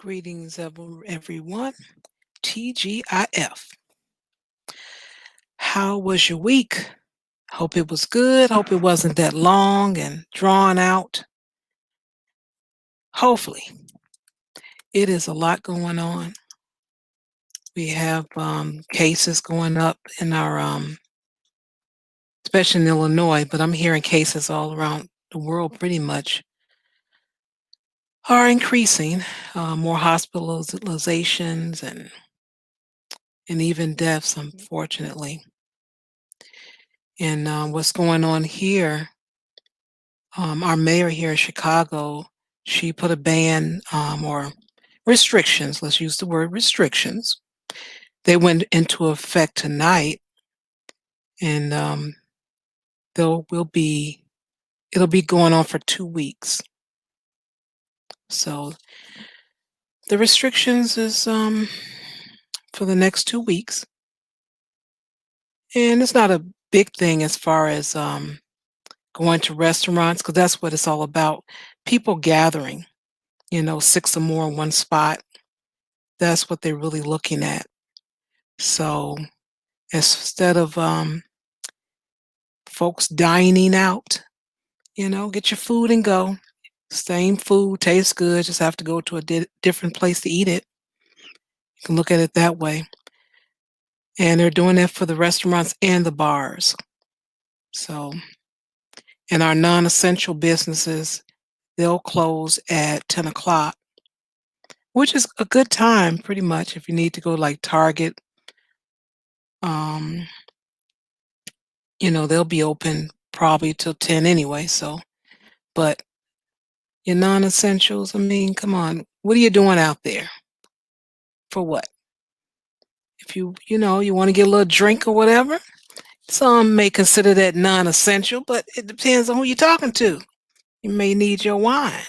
Greetings, everyone. TGIF. How was your week? Hope it was good. Hope it wasn't that long and drawn out. Hopefully, it is a lot going on. We have cases going up in our, especially in Illinois, but I'm hearing cases all around the world pretty much are increasing. More hospitalizations and even deaths, unfortunately. And what's going on here? Our mayor here in Chicago, she put a ban or restrictions. Let's use the word restrictions. They went into effect tonight, and they'll will be it'll be going on for 2 weeks. So the restrictions is for the next 2 weeks, and it's not a big thing as far as going to restaurants because that's what it's all about. People gathering, 6 or more in one spot. That's what they're really looking at. So instead of folks dining out, get your food and go. Same food, tastes good, just have to go to a different place to eat it. You can look at it that way. And they're doing that for the restaurants and the bars. So, and our non-essential businesses, they'll close at 10 o'clock, which is a good time pretty much if you need to go like Target. Um, they'll be open probably till 10 anyway. So, but your non-essentials, I mean, come on. What are you doing out there? For what? If you wanna get a little drink or whatever, some may consider that non-essential, but it depends on who you're talking to. You may need your wine,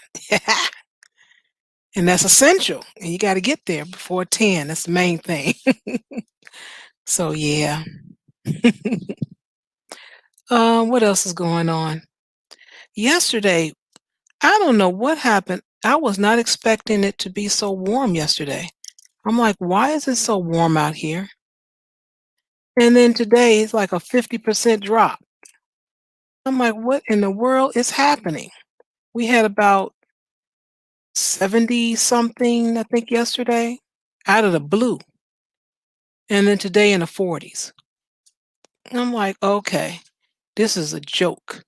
and that's essential, and you gotta get there before 10, that's the main thing. So, yeah. What else is going on? Yesterday, I don't know what happened. I was not expecting it to be so warm yesterday. I'm like, "Why is it so warm out here?" And then today, it's like a 50% drop. I'm like, "What in the world is happening?" We had about 70 something, I think, yesterday, out of the blue, and then today in the 40s. I'm like, "Okay, this is a joke.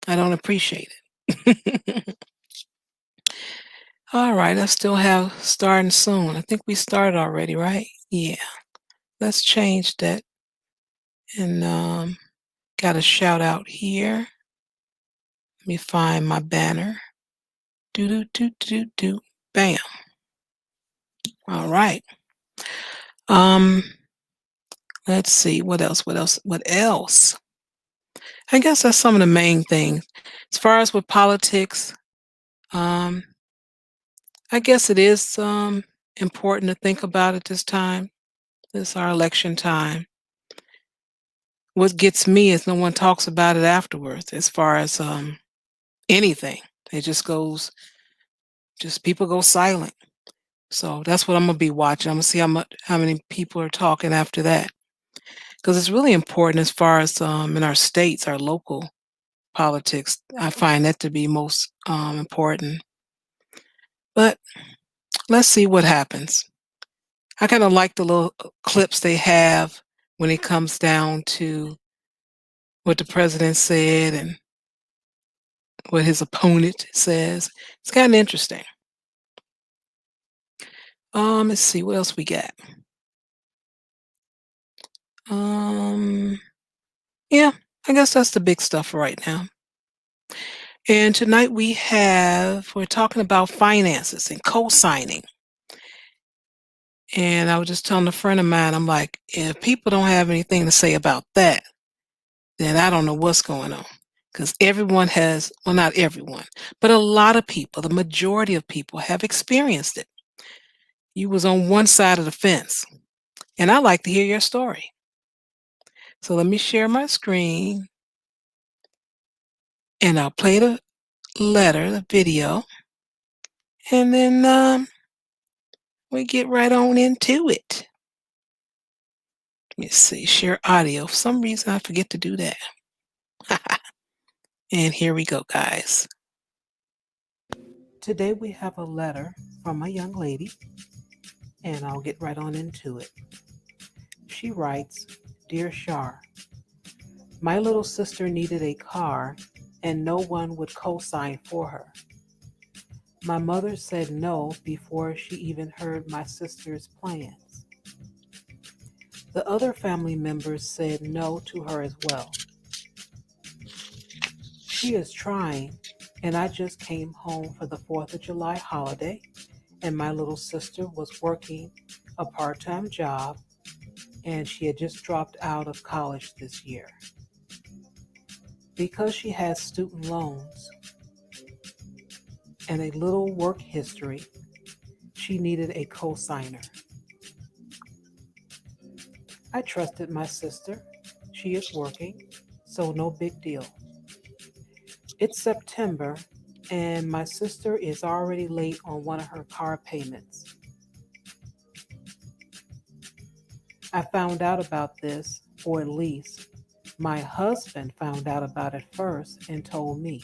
I don't appreciate it." Alright, I still have starting soon. I think we started already, right? Yeah. Let's change that and, got a shout out here. Let me find my banner. Do do do do do. Bam. Alright. Um, let's see, what else, what else, what else? I guess that's some of the main things. As far as with politics, um, I guess it is important to think about at this time. It's our election time. What gets me is no one talks about it afterwards as far as anything. It just people go silent. So that's what I'm gonna be watching. I'm gonna see how many people are talking after that because it's really important as far as in our states, our local politics. I find that to be most important. But let's see what happens. I kind of like the little clips they have when it comes down to what the president said and what his opponent says. It's kind of interesting. Let's see what else we got. Um, yeah, I guess that's the big stuff for right now. And tonight we're talking about finances and co-signing. And I was just telling a friend of mine, I'm like, if people don't have anything to say about that, then I don't know what's going on. Because everyone has, well, not everyone, but a lot of people, the majority of people have experienced it. You was on one side of the fence, and I like to hear your story. So let me share my screen, and I'll play the video, and then we get right on into it. Let me see, share audio. For some reason, I forget to do that. And here we go, guys. Today we have a letter from a young lady, and I'll get right on into it. She writes, Dear Shar, my little sister needed a car and no one would co sign for her. My mother said no before she even heard my sister's plans. The other family members said no to her as well. She is trying, and I just came home for the 4th of July holiday, and my little sister was working a part time job, and she had just dropped out of college this year. Because she has student loans and a little work history, she needed a co-signer. I trusted my sister. She is working, so no big deal. It's September, and my sister is already late on one of her car payments. I found out about this, or at least my husband found out about it first and told me.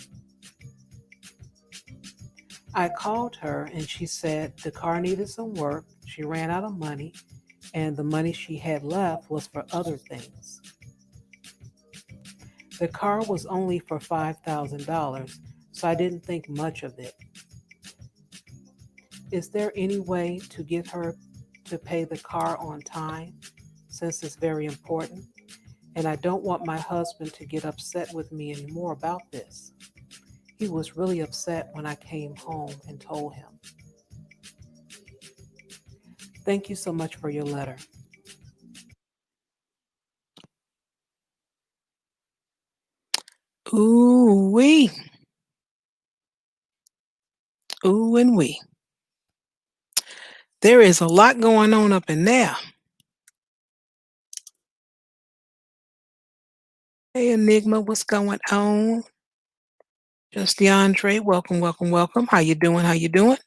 I called her and she said the car needed some work, she ran out of money, and the money she had left was for other things. The car was only for $5,000, so I didn't think much of it. Is there any way to get her to pay the car on time since it's very important? And I don't want my husband to get upset with me anymore about this. He was really upset when I came home and told him. Thank you so much for your letter. Ooh wee, ooh and wee. There is a lot going on up in there. Hey Enigma, what's going on? Just DeAndre, welcome, welcome, welcome. How you doing? How you doing?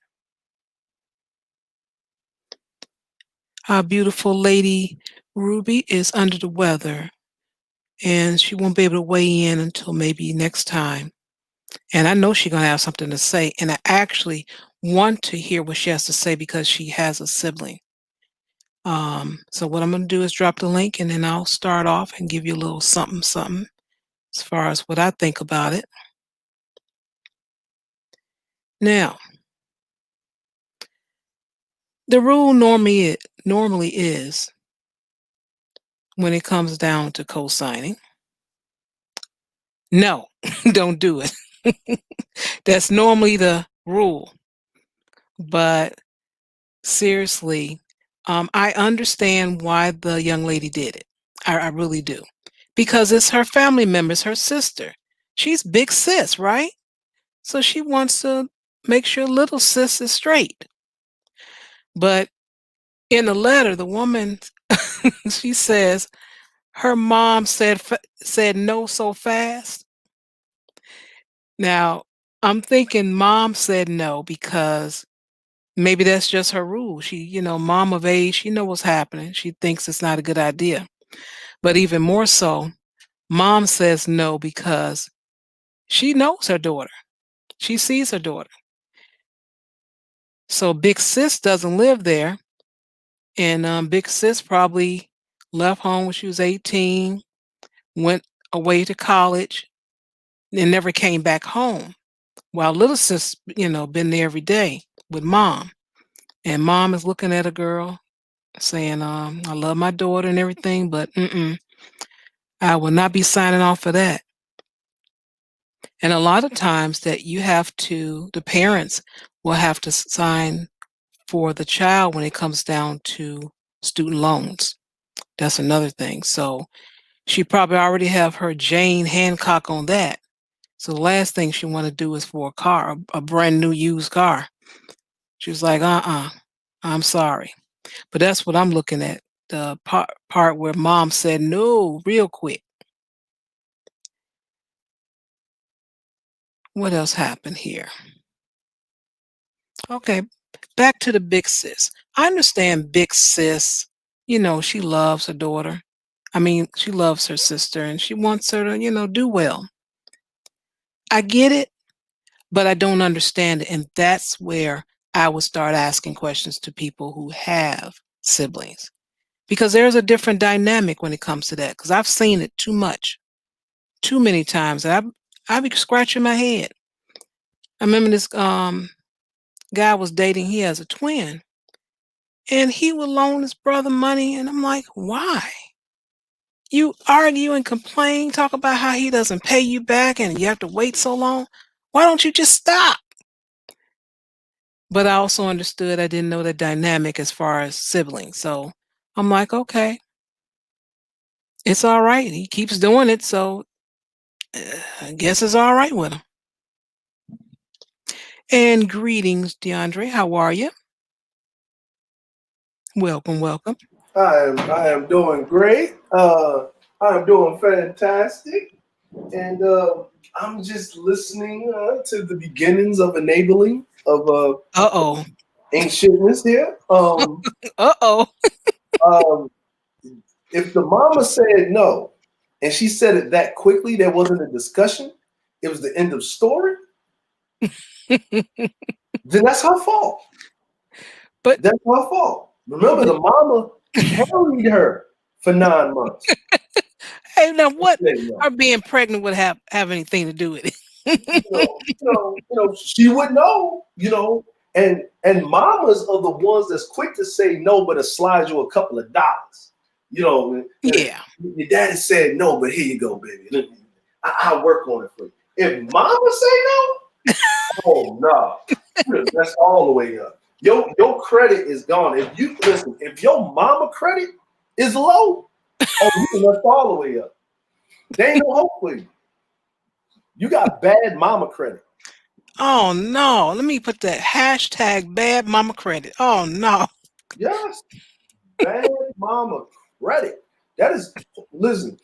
Our beautiful lady Ruby is under the weather, and she won't be able to weigh in until maybe next time. And I know she's gonna have something to say, and I actually want to hear what she has to say because she has a sibling. So what I'm gonna do is drop the link, and then I'll start off and give you a little something, something as far as what I think about it. Now, the rule normally is when it comes down to co-signing, no, don't do it. That's normally the rule. But seriously, I understand why the young lady did it. I really do. Because it's her family members, her sister. She's big sis, right? So she wants to make sure little sis is straight. But in the letter, the woman, she says her mom said no so fast. Now, I'm thinking mom said no because maybe that's just her rule. She, mom of age, she know what's happening. She thinks it's not a good idea. But even more so, mom says no because she knows her daughter. She sees her daughter. So big sis doesn't live there, and big sis probably left home when she was 18, went away to college, and never came back home. While little sis, been there every day with mom, and mom is looking at a girl saying, "I love my daughter and everything, but I will not be signing off for that." And a lot of times that the parents will have to sign for the child when it comes down to student loans. That's another thing. So she probably already have her Jane Hancock on that. So the last thing she want to do is for a car, a brand new used car. She was like, I'm sorry. But that's what I'm looking at. The part where mom said no real quick. What else happened here? Okay, back to the big sis. I understand big sis, she loves her daughter. I mean, she loves her sister and she wants her to, do well. I get it, but I don't understand it. And that's where I would start asking questions to people who have siblings because there's a different dynamic when it comes to that. Because I've seen it too much, too many times. I be scratching my head. I remember this guy was dating. He has a twin, and he would loan his brother money, and I'm like, why? You argue and complain, talk about how he doesn't pay you back, and you have to wait so long. Why don't you just stop? But I also understood I didn't know the dynamic as far as siblings. So I'm like, okay, it's all right. He keeps doing it, so I guess it's all right with him. And greetings, DeAndre. How are you? Welcome, welcome. I am doing great. I am doing fantastic, and I'm just listening to the beginnings of enabling of Uh oh. ancientness here. Uh oh. Um, if the mama said no, and she said it that quickly, there wasn't a discussion. It was the end of story. Then that's her fault. But That's her fault. Remember, the mama carried her for 9 months. hey, now She what? said no. Her being pregnant would have anything to do with it? She would know, and mamas are the ones that's quick to say no, but to slide you a couple of dollars. And Yeah. your daddy said no, but here you go, baby. I'll work on it for you. If mama say no, oh no, that's all the way up. Your credit is gone. If you listen, if your mama credit is low, oh, that's all the way up. There ain't no hope for you. You got bad mama credit. Oh no. Let me put that hashtag bad mama credit. Oh no. Yes, bad mama credit. That is, listen,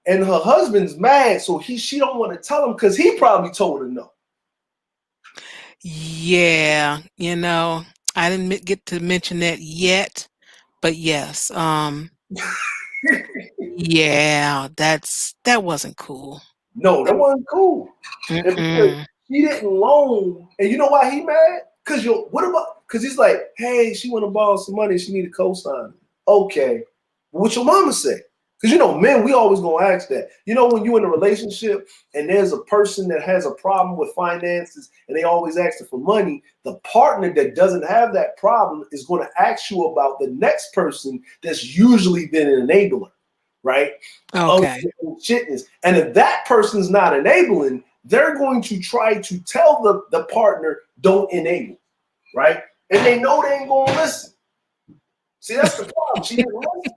and her husband's mad, so she don't want to tell him because he probably told her no. Yeah, I didn't get to mention that yet, but yes, yeah, that wasn't cool. No, that wasn't cool. And because Mm-mm. he didn't loan, and you know why he mad? Because what about? Because he's like, hey, she want to borrow some money, she need a cosign. Okay, what your mama say? Because men, we always gonna ask that. When you in a relationship and there's a person that has a problem with finances and they always asking for money, the partner that doesn't have that problem is going to ask you about the next person that's usually been an enabler, right? Of Okay. shitness. And if that person's not enabling, they're going to try to tell the partner, don't enable, right? And they know they ain't gonna listen. See, that's the problem. She didn't listen.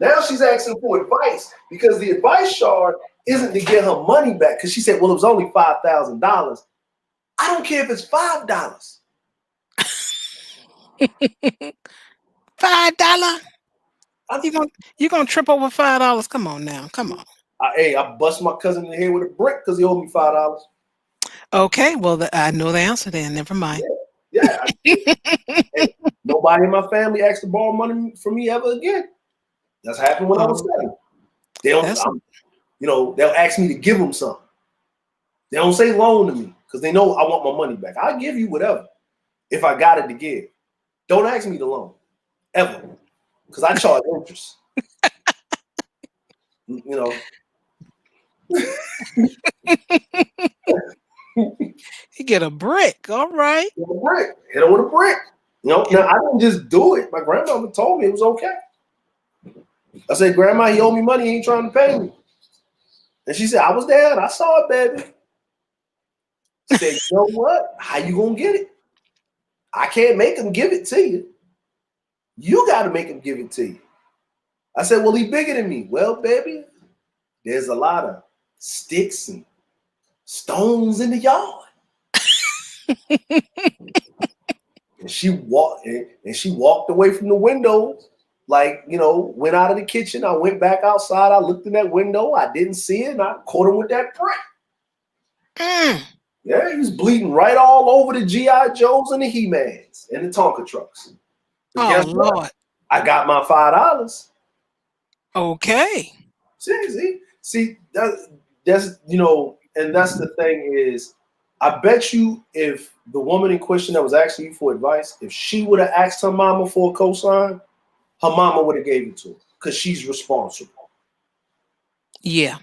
Now she's asking for advice because the advice shard isn't to get her money back. Because she said, well, it was only $5,000. I don't care if it's $5. $5? I, You gonna trip over $5? Come on now, come on. I bust my cousin in the head with a brick because he owed me $5. Okay, well, I know the answer then. Never mind. Yeah, yeah. And nobody in my family asked to borrow money from me ever again. That's happened when I was Oh, 7. They don't, that's they'll ask me to give them something. They don't say loan to me because they know I want my money back. I'll give you whatever if I got it to give. Don't ask me to loan ever because I charge interest. You know, you get a brick. All right. with a brick. Hit them with a brick. Now I didn't just do it. My grandmama told me it was okay. I said, Grandma, he owed me money. He ain't trying to pay me. And she said, I was there and I saw it, baby. Said, you know what? How you gonna get it? I can't make him give it to you. You got to make him give it to you. I said, well, he bigger than me. Well, baby, there's a lot of sticks and stones in the yard. And she walked away from the window, like, went out of the kitchen. I went back outside. I looked in that window. I didn't see it, and I caught him with that brick. Mm. Yeah, he was bleeding right all over the G.I. Joes and the He-Mans and the Tonka trucks. But Oh guess what? Lord. I got my $5. Okay. See, that's and that's the thing is I bet you if the woman in question that was asking you for advice, if she would have asked her mama for a cosign, her mama would have gave it to her because she's responsible. Yeah,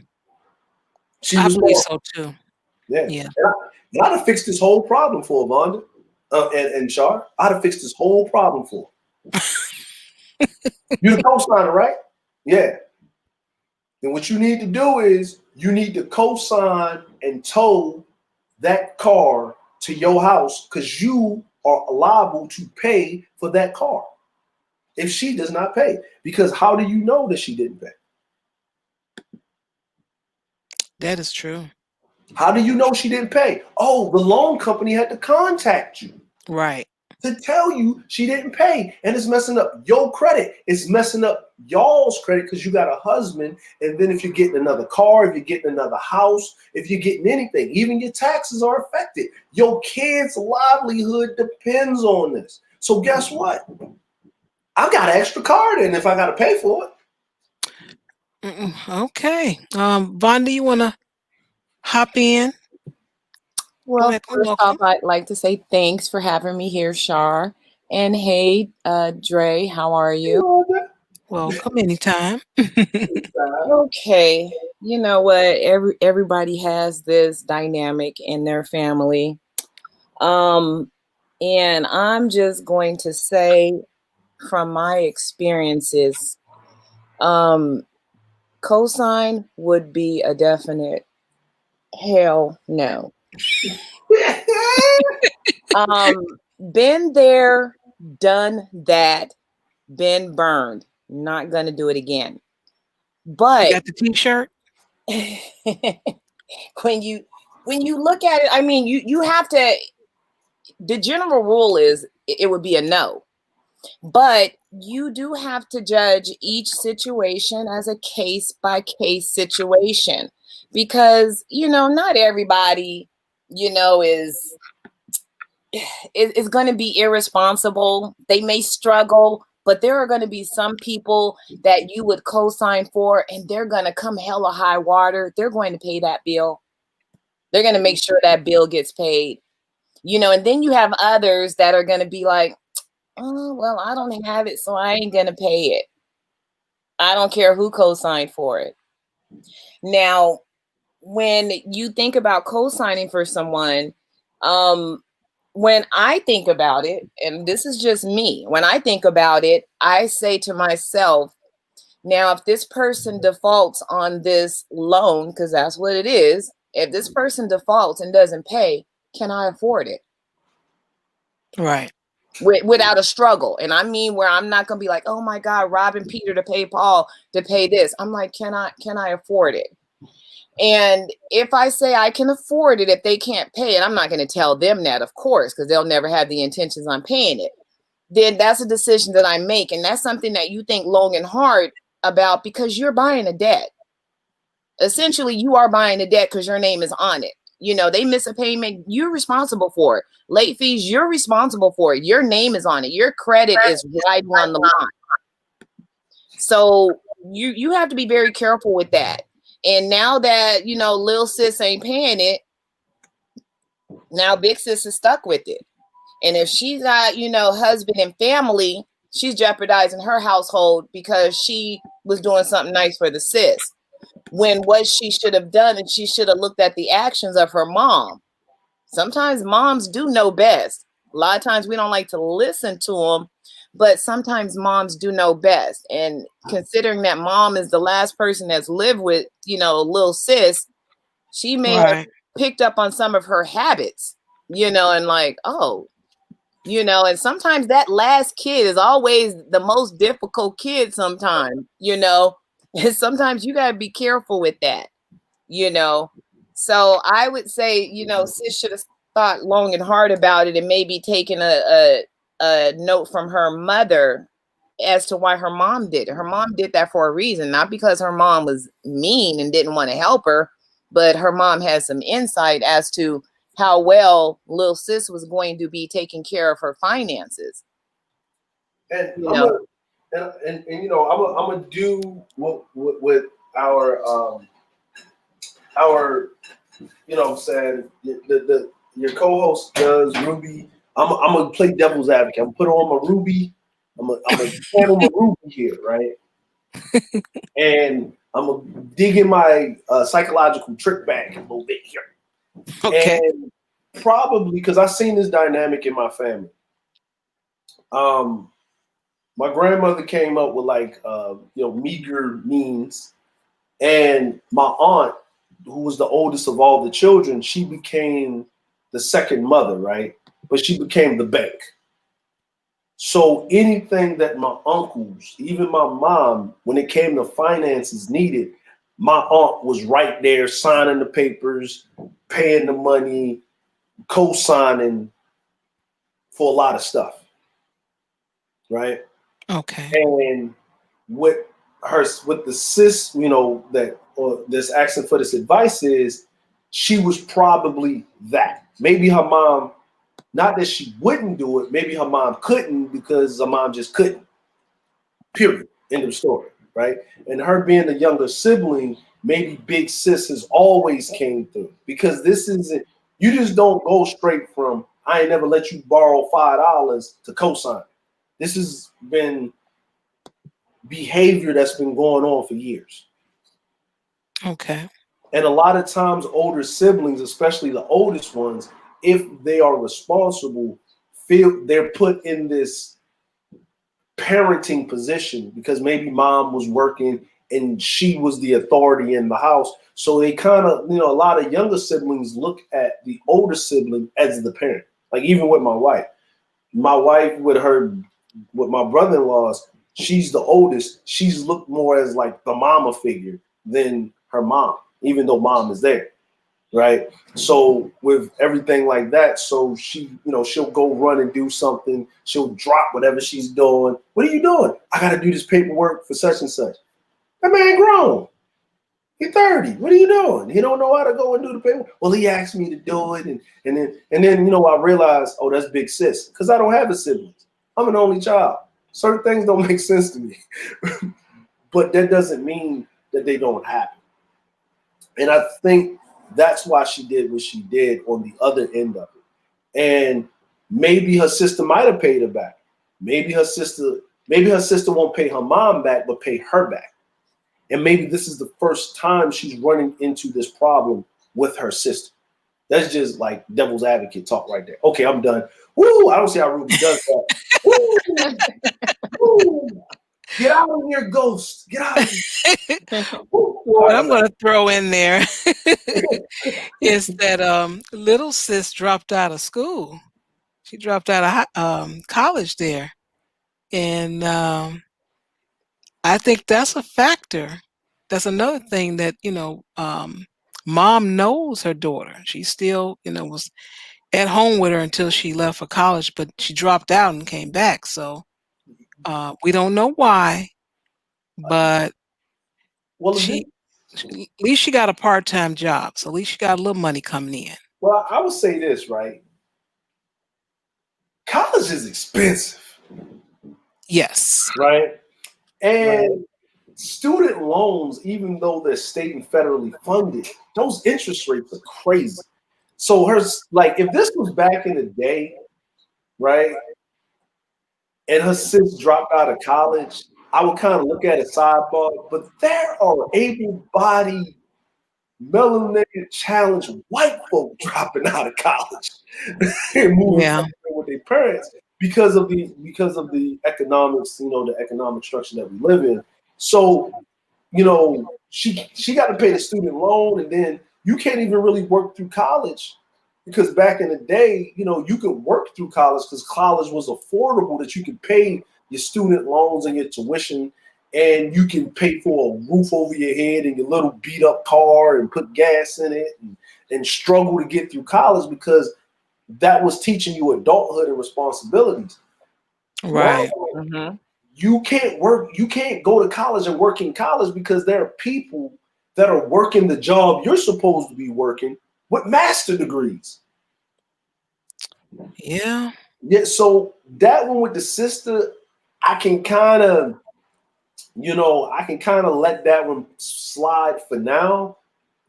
She's I believe responsible. so too. Yeah. Yeah. I'd have fixed this whole problem for her, Vonda and Char. I'd have fixed this whole problem for her. You're the co-signer, right? Yeah. And what you need to do is you need to co-sign and tow that car to your house because you are liable to pay for that car if she does not pay. Because how do you know that she didn't pay? That is true. How do you know she didn't pay? Oh, the loan company had to contact you Right. to tell you she didn't pay. And it's messing up your credit. It's messing up y'all's credit because you got a husband. And then if you're getting another car, if you're getting another house, if you're getting anything, even your taxes are affected. Your kid's livelihood depends on this. So guess what? I've got an extra card in if I got to pay for it. Okay. Vonda, you want to hop in? Go Well, ahead and first off, welcome. I'd like to say thanks for having me here, Shar. And hey, Dre, how are you? Welcome anytime. Okay. You know what? Everybody has this dynamic in their family. Um, and I'm just going to say from my experiences, um, cosign would be a definite hell no. Been there, done that, been burned. Not gonna do it again. You But got the T-shirt? when you when you look at it, I mean, you have to. The general rule is it would be a no, but you do have to judge each situation as a case by case situation because not everybody is going to be irresponsible. They may struggle, but there are going to be some people that you would co-sign for, and they're going to come hell or high water. They're going to pay that bill. They're going to make sure that bill gets paid. And then you have others that are going to be like, oh, well, I don't have it, so I ain't going to pay it. I don't care who co-signed for it. Now, when you think about co-signing for someone, when I think about it, and this is just me, when I think about it, I say to myself, now, if this person defaults on this loan, because that's what it is, if this person defaults and doesn't pay, can I afford it? Right. Without a struggle. And I mean, where I'm not going to be like, oh my God, robbing Peter to pay Paul to pay this. I'm like, can I afford it? And if I say I can afford it, if they can't pay it, I'm not going to tell them that, of course, because they'll never have the intentions on paying it. Then that's a decision that I make. And that's something that you think long and hard about because you're buying a debt. Essentially, you are buying a debt because your name is on it. They miss a payment, you're responsible for it. Late fees, you're responsible for it. Your name is on it. Your credit is right on the line. So you have to be very careful with that. And now that, Lil Sis ain't paying it, now Big Sis is stuck with it. And if she's got, husband and family, she's jeopardizing her household because she was doing something nice for the sis. When what she should have done, and she should have looked at the actions of her mom. Sometimes moms do know best. A lot of times we don't like to listen to them, but sometimes moms do know best. And considering that mom is the last person that's lived with, little sis, she may have picked up on some of her habits, and like, oh, and sometimes that last kid is always the most difficult kid sometimes, and sometimes you got to be careful with that, So I would say, sis should have thought long and hard about it and maybe taken a note from her mother as to why her mom did it. Her mom did that for a reason, not because her mom was mean and didn't want to help her, but her mom has some insight as to how well little sis was going to be taking care of her finances. And I'm gonna do what our I'm saying, the your co-host does, Ruby. I'm gonna play devil's advocate. I'm gonna put on my Ruby. I'm gonna channel my Ruby here, right? And I'm gonna dig in my psychological trick bag a little bit here. Okay. And probably because I've seen this dynamic in my family. My grandmother came up with like meager means, and my aunt, who was the oldest of all the children, she became the second mother, right? But she became the bank. So anything that my uncles, even my mom, when it came to finances needed, my aunt was right there signing the papers, paying the money, co-signing for a lot of stuff, right? Okay. And with the sis, that's asking for this advice is, she was probably that. Maybe her mom, not that she wouldn't do it, maybe her mom couldn't because her mom just couldn't. Period. End of story, right? And her being the younger sibling, maybe big sis has always came through, because this isn't, you just don't go straight from I ain't never let you borrow $5 to cosign. This has been behavior that's been going on for years. Okay. And a lot of times older siblings, especially the oldest ones, if they are responsible, feel they're put in this parenting position because maybe mom was working and she was the authority in the house. So they kind of, a lot of younger siblings look at the older sibling as the parent. Like even with my wife with my brother-in-laws, she's the oldest. She's looked more as like the mama figure than her mom, even though mom is there. Right. So with everything like that, so she, she'll go run and do something. She'll drop whatever she's doing. What are you doing? I got to do this paperwork for such and such. That man grown. He's 30. What are you doing? He don't know how to go and do the paperwork. Well, he asked me to do it. And then I realized, oh, that's big sis. Because I don't have a sibling. I'm an only child. Certain things don't make sense to me. But that doesn't mean that they don't happen. And I think that's why she did what she did on the other end of it. And maybe her sister might have paid her back. Maybe her sister won't pay her mom back, but pay her back. And maybe this is the first time she's running into this problem with her sister. That's just like devil's advocate talk right there. Okay, I'm done. Woo! I don't see how Ruby does that. Woo! Woo! Get out of here, ghost. Get out of here. What I'm going to throw in there is that little sis dropped out of school. She dropped out of college there. And I think that's a factor. That's another thing that, mom knows her daughter. She still, was at home with her until she left for college, but she dropped out and came back. So we don't know why, but at least she got a part-time job. So at least she got a little money coming in. Well, I would say this, right? College is expensive. Yes. Right? And student loans, even though they're state and federally funded, those interest rates are crazy. So if this was back in the day, right, and her sis dropped out of college, I would kind of look at it sidebar. But there are able-bodied, melanated, challenged white folk dropping out of college and moving with their parents because of the economics, the economic structure that we live in. So, she got to pay the student loan, and then you can't even really work through college because back in the day, you could work through college because college was affordable, that you could pay your student loans and your tuition, and you can pay for a roof over your head and your little beat up car and put gas in it and struggle to get through college because that was teaching you adulthood and responsibilities. Right. Now, you can't go to college and work in college because there are people that are working the job you're supposed to be working with master degrees. Yeah. Yeah. So that one with the sister, I can kind of let that one slide for now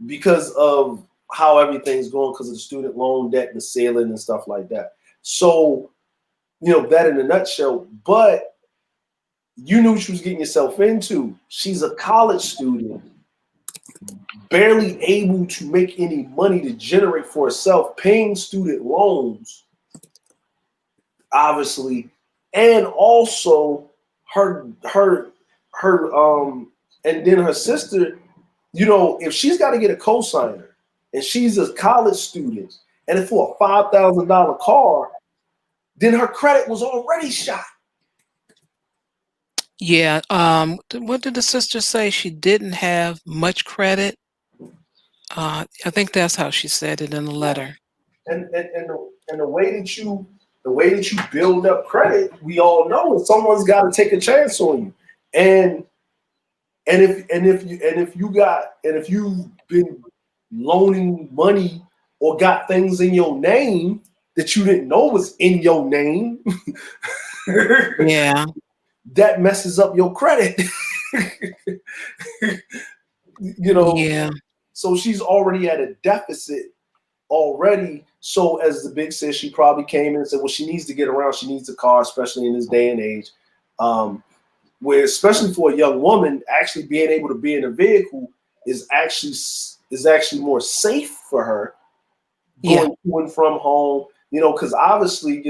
because of how everything's going because of the student loan debt and the ceiling and stuff like that. So, that in a nutshell. But you knew what you was getting yourself into. She's a college student, barely able to make any money to generate for herself, paying student loans, obviously, and also her and then her sister, if she's got to get a cosigner and she's a college student and it's for a $5,000 car, then her credit was already shot. Yeah. What did the sister say? She didn't have much credit. I think that's how she said it in the letter. And the way that you build up credit, we all know is someone's got to take a chance on you. And if you've been loaning money or got things in your name that you didn't know was in your name, yeah, that messes up your credit. Yeah. So she's already at a deficit already. So as the big sis, she probably came in and said, well, she needs to get around. She needs a car, especially in this day and age. Where especially for a young woman, actually being able to be in a vehicle is actually more safe for her going to and from home, because obviously,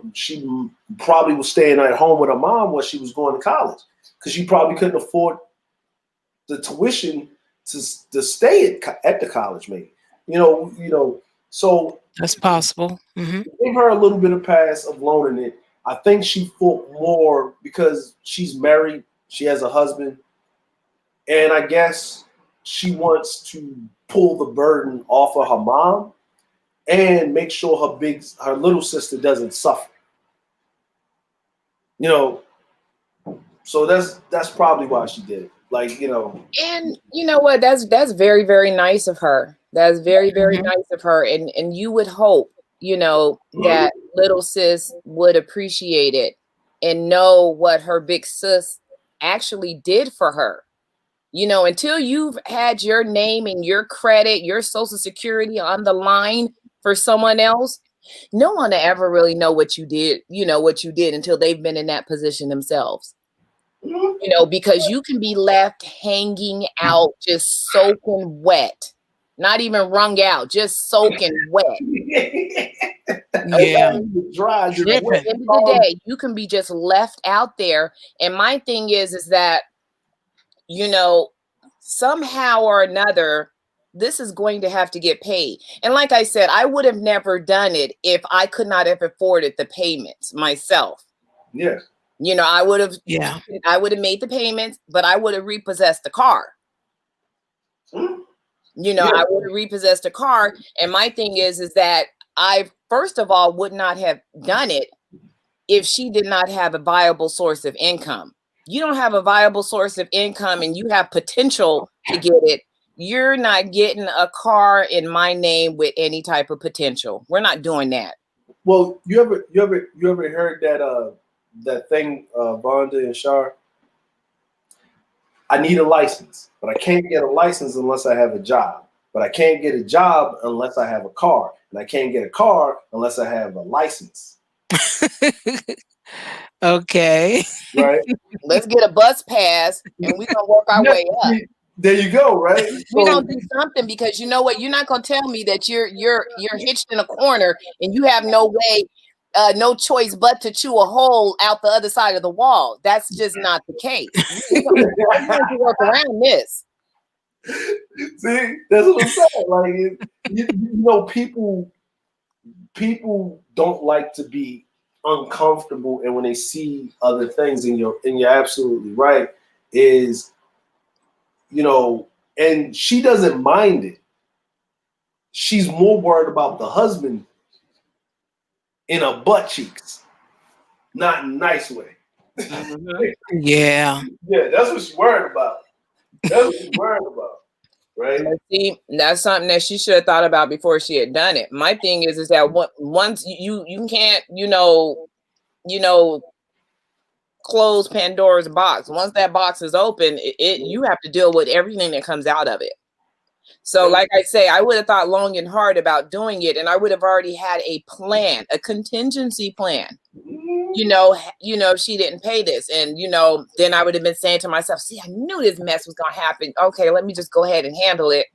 she probably was staying at home with her mom while she was going to college because she probably couldn't afford the tuition to stay at the college, maybe. So that's possible. Mm-hmm. Give her a little bit of pass of loaning it. I think she fought more because she's married, she has a husband, and I guess she wants to pull the burden off of her mom and make sure her little sister doesn't suffer. So that's probably why she did it. And you know what? That's very, very nice of her. That's very, very nice of her. And you would hope, that little sis would appreciate it and know what her big sis actually did for her. Until you've had your name and your credit, your social security on the line for someone else, no one will ever really know what you did, until they've been in that position themselves. Because you can be left hanging out, just soaking wet, not even wrung out, just soaking wet. Yeah. Dry. At the end of the day, you can be just left out there. And my thing is that, somehow or another, this is going to have to get paid. And like I said, I would have never done it if I could not have afforded the payments myself. Yes. I would have made the payments, but I would have repossessed the car. I would have repossessed a car. And my thing is that I, first of all, would not have done it if she did not have a viable source of income. You don't have a viable source of income and you have potential to get it. You're not getting a car in my name with any type of potential. We're not doing that. Well, you ever heard that thing, Vonda and Shar? I need a license, but I can't get a license unless I have a job. But I can't get a job unless I have a car. And I can't get a car unless I have a license. Okay. Right. Let's get a bus pass and we're going to work our way up. There you go, right? We're going to do something, because you know what? You're not going to tell me that you're hitched in a corner and you have no way, no choice but to chew a hole out the other side of the wall. That's just not the case. We're going to work around this. See, that's what I'm saying. Like, people don't like to be uncomfortable, and when they see other things, and you're absolutely right, is and she doesn't mind it. She's more worried about the husband in her butt cheeks, not in a nice way. Yeah. Yeah, that's what she's worried about. That's what she's worried about. Right. See, that's something that she should have thought about before she had done it. My thing is that once you can't, close Pandora's box. Once that box is open, you have to deal with everything that comes out of it. So like I say, I would have thought long and hard about doing it, and I would have already had a plan, a contingency plan. You know, if she didn't pay this, and then I would have been saying to myself, see, I knew this mess was gonna happen. Okay, let me just go ahead and handle it.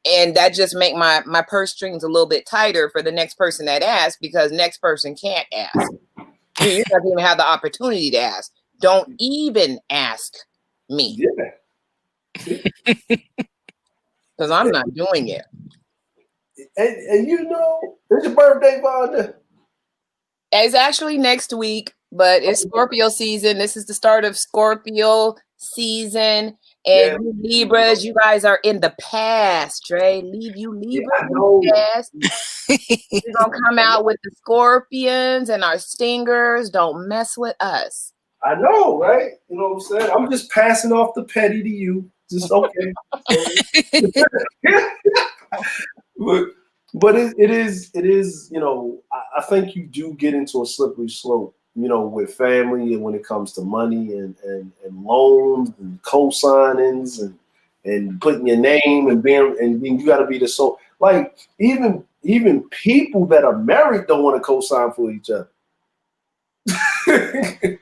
And that just make my purse strings a little bit tighter for the next person that asks, because next person can't ask. You don't even have the opportunity to ask. Don't even ask me. Yeah. Because I'm not doing it. And it's your birthday, Vonda. It's actually next week, but it's Scorpio season. This is the start of Scorpio season. And you Libras, you guys are in the past, Dre. Leave you Libras in the past. We're going to come out with the scorpions and our stingers. Don't mess with us. I know, right? You know what I'm saying? I'm just passing off the petty to you. Just okay. But it is, I think you do get into a slippery slope, with family, and when it comes to money and loans and co-signings and putting your name and being you got to be the soul. Like even people that are married don't want to co-sign for each other.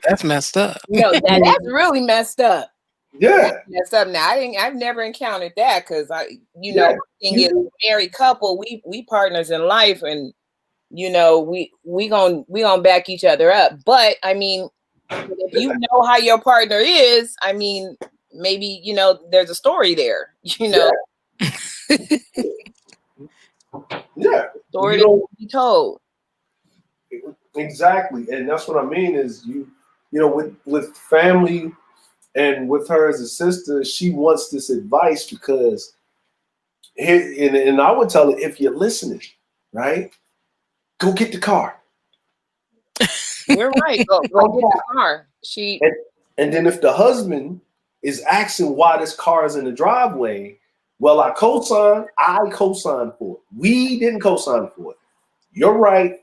That's messed up. No, that's really messed up. Yeah, messed up. Now I've never encountered that, because thing is, married couple, we partners in life, and we gonna back each other up. But I mean, if you know how your partner is, I mean, maybe there's a story there. Yeah. Story to be told. Exactly, and that's what I mean is with family. And with her as a sister, she wants this advice because, and I would tell her, if you're listening, right, go get the car. You're right. Go get the car. And then if the husband is asking why this car is in the driveway, well, I co-signed for it. We didn't co-sign for it. You're right.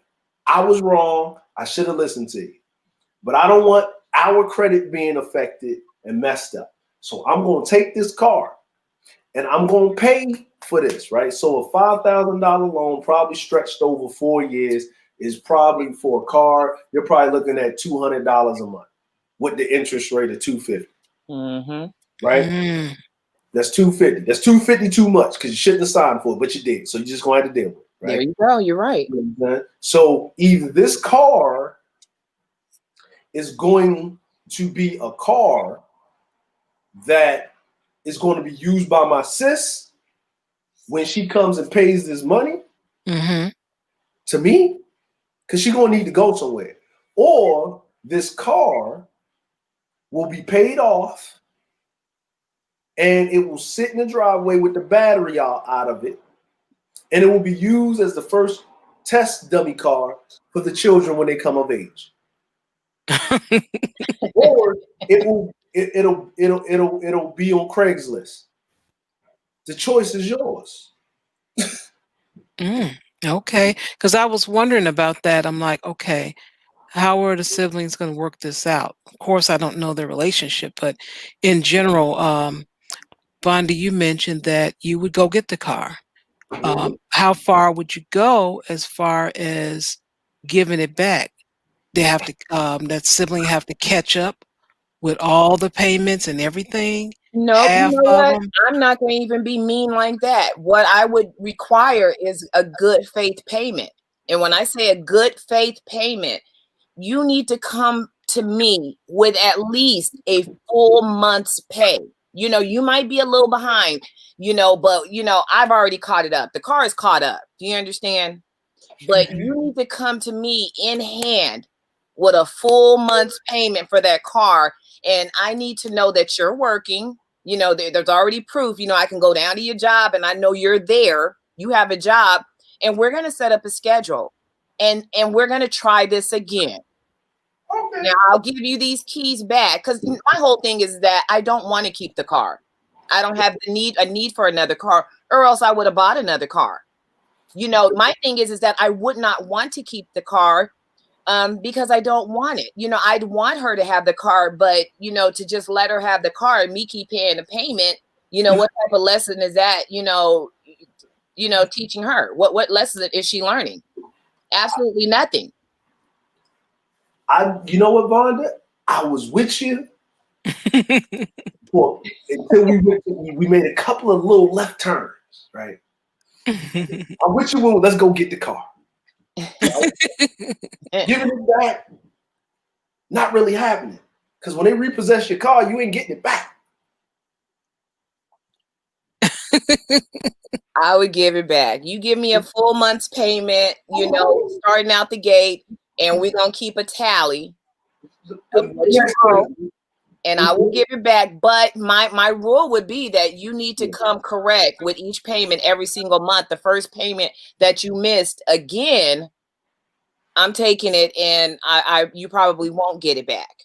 I was wrong. I should have listened to you. But I don't want our credit being affected and messed up. So I'm going to take this car and I'm going to pay for this, right? So a $5,000 loan, probably stretched over 4 years, is probably for a car. You're probably looking at $200 a month with the interest rate of $250. Mm-hmm. Right? Mm. That's $250. That's $250 too much because you shouldn't have signed for it, but you did. So you just going to have to deal with it. Right? There you go. You're right. So either this car is going to be a car that is going to be used by my sis when she comes and pays this money to me, because she's going to need to go somewhere. Or this car will be paid off and it will sit in the driveway with the battery out of it, and it will be used as the first test dummy car for the children when they come of age. Or it'll be on Craigslist. The choice is yours. Okay, because I was wondering about that. I'm like, okay, how are the siblings going to work this out? Of course, I don't know their relationship, but in general, Bondi, you mentioned that you would go get the car. How far would you go as far as giving it back? They have to, that sibling have to catch up with all the payments and everything? Nope. Half You know of what? them? I'm not going to even be mean like that. What I would require is a good faith payment. And when I say a good faith payment, you need to come to me with at least a full month's pay. You might be a little behind, but I've already caught it up. The car is caught up. Do you understand? But you need to come to me in hand with a full month's payment for that car. And I need to know that you're working. There's already proof. I can go down to your job and I know you're there. You have a job, and we're going to set up a schedule, and we're going to try this again. Okay. Now I'll give you these keys back, because my whole thing is that I don't want to keep the car. I don't have a need for another car, or else I would have bought another car. My thing is that I would not want to keep the car because I don't want it. I'd want her to have the car, but to just let her have the car and me keep paying the payment, You know, what type of lesson is that, teaching her? What lesson is she learning? Absolutely nothing. You know what, Vonda? I was with you. Well, until we made a couple of little left turns, right? I'm with you when let's go get the car. Giving it back, not really happening. Because when they repossess your car, you ain't getting it back. I would give it back. You give me a full month's payment, starting out the gate, and we're going to keep a tally of what you owe, and I will give it back. But my rule would be that you need to come correct with each payment every single month. The first payment that you missed, again, I'm taking it, and you probably won't get it back.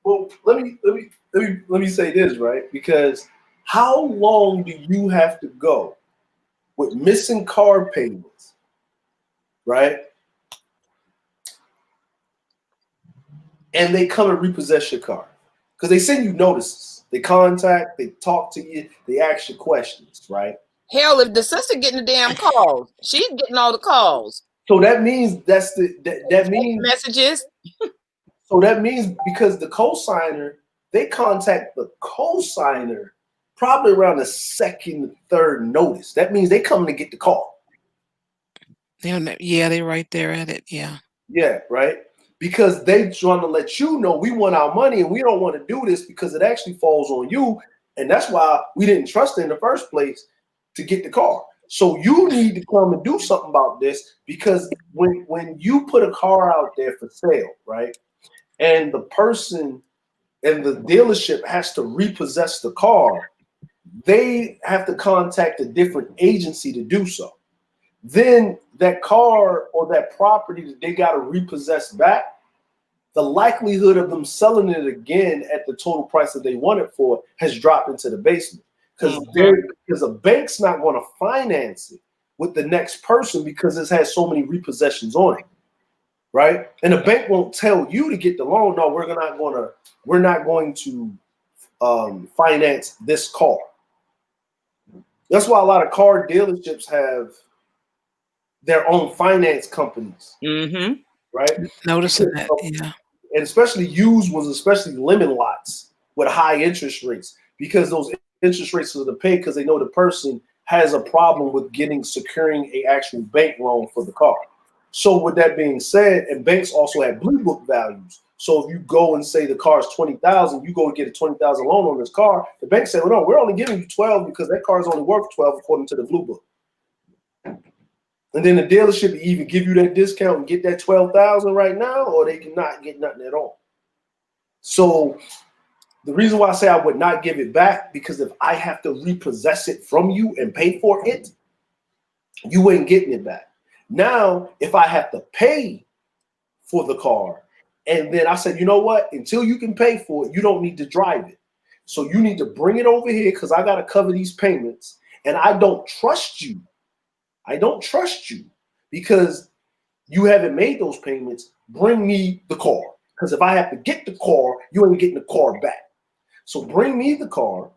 Well, let me say this, right? Because how long do you have to go with missing car payments, right? And they come and repossess your car because they send you notices, they contact, they talk to you, they ask you questions, right? Hell, if the sister getting the damn calls, she's getting all the calls. So that means that means messages. So that means because the cosigner, they contact the cosigner probably around the second, third notice. That means they coming to get the call. Yeah, they're right there at it. Yeah. Yeah, right. Because they trying to let you know we want our money and we don't want to do this because it actually falls on you. And that's why we didn't trust it in the first place to get the car. So you need to come and do something about this because when you put a car out there for sale, right? And the person and the dealership has to repossess the car, they have to contact a different agency to do so. Then that car or that property that they got to repossess back, the likelihood of them selling it again at the total price that they want it for has dropped into the basement. Because a bank's not going to finance it with the next person because it has so many repossessions on it. Right, and the bank won't tell you to get the loan. No, we're not going to finance this car. That's why a lot of car dealerships have their own finance companies. Mm-hmm. Right, noticing that, yeah, and especially used ones, especially lemon lots with high interest rates because those interest rates are to pay because they know the person has a problem with securing a actual bank loan for the car. So with that being said, and banks also have blue book values. So if you go and say the car is $20,000, you go and get a $20,000 loan on this car. The bank say, well, no, we're only giving you 12 because that car is only worth 12 according to the blue book. And then the dealership even give you that discount and get that 12,000 right now, or they cannot get nothing at all. So the reason why I say I would not give it back, because if I have to repossess it from you and pay for it, you ain't getting it back. Now, if I have to pay for the car, and then I said, you know what? Until you can pay for it, you don't need to drive it. So you need to bring it over here because I got to cover these payments. And I don't trust you. I don't trust you because you haven't made those payments. Bring me the car. Because if I have to get the car, you ain't getting the car back. So bring me the car.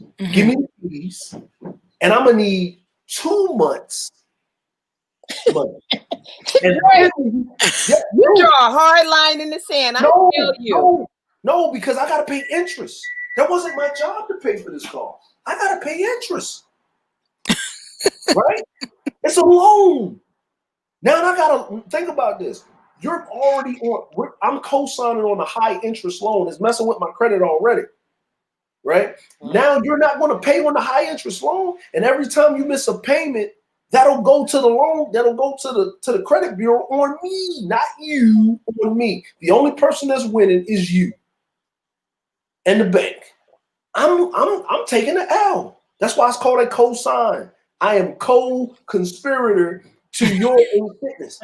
Mm-hmm. Give me the keys. And I'm going to need 2 months. Money. You draw a hard line in the sand. I tell you. No, because I gotta pay interest. That wasn't my job to pay for this car. I gotta pay interest. Right? It's a loan. Now I gotta think about this. You're already on. I'm co-signing on a high interest loan. It's messing with my credit already. Right? Mm-hmm. Now you're not going to pay on the high interest loan, and every time you miss a payment, that'll go to the loan. That'll go to the credit bureau on me, not you, on me. The only person that's winning is you and the bank. I'm taking the L. That's why it's called a co-sign. I am co-conspirator to your fitness.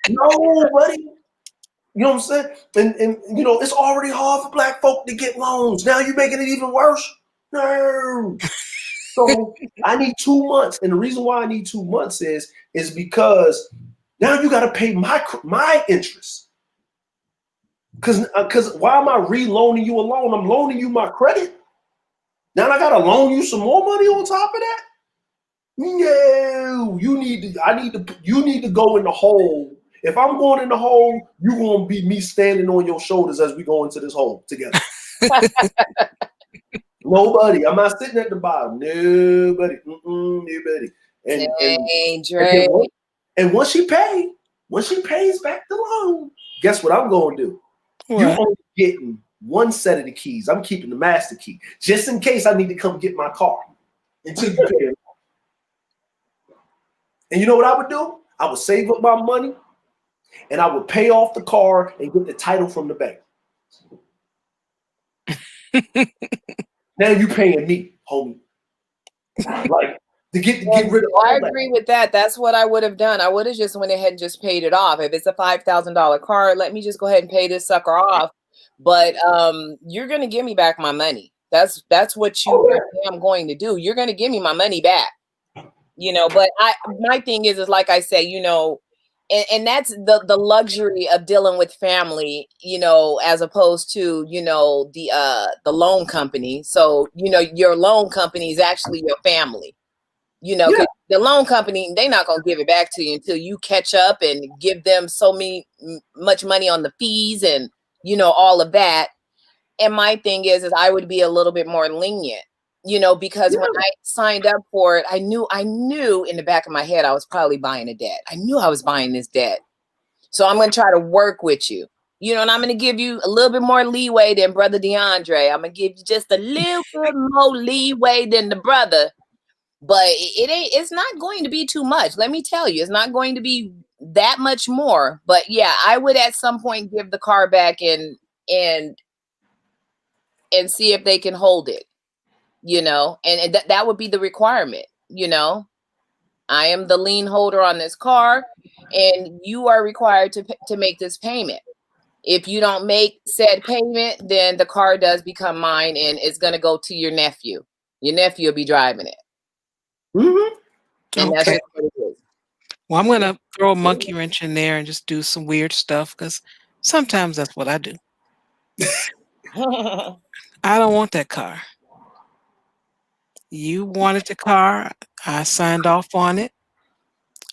No, buddy. You know what I'm saying? And it's already hard for black folk to get loans. Now you're making it even worse. No. So I need 2 months, and the reason why I need 2 months is because now you got to pay my interest. Because why am I re-loaning you a loan? I'm loaning you my credit. Now I gotta loan you some more money on top of that? No, you need to go in the hole. If I'm going in the hole, you're gonna be me standing on your shoulders as we go into this hole together. Nobody. I'm not sitting at the bottom. Nobody. Nobody. And once she pays back the loan, guess what I'm gonna do? What? You're only getting one set of the keys. I'm keeping the master key just in case I need to come get my car until you pay it. And you know what I would do? I would save up my money and I would pay off the car and get the title from the bank. Now you paying me, homie. Like to get rid of all I that. agree with that. That's what I would have done. I would have just went ahead and just paid it off. If it's a $5,000 car, let me just go ahead and pay this sucker off. But you're gonna give me back my money. That's what I'm going to do. You're gonna give me my money back. You know, but my thing is like I say, you know, and that's the luxury of dealing with family, you know, as opposed to, you know, the loan company. So, you know, your loan company is actually your family. You know, Yeah. the loan company, they're not gonna give it back to you until you catch up and give them much money on the fees and, you know, all of that. And my thing is I would be a little bit more lenient, you know, because when I signed up for it, I knew in the back of my head I was probably buying a debt. I knew I was buying this debt. So I'm going to try to work with you, you know, and I'm going to give you a little bit more leeway than Brother DeAndre. I'm going to give you just a little bit more leeway than the brother. But it's not going to be too much. Let me tell you, it's not going to be that much more. But yeah, I would at some point give the car back and see if they can hold it, you know, and that would be the requirement. You know, I am the lien holder on this car and you are required to make this payment. If you don't make said payment, then the car does become mine and it's going to go to your nephew. Your nephew will be driving it. Mm-hmm. And that's just what it is. Well, I'm going to throw a monkey wrench in there and just do some weird stuff because sometimes that's what I do. I don't want that car. You wanted the car. I signed off on it.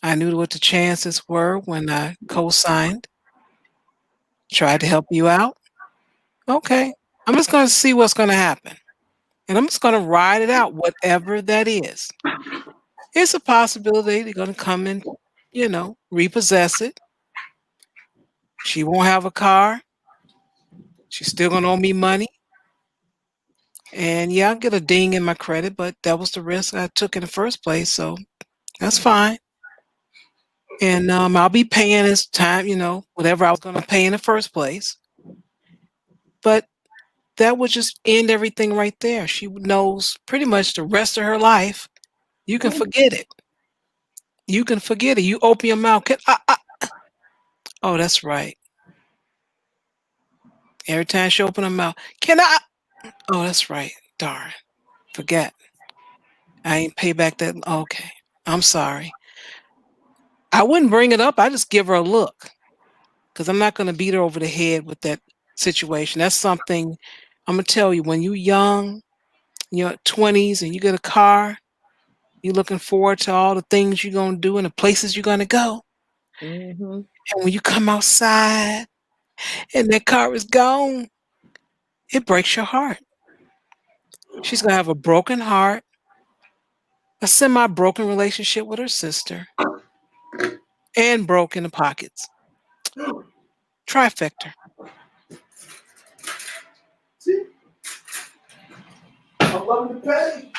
I knew what the chances were when I co-signed. Tried to help you out. Okay. I'm just going to see what's going to happen. And I'm just going to ride it out, whatever that is. It's a possibility they're going to come and, you know, repossess it. She won't have a car. She's still going to owe me money. And yeah, I'll get a ding in my credit, but that was the risk I took in the first place. So that's fine. And I'll be paying this time, you know, whatever I was going to pay in the first place. But that would just end everything right there. She knows pretty much the rest of her life. You can forget it. You can forget it. You open your mouth. Oh, that's right. Every time she open her mouth, can I? Oh, that's right. Darn. Forget. I ain't pay back that. Okay. I'm sorry. I wouldn't bring it up. I just give her a look because I'm not going to beat her over the head with that situation. That's something I'm going to tell you when you're young, in your 20s, and you get a car, you're looking forward to all the things you're going to do and the places you're going to go. Mm-hmm. And when you come outside and that car is gone, it breaks your heart. She's going to have a broken heart, a semi-broken relationship with her sister, and broken the pockets. Trifecta. See? I'm loving the pay.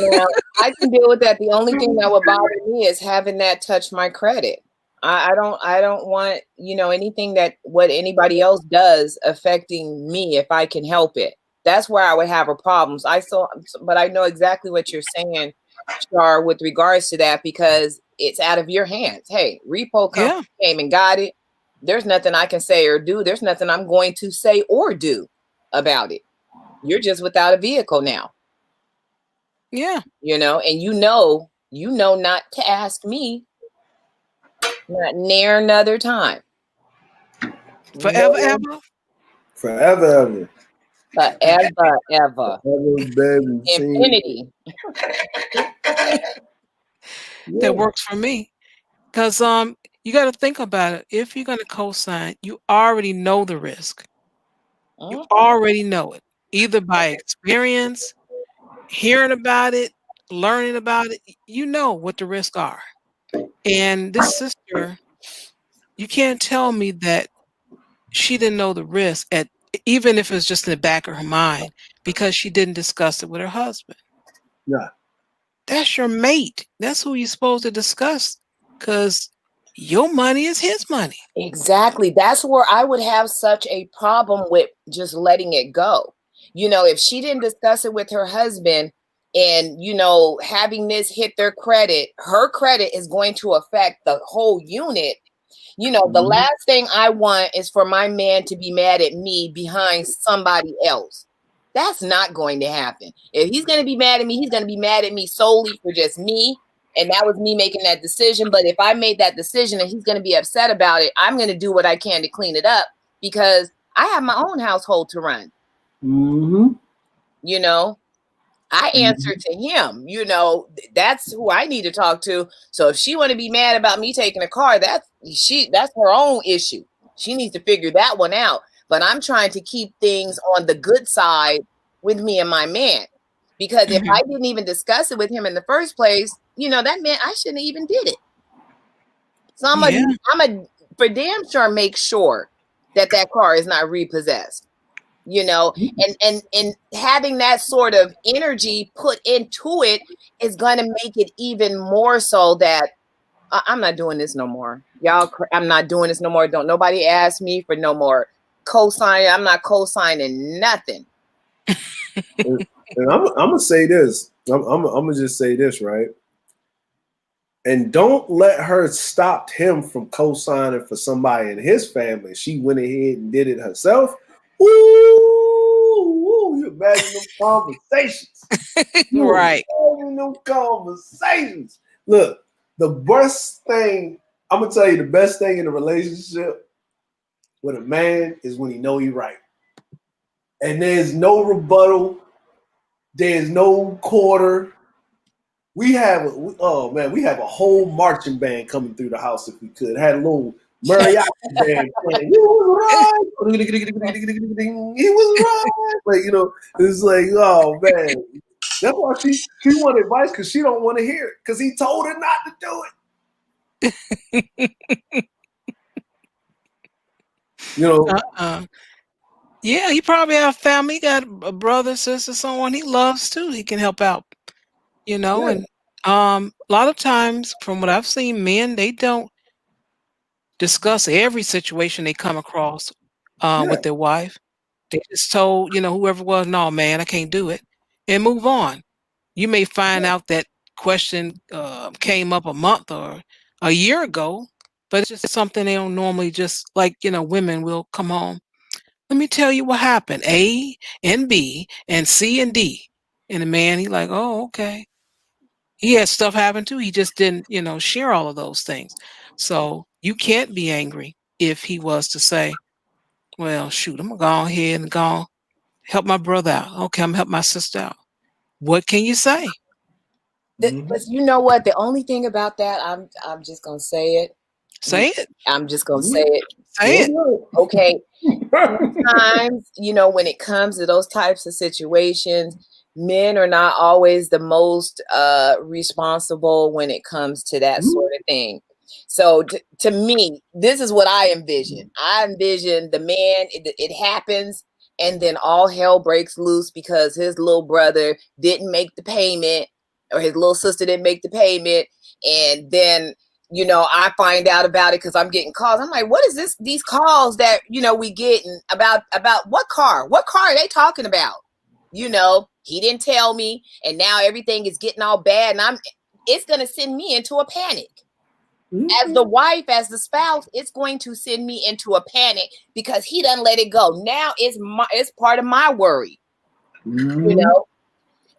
Yeah, I can deal with that. The only thing that would bother me is having that touch my credit. I don't want, you know, anything that what anybody else does affecting me if I can help it. That's where I would have a problem. But I know exactly what you're saying, Char, with regards to that because it's out of your hands. Hey, repo company came and got it. There's nothing I can say or do. There's nothing I'm going to say or do about it. You're just without a vehicle now. Yeah. You know, and you know not to ask me, not near another time. Forever, ever? Forever, ever. Forever, ever. Ever, baby. Infinity. That works for me. Because you got to think about it. If you're going to co-sign, you already know the risk. You already know it, either by experience, hearing about it, learning about it. You know what the risks are. And this sister, you can't tell me that she didn't know the risk at even if it's just in the back of her mind because she didn't discuss it with her husband. Yeah. That's your mate. That's who you're supposed to discuss because your money is his money. Exactly. That's where I would have such a problem with just letting it go. You know, if she didn't discuss it with her husband and, you know, having this hit their credit, her credit is going to affect the whole unit. You know, the last thing I want is for my man to be mad at me behind somebody else. That's not going to happen. If he's going to be mad at me, he's going to be mad at me solely for just me. And that was me making that decision. But if I made that decision and he's going to be upset about it, I'm going to do what I can to clean it up because I have my own household to run. You know, I answer to him. You know, that's who I need to talk to. So if she want to be mad about me taking a car, that's her own issue. She needs to figure that one out. But I'm trying to keep things on the good side with me and my man. Because if I didn't even discuss it with him in the first place, you know, that man, I shouldn't even did it. So I'm a for damn sure make sure that car is not repossessed. You know, and having that sort of energy put into it is going to make it even more so that I'm not doing this no more. Y'all, I'm not doing this no more. Don't nobody ask me for no more co-signing. I'm not co-signing nothing. And I'm gonna say this. I'm gonna just say this, right? And don't let her stop him from co-signing for somebody in his family. She went ahead and did it herself. Ooh, you imagine them conversations. Right. Imagine them conversations. Look, the best thing, I'm gonna tell you, the best thing in a relationship with a man is when he know he right. And there's no rebuttal. There's no quarter. We have a whole marching band coming through the house if we could. Had a little mariachi band playing. He was right. He was right. Like, you know, it's like, oh man. That's why she wanted advice because she don't want to hear it. Because he told her not to do it. You know. Yeah, he probably have family. He got a brother, sister, someone he loves too. He can help out. You know, and a lot of times, from what I've seen, men they don't discuss every situation they come across with their wife. They just told, you know, whoever it was, no, man, I can't do it, and move on. You may find out that question came up a month or a year ago, but it's just something they don't normally just like, you know, women will come home. Let me tell you what happened. A and B and C and D. And the man, he like, oh, okay. He had stuff happen too. He just didn't, you know, share all of those things. So you can't be angry if he was to say, well, shoot, I'm gonna go ahead and go help my brother out. Okay, I'm gonna help my sister out. What can you say? But you know what? The only thing about that, I'm just gonna say it. Say it. I'm just gonna say it. Say it. Okay. Sometimes, you know, when it comes to those types of situations, men are not always the most responsible when it comes to that sort of thing. So to me, this is what I envision. I envision the man, it happens, and then all hell breaks loose because his little brother didn't make the payment or his little sister didn't make the payment. And then, you know, I find out about it because I'm getting calls. I'm like, what is this? These calls that, you know, we getting about what car? What car are they talking about? You know, he didn't tell me, and now everything is getting all bad, and it's gonna send me into a panic. As the wife, as the spouse, it's going to send me into a panic because he doesn't let it go. Now it's part of my worry. You know,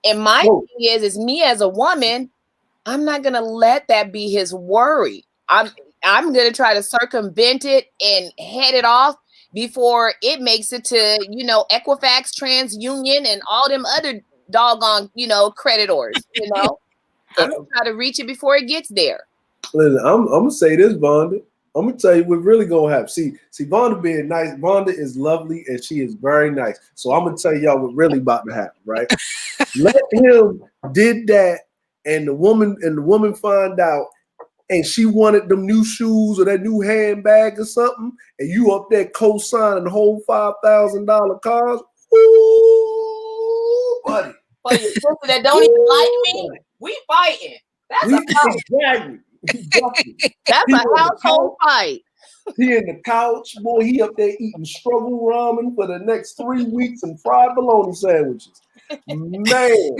and my thing is me as a woman, I'm not gonna let that be his worry. I'm gonna try to circumvent it and head it off before it makes it to, you know, Equifax, TransUnion, and all them other doggone, you know, creditors, you know. I'm gonna try to reach it before it gets there. Listen, I'm gonna say this, Vonda. I'm gonna tell you what really gonna happen. See, Vonda being nice. Vonda is lovely and she is very nice. So I'm gonna tell y'all what really about to happen, right? Let him did that, and the woman find out, and she wanted them new shoes or that new handbag or something, and you up there co-signing the whole $5,000 cars. Ooh, buddy. For your sister that don't even like me, we fighting. Exactly. That's a household fight. He in the couch, boy. He up there eating struggle ramen for the next 3 weeks and fried bologna sandwiches. Man,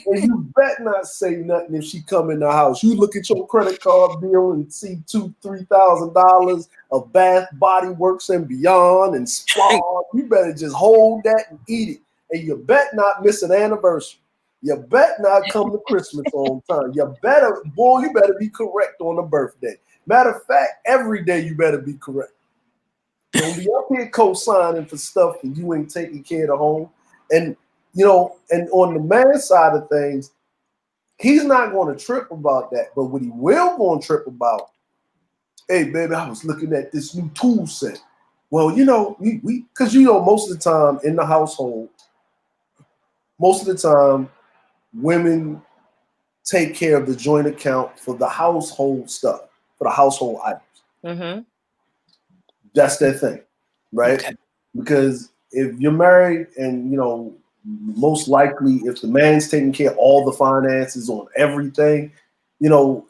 and you bet not say nothing if she come in the house. You look at your credit card bill and see $2,000-$3,000 of Bath Body Works and Beyond and spa. You better just hold that and eat it. And you bet not miss an anniversary. You bet not come to Christmas on time. You better be correct on a birthday. Matter of fact, every day you better be correct. Don't be up here co-signing for stuff that you ain't taking care of the home. And you know, and on the man side of things, he's not going to trip about that. But what he will going to trip about, hey, baby, I was looking at this new tool set. Well, you know, because you know, most of the time in the household, most of the time, women take care of the joint account for the household stuff, for the household items. Mm-hmm. That's their thing, right? Okay. Because if you're married and, you know, most likely if the man's taking care of all the finances on everything, you know,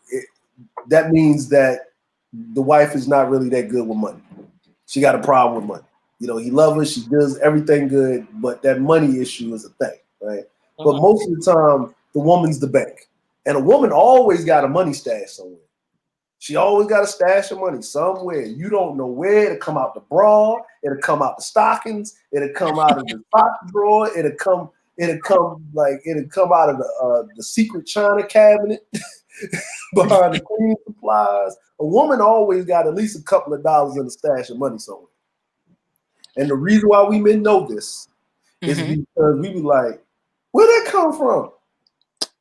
that means that the wife is not really that good with money. She got a problem with money. You know, he loves her, she does everything good, but that money issue is a thing, right? Mm-hmm. But most of the time, the woman's the bank. And a woman always got a money stash somewhere. She always got a stash of money somewhere. You don't know where. It'll come out the bra. It'll come out the stockings. It'll come out of the sock drawer. It'll come out of the secret china cabinet behind the cleaning supplies. A woman always got at least a couple of dollars in a stash of money somewhere. And the reason why we men know this is because we be like, where'd that come from?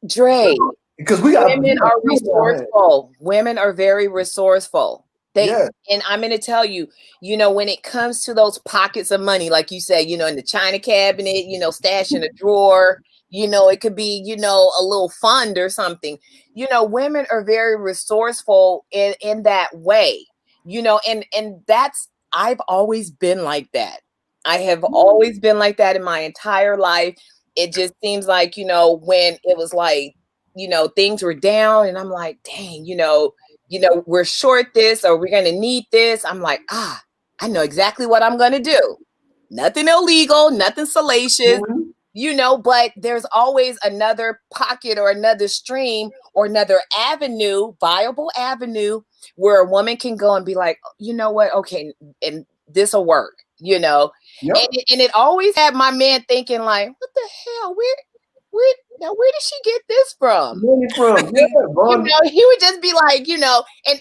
Dre. Because women are resourceful. Women are very resourceful. And I'm going to tell you, you know, when it comes to those pockets of money, like you said, you know, in the china cabinet, you know, stash in a drawer, you know, it could be, you know, a little fund or something. You know, women are very resourceful in that way, you know, and that's, I've always been like that. I have always been like that in my entire life. It just seems like, you know, when it was like, you know, things were down and I'm like, dang, you know, we're short this or we're going to need this. I'm like, I know exactly what I'm going to do. Nothing illegal, nothing salacious, you know, but there's always another pocket or another stream or another avenue, viable avenue where a woman can go and be like, you know what? Okay. And this will work, you know, and it always had my man thinking like, what the hell? Where did she get this from? You know, he would just be like, you know, and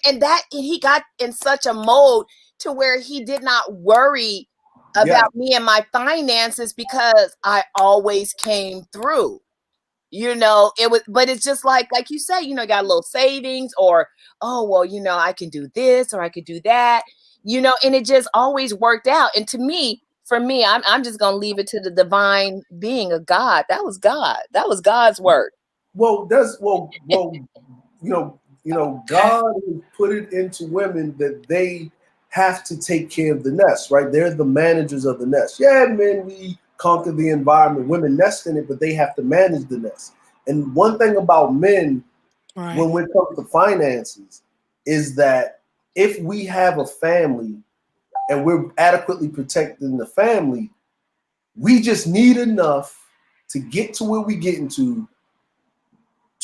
he got in such a mode to where he did not worry about me and my finances because I always came through. You know, but it's just like you say, you know, got a little savings or, oh, well, you know, I can do this or I could do that, you know, and it just always worked out. And to me, for me, I'm just gonna leave it to the divine being of God. That was God. That was God's word. Well, you know, God has put it into women that they have to take care of the nest, right? They're the managers of the nest. Yeah, men, we conquer the environment. Women nest in it, but they have to manage the nest. And one thing about men, when it comes to finances, is that if we have a family and we're adequately protecting the family, we just need enough to get to where we're getting to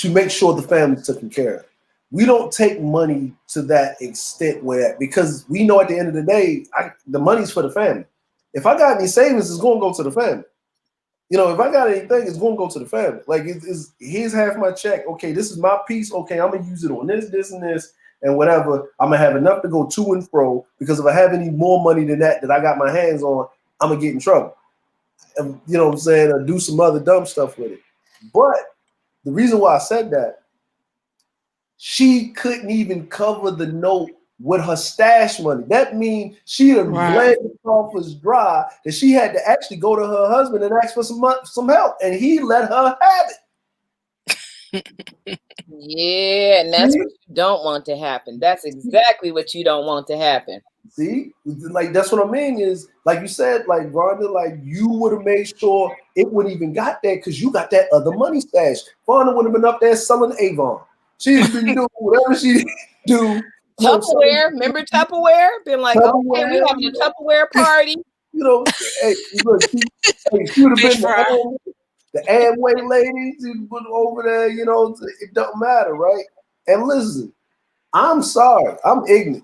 make sure the family's taken care of. We don't take money to that extent because we know at the end of the day, the money's for the family. If I got any savings, it's going to go to the family. You know, if I got anything, it's going to go to the family. Like, here's half my check. Okay, this is my piece. Okay, I'm going to use it on this, and this. and whatever, I'm gonna have enough to go to and fro. Because if I have any more money than that I got my hands on, I'm gonna get in trouble. And, you know what I'm saying? Or do some other dumb stuff with it. But the reason why I said that, she couldn't even cover the note with her stash money. That means she done bled the coffers dry, that she had to actually go to her husband and ask for some help, and he let her have it. Yeah, and that's what you don't want to happen. That's exactly what you don't want to happen. See, like that's what I mean is, like you said, like Rhonda, like you would have made sure it wouldn't even got there because you got that other money stash. Rhonda would have been up there selling Avon. She'd been doing whatever she do. Tupperware, remember Tupperware? Been like, okay, we having a Tupperware party. You know, hey, look, she would have been the Amway lady. She put over there. You know, it don't matter, right? And listen, I'm sorry, I'm ignorant.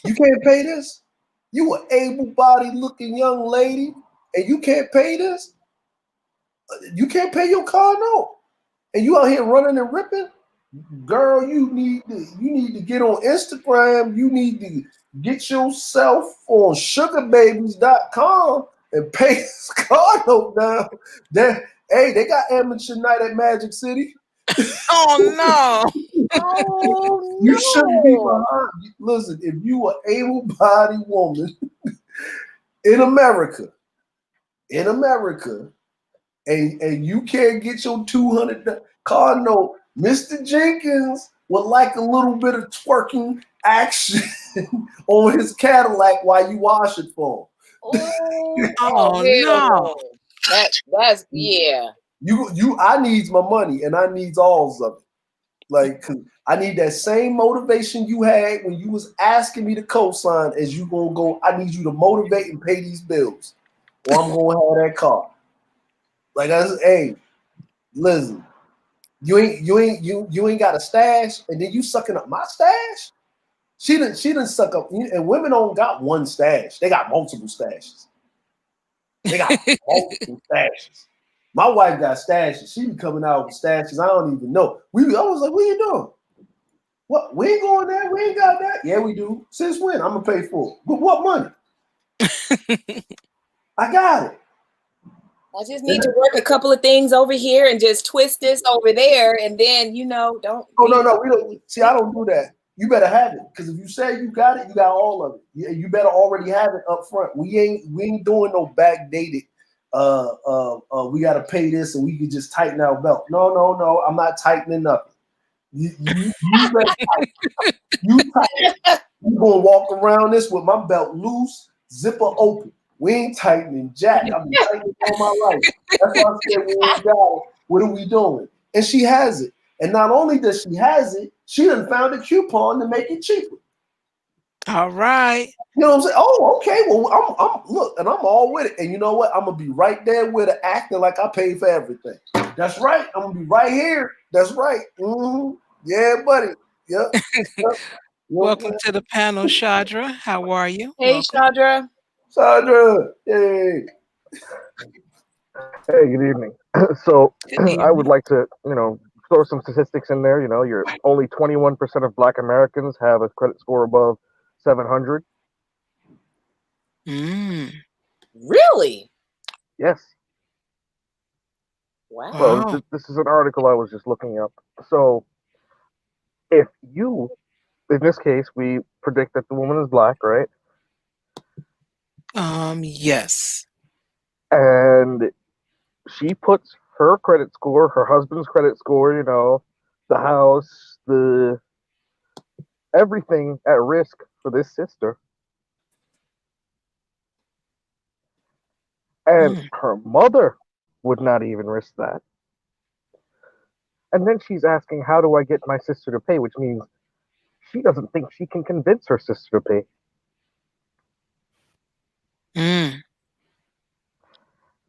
You can't pay this? You an able-bodied looking young lady and you can't pay this? You can't pay your car note. And you out here running and ripping? Girl, you need to get on Instagram. You need to get yourself on sugarbabies.com and pay this car note down. Hey, they got amateur night at Magic City. Oh no. Oh, You shouldn't be behind. Listen, if you are able-bodied woman in America, and you can't get your $200 car note, Mr. Jenkins would like a little bit of twerking action on his Cadillac while you wash it for him. Oh no. That's yeah. I needs my money and I needs alls of it. Like, I need that same motivation you had when you was asking me to co-sign as you gonna go. I need you to motivate and pay these bills, or I'm gonna have that car. Like I said, hey, listen, you ain't got a stash, and then you sucking up my stash. She didn't suck up, and women don't got one stash; they got multiple stashes. They got multiple stashes. My wife got stashes. She be coming out with stashes I don't even know. I was like, what you doing? What? We ain't going there. We ain't got that. Yeah, we do. Since when? I'm gonna pay for it. But what money? I got it. I just need to work a couple of things over here and just twist this over there, and then don't. Oh no, we don't. See, I don't do that. You better have it, because if you say you got it, you got all of it. You better already have it up front. We ain't doing no backdated. We got to pay this, and we can just tighten our belt. No. I'm not tightening nothing. You tight. You gonna walk around this with my belt loose, zipper open. We ain't tightening jack. I've been tightening all my life. That's why I said we ain't got it. What are we doing? And she has it. And not only does she has it, she done found a coupon to make it cheaper. All right. You know what I'm saying? Oh, okay. Well, I'm look, and I'm all with it. And you know what? I'm gonna be right there with it, acting like I paid for everything. That's right. I'm gonna be right here. That's right. Mm-hmm. Yeah, buddy. Yep. Welcome to the panel, Chandra. How are you? Hey, Chandra. Chandra. Hey. Hey, good evening. So I would like to, throw some statistics in there. You're only 21% of Black Americans have a credit score above 700. Really? Yes. Wow. Well, this is an article I was just looking up. So if you, in this case, we predict that the woman is Black, right? Yes. And she puts her credit score, her husband's credit score, the house, the everything at risk for this sister. And her mother would not even risk that. And then she's asking, how do I get my sister to pay? Which means she doesn't think she can convince her sister to pay.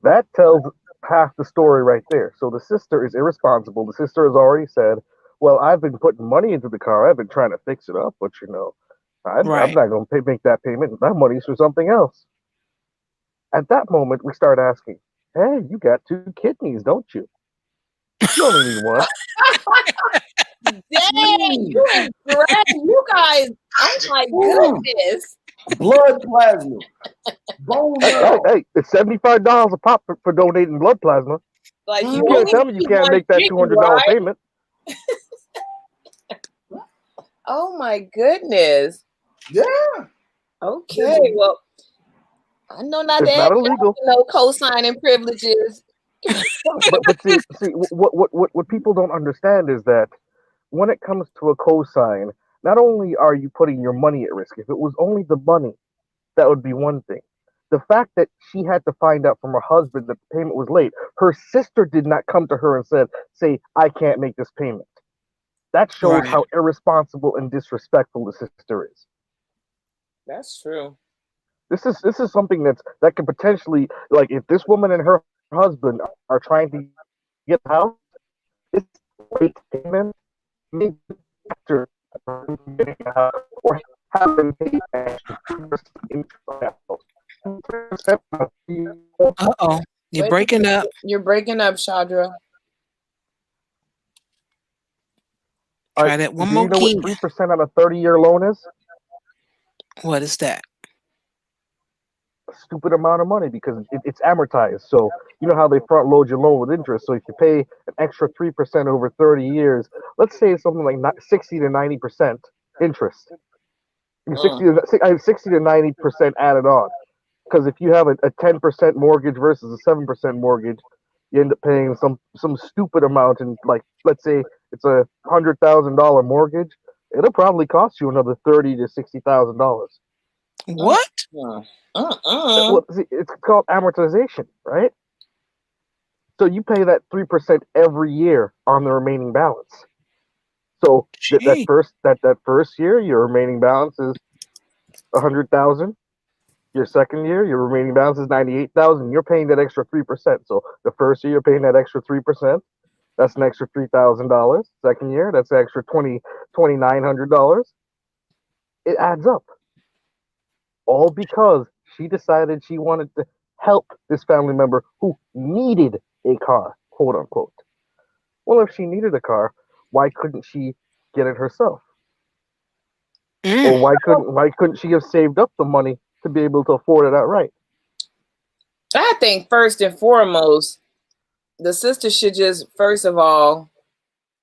That tells half the story right there. So the sister is irresponsible. The sister has already said, well, I've been putting money into the car. I've been trying to fix it up, but I'm not going to make that payment. That money's for something else. At that moment, we start asking, hey, you got 2 kidneys, don't you? You only need one. Dang, you ain't great. You guys, oh my goodness. Blood plasma. Bone marrow. Hey, it's $75 a pop for donating blood plasma. Like you You can't only tell me you need can't one make that thing, $200 right? payment. Oh my goodness. Yeah. Okay, well, I know not to It's ask not illegal. no co-signing privileges. But see what people don't understand is that when it comes to a cosign, not only are you putting your money at risk, if it was only the money, that would be one thing. The fact that she had to find out from her husband that the payment was late, her sister did not come to her and say, I can't make this payment. That shows Right. how irresponsible and disrespectful the sister is. That's true. This is something that could potentially, like, if this woman and her husband are trying to get a house, this late payment may be a factor in getting a house or have them pay extra 3% interest on that house. 3% of the Uh-oh. You're Wait, breaking up. you're breaking up, Chandra. Try that one Do you more know what again. 3% on a 30-year loan is? What is that? A stupid amount of money because it's amortized. So you know how they front load your loan with interest. So if you pay an extra 3% over 30 years, let's say it's something like 60 to 90% interest. 60 to 90% added on. Because if you have a 10% mortgage versus a 7% mortgage, you end up paying some stupid amount. And like, let's say it's $100,000 mortgage, it'll probably cost you another $30,000 to $60,000. What? Well, see, it's called amortization, right? So you pay that 3% every year on the remaining balance. So Gee. that first year, your remaining balance is 100,000. Your second year, your remaining balance is 98,000. You're paying that extra 3%. So the first year, you're paying that extra 3%. That's an extra $3,000. Second year, that's an extra $2,900. It adds up. All because she decided she wanted to help this family member who needed a car, quote unquote. Well, if she needed a car, why couldn't she get it herself? Or Mm. why couldn't she have saved up the money to be able to afford it outright? I think first and foremost, the sister should just, first of all,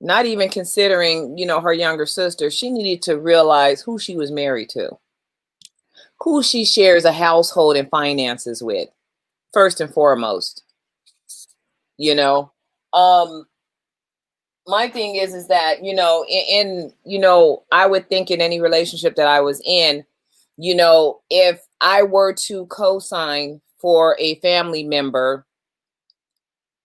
not even considering, her younger sister, she needed to realize who she was married to, who she shares a household and finances with, first and foremost. My thing is that, I would think in any relationship that I was in, if I were to co-sign for a family member,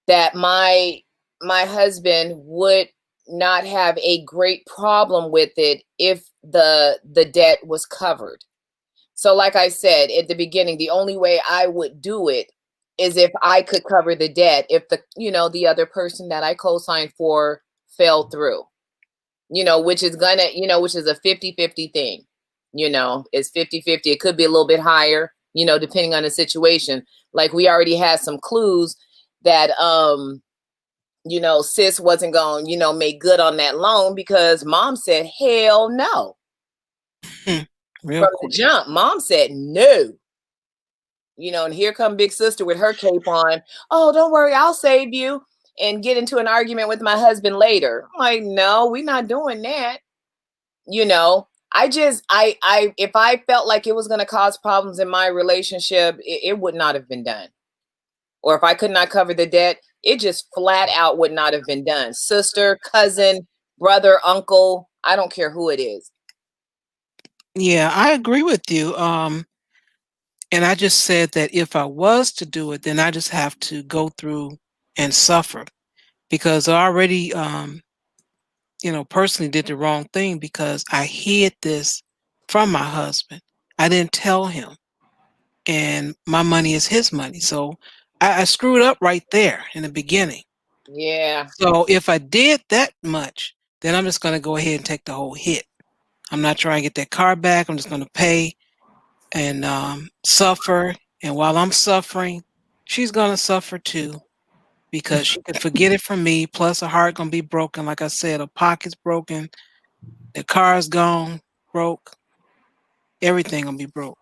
that my husband would not have a great problem with it if the debt was covered. So like I said at the beginning, the only way I would do it is if I could cover the debt, if the other person that I co-signed for fell through, which is which is a 50-50 thing. It's 50-50. It could be a little bit higher, depending on the situation. Like we already had some clues that sis wasn't going to make good on that loan because mom said hell no. Real From the quick. jump, mom said no. And here come big sister with her cape on. Oh, don't worry, I'll save you. And get into an argument with my husband later. I'm like, no, we're not doing that. I if I felt like it was going to cause problems in my relationship, it would not have been done. Or if I could not cover the debt, it just flat out would not have been done. Sister, cousin, brother, uncle, I don't care who it is. Yeah, I agree with you. And I just said that if I was to do it, then I just have to go through and suffer because I already, personally did the wrong thing because I hid this from my husband. I didn't tell him, and my money is his money. So I screwed up right there in the beginning. Yeah. So if I did that much, then I'm just going to go ahead and take the whole hit. I'm not trying to get that car back. I'm just going to pay and suffer. And while I'm suffering, she's going to suffer too. because she could forget it from me. Plus, her heart gonna be broken. Like I said, her pocket's broken, the car's gone, broke, everything gonna be broke.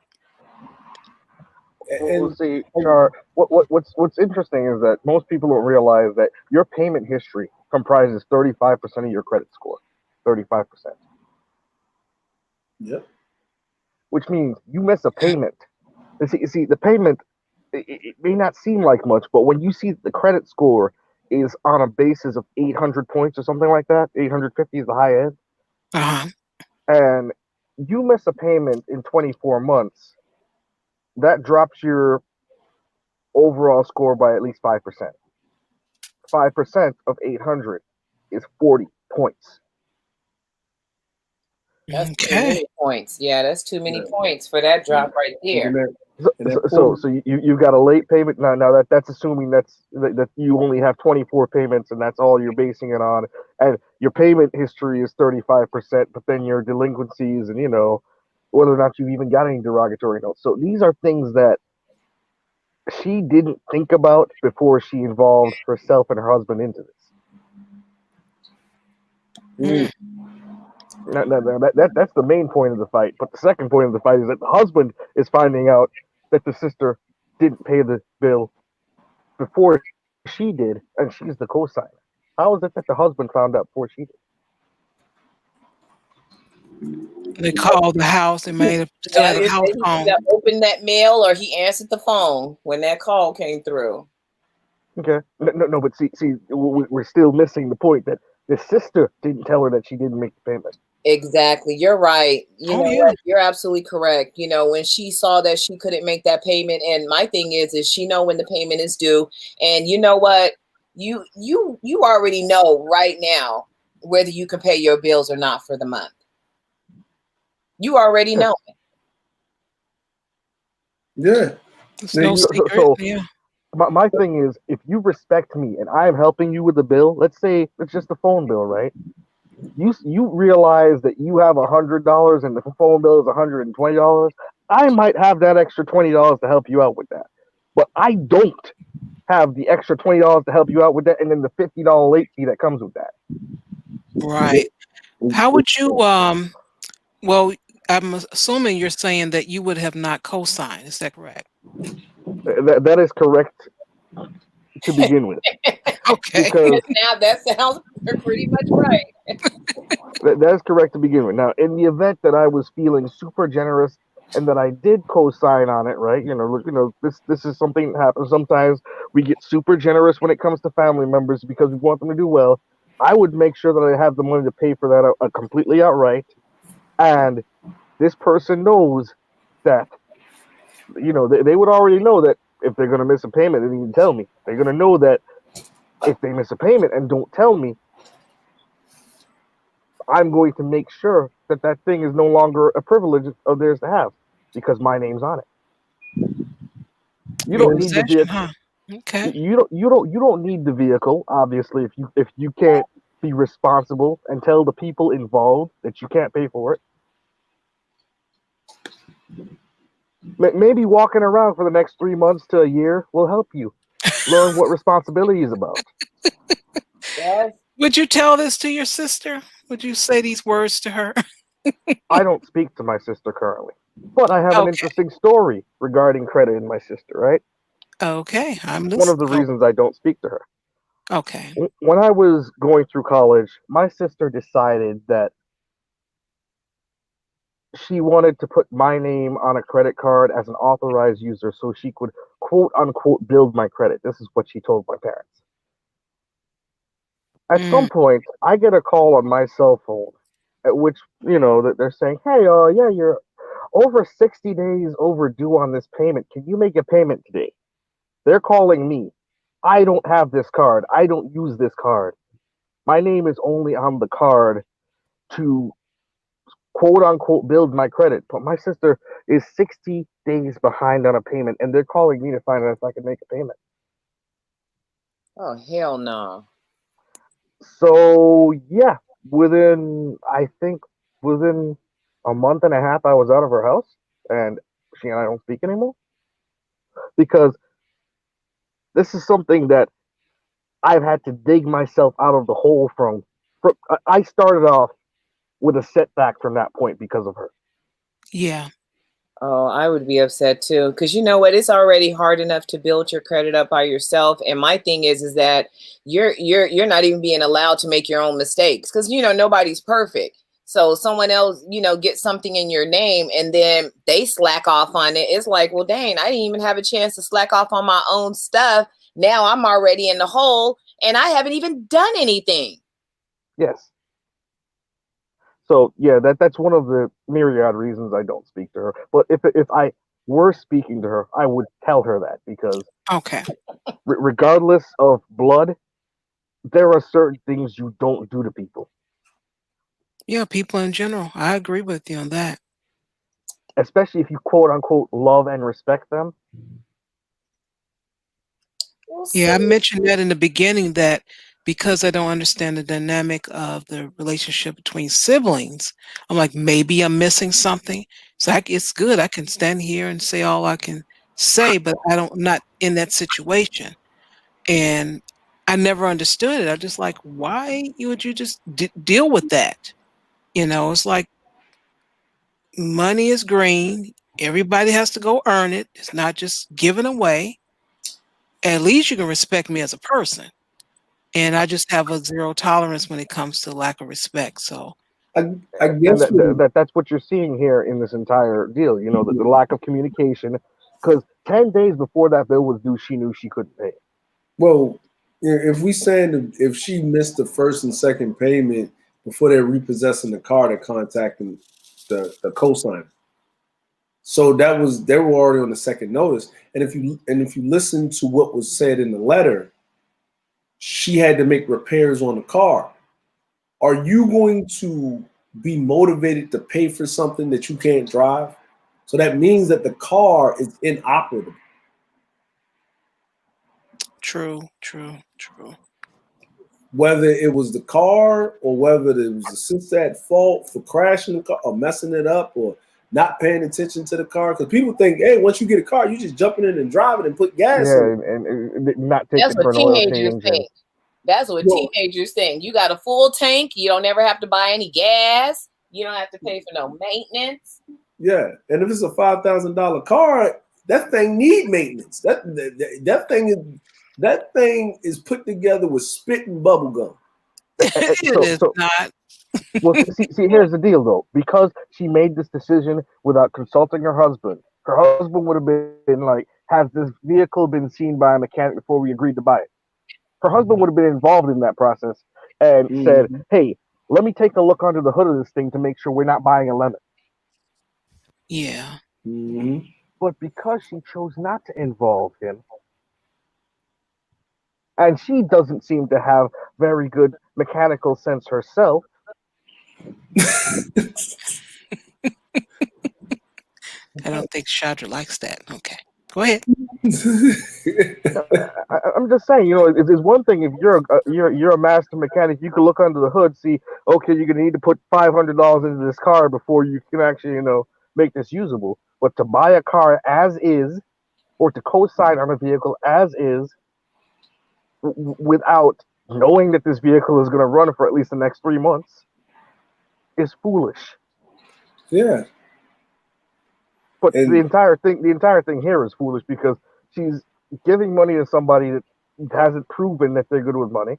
Well, And, see, and Char, what's interesting is that most people don't realize that your payment history comprises 35% of your credit score. 35%. yep. Which means you miss a payment. You see, the payment, it may not seem like much, but when you see the credit score is on a basis of 800 points or something like that, 850 is the high end, Uh-huh. and you miss a payment in 24 months, that drops your overall score by at least 5%. 5% of 800 is 40 points. That's too Okay. many points. Yeah, that's too many Yeah. points for that And, drop right and there. that So, and so, that so 40. so you've got a late payment now. Now that's assuming that you only have 24 payments and that's all you're basing it on, and your payment history is 35%, but then your delinquencies and whether or not you've even got any derogatory notes. So these are things that she didn't think about before she involved herself and her husband into this. Mm. That's the main point of the fight. But the second point of the fight is that the husband is finding out that the sister didn't pay the bill before she did, and she's the co-signer. How is it that the husband found out before she did? They called the house. They made a still Yeah, had a they house said he phone. either opened that mail or he answered the phone when that call came through. Okay, no, but see, we're still missing the point that the sister didn't tell her that she didn't make the payment. Exactly. You're right. You Oh know yeah. what? You're absolutely correct. When she saw that she couldn't make that payment, and my thing is she know when the payment is due. And you know what? You already know right now whether you can pay your bills or not for the month. You already Yeah. know. Yeah. It's Now no you, secret. So Yeah. my thing is, if you respect me and I'm helping you with the bill, let's say it's just a phone bill, right? You realize that you have $100 and the phone bill is $120. I might have that extra $20 to help you out with that, but I don't have the extra $20 to help you out with that, and then the $50 late fee that comes with that. Right. How would you well, I'm assuming you're saying that you would have not co-signed. Is that correct? That is correct to begin with, Okay. because Now that sounds pretty much right. that is correct to begin with. Now, in the event that I was feeling super generous and that I did co-sign on it, right? This is something that happens sometimes. We get super generous when it comes to family members because we want them to do well. I would make sure that I have the money to pay for that completely outright, and this person knows that they would already know that if they're going to miss a payment, they need to tell me. They're going to know that if they miss a payment and don't tell me, I'm going to make sure that that thing is no longer a privilege of theirs to have because my name's on it. You Your don't need the possession, vehicle. huh? Okay. You don't need the vehicle. Obviously, if you can't be responsible and tell the people involved that you can't pay for it, maybe walking around for the next 3 months to a year will help you learn what responsibility is about. Yes. Would you tell this to your sister? Would you say these words to her? I don't speak to my sister currently, but I have an Okay. interesting story regarding credit in my sister. Right, Okay. I'm one of listening. the Oh, reasons I don't speak to her. okay. When I was going through college, my sister decided that she wanted to put my name on a credit card as an authorized user so she could quote unquote build my credit. This is what she told my parents. At Mm. some point, I get a call on my cell phone at which, that they're saying, "Hey, yeah, you're over 60 days overdue on this payment. Can you make a payment today?" They're calling me. I don't have this card. I don't use this card. My name is only on the card to quote unquote build my credit. But my sister is 60 days behind on a payment, and they're calling me to find out if I can make a payment. Oh hell no. So yeah, I think within a month and a half, I was out of her house, and she and I don't speak anymore because this is something that I've had to dig myself out of the hole from I started off with a setback from that point because of her. Yeah. Oh, I would be upset too, because you know what? It's already hard enough to build your credit up by yourself. And my thing is that you're not even being allowed to make your own mistakes, because you know nobody's perfect. So someone else, you know, gets something in your name and then they slack off on it. It's like, well, dang, I didn't even have a chance to slack off on my own stuff. Now I'm already in the hole and I haven't even done anything. Yes. So yeah, that's one of the myriad reasons I don't speak to her. But if I were speaking to her, I would tell her that because Okay. regardless of blood, there are certain things you don't do to people, Yeah, people in general. I agree with you on that. especially if you quote unquote love and respect them. We'll Yeah, I see. mentioned that in the beginning that because I don't understand the dynamic of the relationship between siblings, I'm like, maybe I'm missing something. So it's good. I can stand here and say all I can say, but I'm not in that situation. And I never understood it. I just like, why would you just deal with that? It's like money is green. Everybody has to go earn it. It's not just given away. At least you can respect me as a person. And I just have a zero tolerance when it comes to lack of respect. So I, I And guess what that's what you're seeing here in this entire deal. You know, the lack of communication. Because 10 days before that bill was due, she knew she couldn't pay it. well, if we saying if she missed the first and second payment before they're repossessing the car, they're contacting the cosigner. So that was they were already on the second notice. And if you listen to what was said in the letter, she had to make repairs on the car. Are you going to be motivated to pay for something that you can't drive? So that means that the car is inoperable. true, true, true. Whether it was the car or whether it was the sister at fault for crashing the car or messing it up or not paying attention to the car. Because people think, hey, once you get a car, you just jumping in and driving and put gas in Yeah, it. and not take That's it for what an oil teenagers change. And think. That's what Well, teenagers think. You got a full tank. You don't ever have to buy any gas. You don't have to pay for no maintenance. yeah. And if it's a $5,000 car, that thing need maintenance. That thing is put together with spit and bubble gum. It so is so not. well, see, here's the deal though. Because she made this decision without consulting her husband would have been like, "Has this vehicle been seen by a mechanic before we agreed to buy it?" Her husband would have been involved in that process and said, Mm-hmm. "Hey, let me take a look under the hood of this thing to make sure we're not buying a lemon." Yeah. Mm-hmm. But because she chose not to involve him, and she doesn't seem to have very good mechanical sense herself, I don't think Chandra likes that. Okay. Go ahead. I'm just saying, it's one thing if you're a master mechanic, you can look under the hood, see, okay, you're gonna need to put $500 into this car before you can actually, make this usable. But to buy a car as is, or to co-sign on a vehicle as is, without knowing that this vehicle is gonna run for at least the next 3 months, is foolish. Yeah. But And the entire thing here is foolish because she's giving money to somebody that hasn't proven that they're good with money,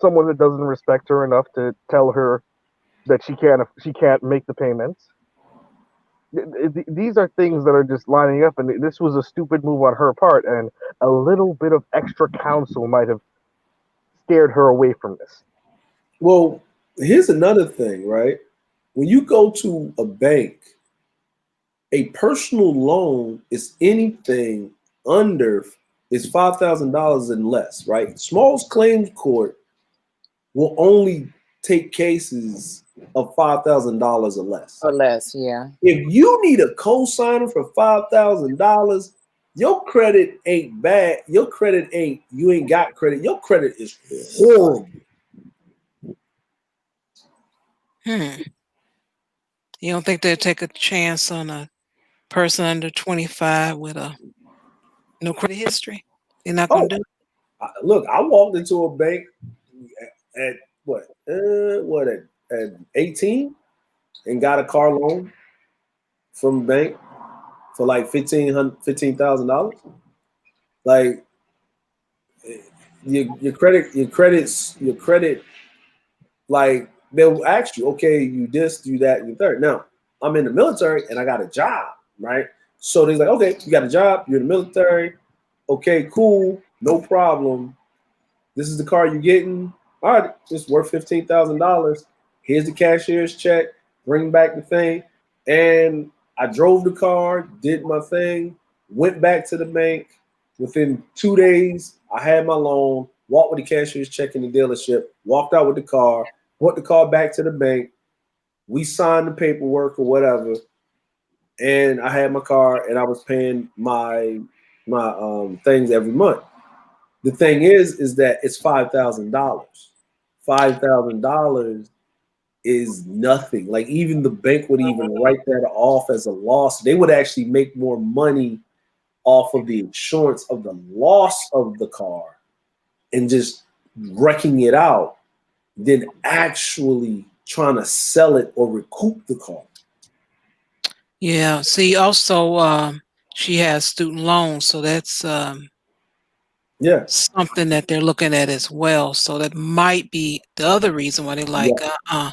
someone that doesn't respect her enough to tell her that she can't make the payments. These are things that are just lining up, and this was a stupid move on her part, and a little bit of extra counsel might have scared her away from this. well, here's another thing, right? When you go to a bank, a personal loan is anything under is $5,000 and less, right? Small's claims court will only take cases of $5,000 or less. Or less, yeah. If you need a co-signer for $5,000, your credit ain't bad. Your credit ain't you ain't got credit. Your credit is horrible. Hmm. You don't think they'll take a chance on a person under 25 with a no credit history? They're not going Oh, to do it? Look, I walked into a bank at at 18 and got a car loan from a bank for like $15,000. Like your credit, like they'll ask you, okay, you this, do that, and the third. Now, I'm in the military and I got a job, right? So they're like, okay, you got a job, you're in the military, okay, cool, no problem. This is the car you're getting. All right, it's worth $15,000. Here's the cashier's check. Bring back the thing. And I drove the car, did my thing, went back to the bank. Within 2 days, I had my loan, walked with the cashier's check in the dealership, walked out with the car, brought the car back to the bank. We signed the paperwork or whatever. And I had my car and I was paying my things every month. The thing is that it's $5,000. $5,000 is nothing. Like even the bank would even write that off as a loss. They would actually make more money off of the insurance of the loss of the car and just wrecking it out than actually trying to sell it or recoup the car. Yeah. See, also, she has student loans, so that's Yeah. something that they're looking at as well. So that might be the other reason why they're like, Yeah.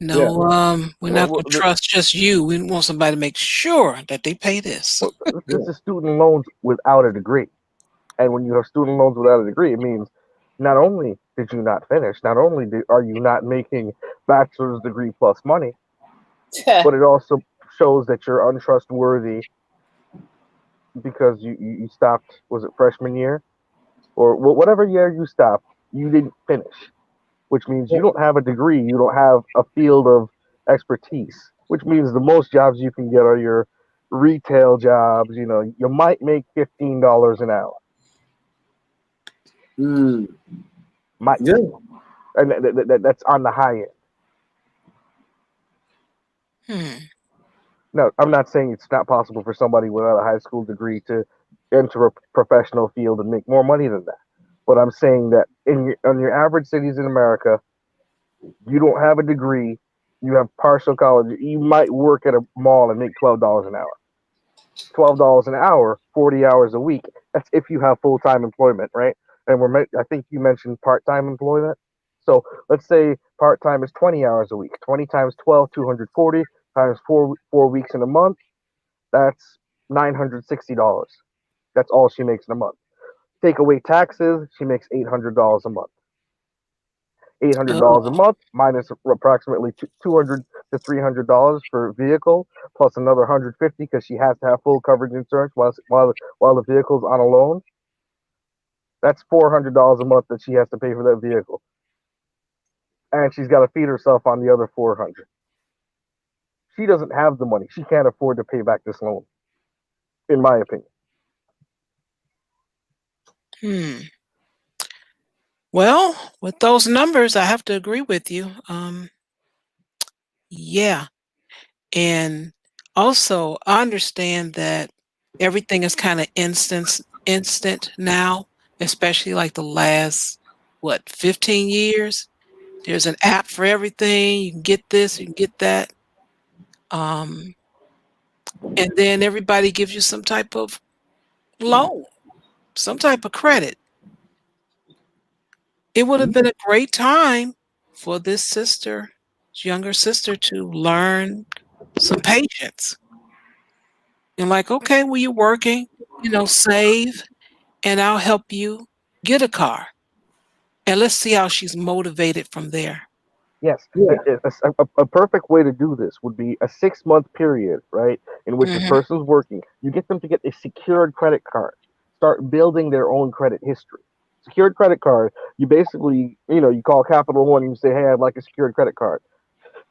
Yeah. no, we're not Well, going to trust just you. We want somebody to make sure that they pay this. this is student loans without a degree. And when you have student loans without a degree, it means not only did you not finish, not only are you not making bachelor's degree plus money, but it also shows that you're untrustworthy because you stopped, was it freshman year? Or whatever year you stopped, you didn't finish, which means you don't have a degree, you don't have a field of expertise, which means the most jobs you can get are your retail jobs. You know, you might make $15 an hour. Mm. Might. Yeah. And that's on the high end. Hmm. No, I'm not saying it's not possible for somebody without a high school degree to enter a professional field and make more money than that. But I'm saying that on your average cities in America, you don't have a degree, you have partial college, you might work at a mall and make $12 an hour. $12 an hour, 40 hours a week. That's if you have full time employment, right? And I think you mentioned part time employment. So let's say part time is 20 hours a week. 20 times 12, 240 times 4 weeks in a month. That's $960. That's all she makes in a month. Take away taxes, she makes $800 a month. $800 a Oh, month minus approximately 200 to $300 for vehicle, plus another 150 because she has to have full coverage insurance while the vehicle's on a loan. That's $400 a month that she has to pay for that vehicle, and she's got to feed herself on the other 400. She doesn't have the money. She can't afford to pay back this loan, in my opinion. hmm. Well, with those numbers, I have to agree with you. Yeah. And also, I understand that everything is kind of instant now, especially like the last, what, 15 years. There's an app for everything. You can get this, you can get that. Um, and then everybody gives you some type of loan, some type of credit. It would have been a great time for this sister, younger sister, to learn some patience. And like, okay, well, you're working, save, and I'll help you get a car. And let's see how she's motivated from there. Yes, Yeah. a perfect way to do this would be a 6 month period, right, in which the Hmm. person's working. You get them to get a secured credit card, start building their own credit history. Secured credit card, you basically, you call Capital One and you say, hey, I'd like a secured credit card.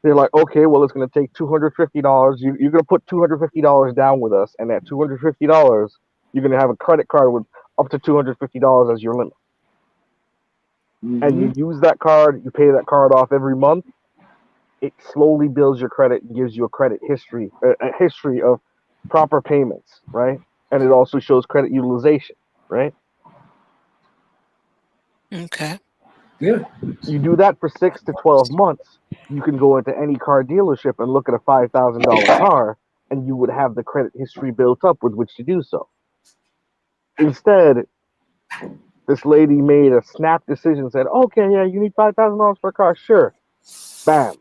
They're like, okay, well, it's going to take $250. You're going to put $250 down with us, and that $250, you're going to have a credit card with up to $250 as your limit. And Mm-hmm. you use that card, you pay that card off every month. It slowly builds your credit and gives you a credit history, a history of proper payments, right? And it also shows credit utilization, right? Okay. Yeah. You do that for 6 to 12 months, you can go into any car dealership and look at a $5,000 car, and you would have the credit history built up with which to do so. Instead, this lady made a snap decision, said, okay, yeah, you need $5,000 for a car? Sure. Bam.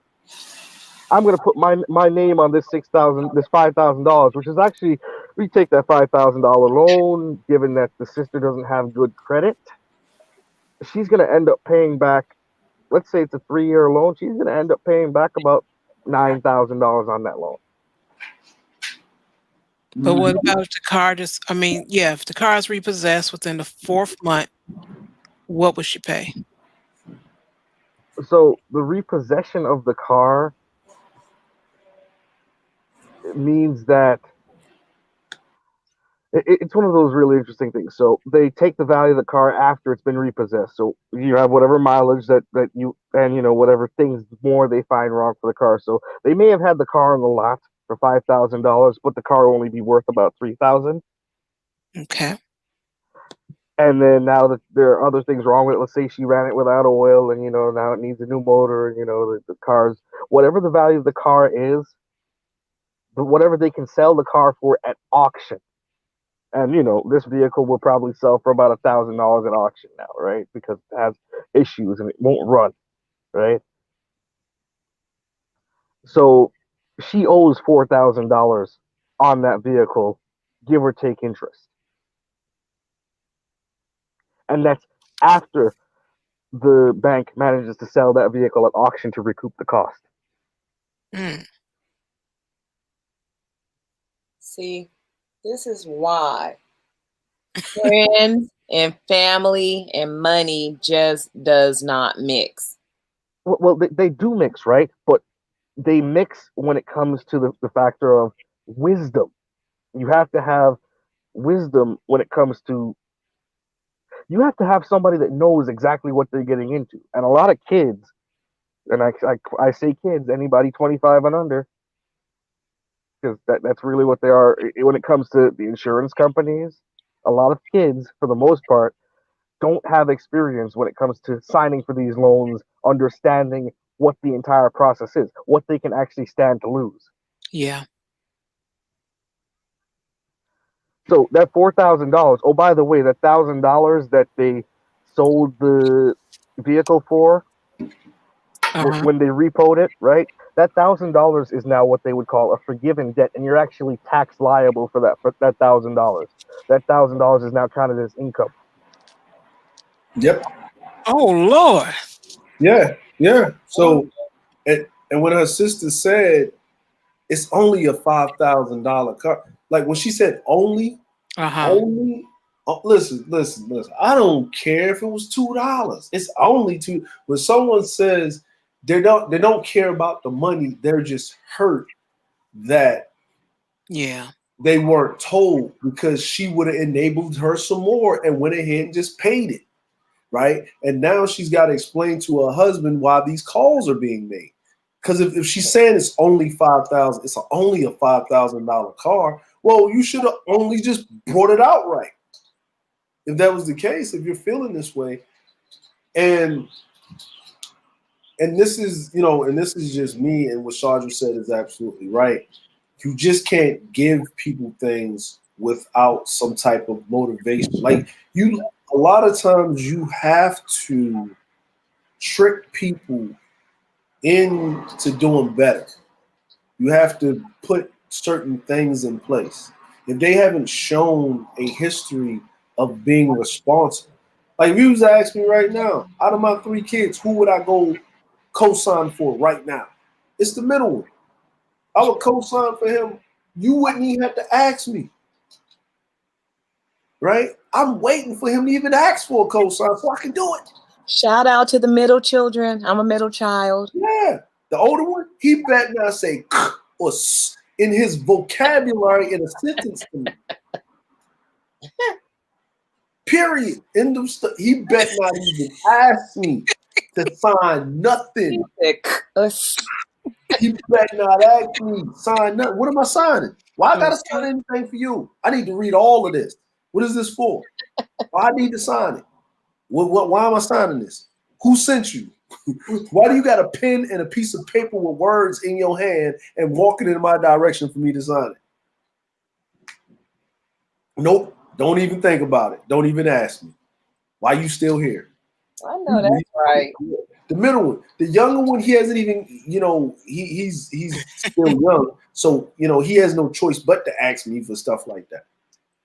I'm going to put my name on this $5,000, which is actually, we take that $5,000 loan, given that the sister doesn't have good credit, she's going to end up paying back, let's say it's a 3-year loan, she's going to end up paying back about $9,000 on that loan. But what about if the car if the car is repossessed within the 4th month, what would she pay? So the repossession of the car means that it's one of those really interesting things. So they take the value of the car after it's been repossessed. So you have whatever mileage that you, and whatever things more they find wrong for the car. So they may have had the car on the lot for $5,000, but the car will only be worth about $3,000. Okay. And then now that there are other things wrong with it, let's say she ran it without oil, and now it needs a new motor, and the car's, whatever the value of the car is, whatever they can sell the car for at auction. And this vehicle will probably sell for about $1,000 at auction now, right? Because it has issues and it won't run, right? So she owes $4,000 on that vehicle, give or take interest, and that's after the bank manages to sell that vehicle at auction to recoup the cost. Mm. See, this is why friends and family and money just does not mix. Well, they do mix, right? But they mix when it comes to the factor of wisdom. You have to have wisdom when it comes to, you have to have somebody that knows exactly what they're getting into. And a lot of kids, and I say kids, anybody 25 and under, because that's really what they are. When it comes to the insurance companies, a lot of kids, for the most part, don't have experience when it comes to signing for these loans, understanding what the entire process is, what they can actually stand to lose. Yeah. So that $4,000. Oh, by the way, that $1,000 that they sold the vehicle for when they repoed it, right? That $1,000 is now what they would call a forgiven debt, and you're actually tax liable for that $1,000. That $1,000 is now counted as income. Yep. Oh Lord. Yeah. So, and when her sister said it's only a $5,000 car, like when she said only, listen. I don't care if it was $2. It's only $2. When someone says they don't care about the money, they're just hurt that they weren't told, because she would have enabled her some more and went ahead and just paid it. Right. And now she's got to explain to her husband why these calls are being made. Because if she's saying it's only $5,000, it's only a $5,000 car. Well, you should have only just brought it out right. If that was the case, if you're feeling this way, and this is, and this is just me, and what Chandra said is absolutely right. You just can't give people things without some type of motivation. Like a lot of times you have to trick people into doing better. You have to put certain things in place. If they haven't shown a history of being responsible, like if you was to ask me right now, out of my 3 kids, who would I go co-sign for right now? It's the middle one. I would co-sign for him. You wouldn't even have to ask me. Right? I'm waiting for him to even ask for a co-sign so I can do it. Shout out to the middle children. I'm a middle child. Yeah. The older one, he better not say or in his vocabulary in a sentence to me. Period. End of stuff. He better not even ask me to sign nothing. He better not ask me to sign nothing. What am I signing? Why I gotta sign anything for you? I need to read all of this. What is this for? Why I need to sign it? Why am I signing this? Who sent you? Why do you got a pen and a piece of paper with words in your hand and walking in my direction for me to sign it? Nope. Don't even think about it. Don't even ask me. Why you still here? I know that's right. The middle one, the younger one, he hasn't even, he's still young, so he has no choice but to ask me for stuff like that,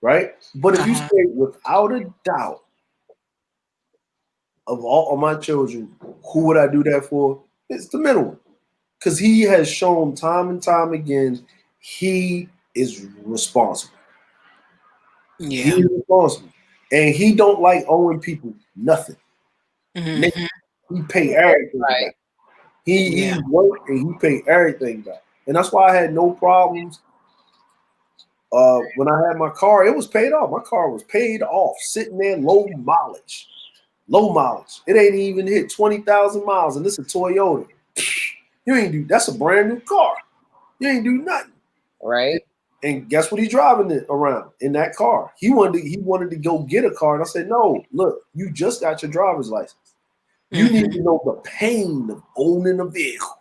right? But if you say without a doubt, of all of my children, who would I do that for? It's the middle one, because he has shown time and time again he is responsible. Yeah. He is responsible, and he don't like owing people nothing. Mm-hmm. He pay everything back. He worked and he paid everything back, and that's why I had no problems. When I had my car, it was paid off. My car was paid off, sitting there, low mileage. It ain't even hit 20,000 miles, and this is a Toyota. You ain't do. That's a brand new car. You ain't do nothing, right? And guess what he's driving it around in that car? He wanted to go get a car, and I said, no, look, you just got your driver's license. You need to know the pain of owning a vehicle.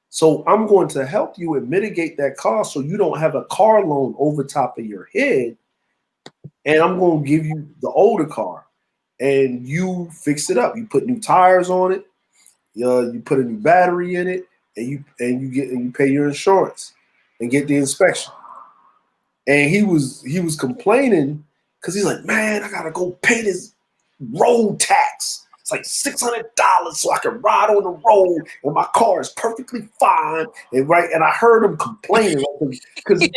So I'm going to help you and mitigate that cost so you don't have a car loan over top of your head. And I'm going to give you the older car and you fix it up. You put new tires on it. You put a new battery in it, and you pay your insurance and get the inspection. And he was complaining because he's like, man, I gotta go pay this road tax. It's like $600 so I can ride on the road, and my car is perfectly fine. And I heard him complaining because he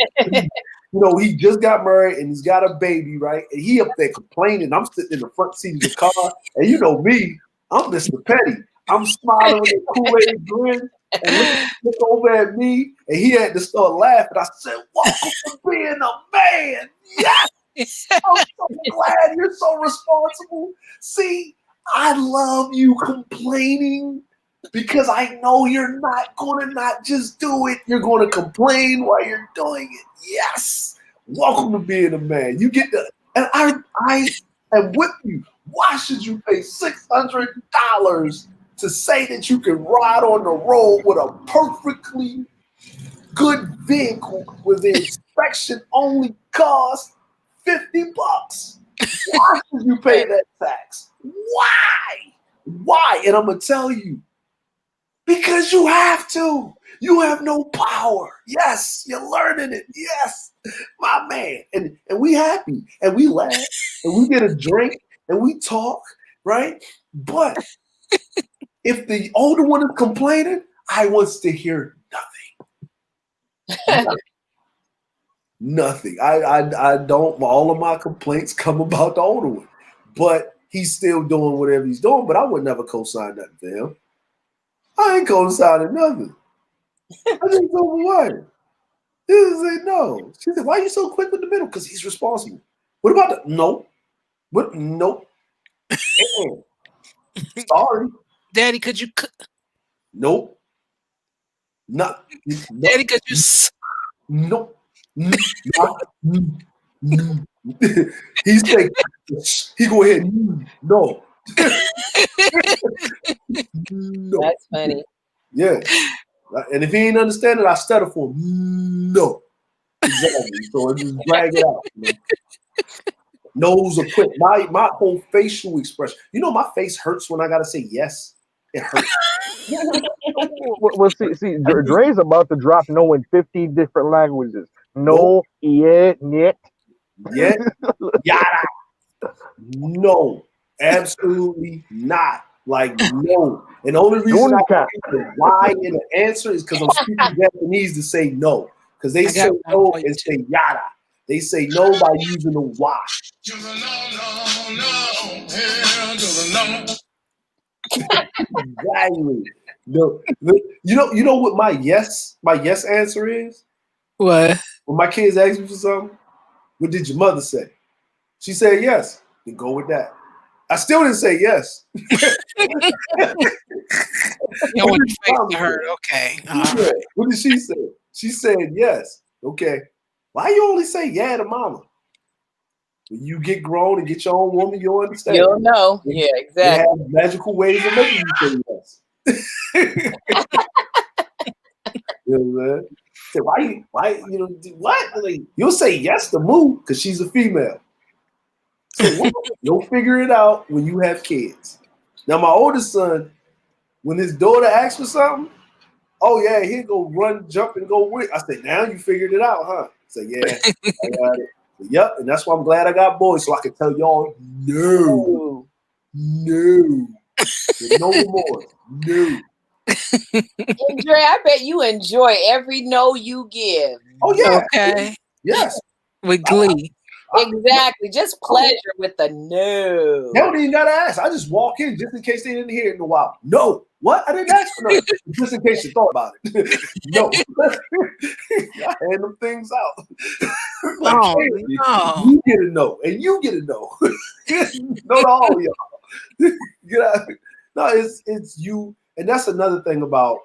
just got married and he's got a baby, right? And he up there complaining. I'm sitting in the front seat of the car, and you know me, I'm Mr. Petty. I'm smiling with a Kool-Aid grin, and look over at me, and he had to start laughing. I said, "Welcome to being a man." Yes, I'm so glad you're so responsible. See, I love you complaining because I know you're not going to not just do it. You're going to complain while you're doing it. Yes. Welcome to being a man. You get the, and I am with you. Why should you pay $600 to say that you can ride on the road with a perfectly good vehicle with the inspection only cost $50? Why should you pay that tax? Why? And I'm gonna tell you, because you have to. You have no power. Yes, you're learning it. Yes, my man. And we happy and we laugh and we get a drink and we talk, right? But if the older one is complaining, I wants to hear nothing. Nothing. I don't. All of my complaints come about the older one, but he's still doing whatever he's doing. But I would never co-sign nothing for him. I ain't co-signing nothing. I just told my wife. She said no. She said, "Why are you so quick with the middle?" Because he's responsible. What about the no? What? Nope. Sorry, Daddy. Could you? Nope. Not. Daddy, could you? Nope. He said, he go ahead. No. No. That's funny. Yeah. And if he ain't understand it, I stutter for him. No. Exactly. So I just drag it out. Nose are quick. My whole facial expression. My face hurts when I gotta say yes. It hurts. Well, see, Dre's about to drop no in 50 different languages. No, yeah, niet. Yeah, yada. No, absolutely not. Like, no. And the only reason I can why in the answer is because I'm speaking Japanese to say no. Because they say no and say yada. They say no by using the why. Exactly. You know what my yes answer is? What? When my kids ask me for something, what did your mother say? She said yes. Then go with that. I still didn't say yes. Okay. Right. What did she say? She said yes. Okay. Why you only say yeah to mama? When you get grown and get your own woman, you'll understand. You'll know. Yeah, exactly. They have magical ways of making you say yes. You know what I'm saying? Why, what? Like, you'll say yes to Moo because she's a female. So what? You'll figure it out when you have kids. Now, my oldest son, when his daughter asks for something, oh yeah, he'll go run, jump, and go with. I said, now you figured it out, huh? I said, yeah, I got it. Yep, and that's why I'm glad I got boys, so I can tell y'all, no, no more, no. And Dre, I bet you enjoy every no you give. Oh yeah, Okay. yes, With glee. Exactly, just pleasure with the no. They don't even gotta ask. I just walk in just in case they didn't hear it in a while. No, what? I didn't ask for nothing. Just in case you thought about it. No, I hand them things out. Like, Oh, hey, no. you get a no, and you get a no. No to all of y'all. No, it's you, and that's another thing about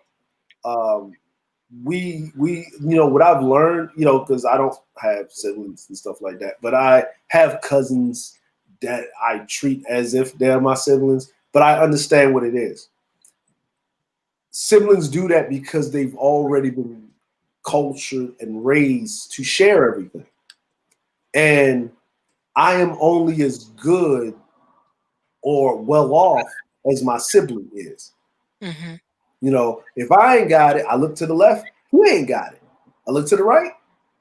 we what I've learned, because I don't have siblings and stuff like that, but I have cousins that I treat as if they're my siblings, but I understand what it is. Siblings do that because they've already been cultured and raised to share everything. And I am only as good or well off as my sibling is. Mm-hmm. If I ain't got it, I look to the left, he ain't got it. I look to the right,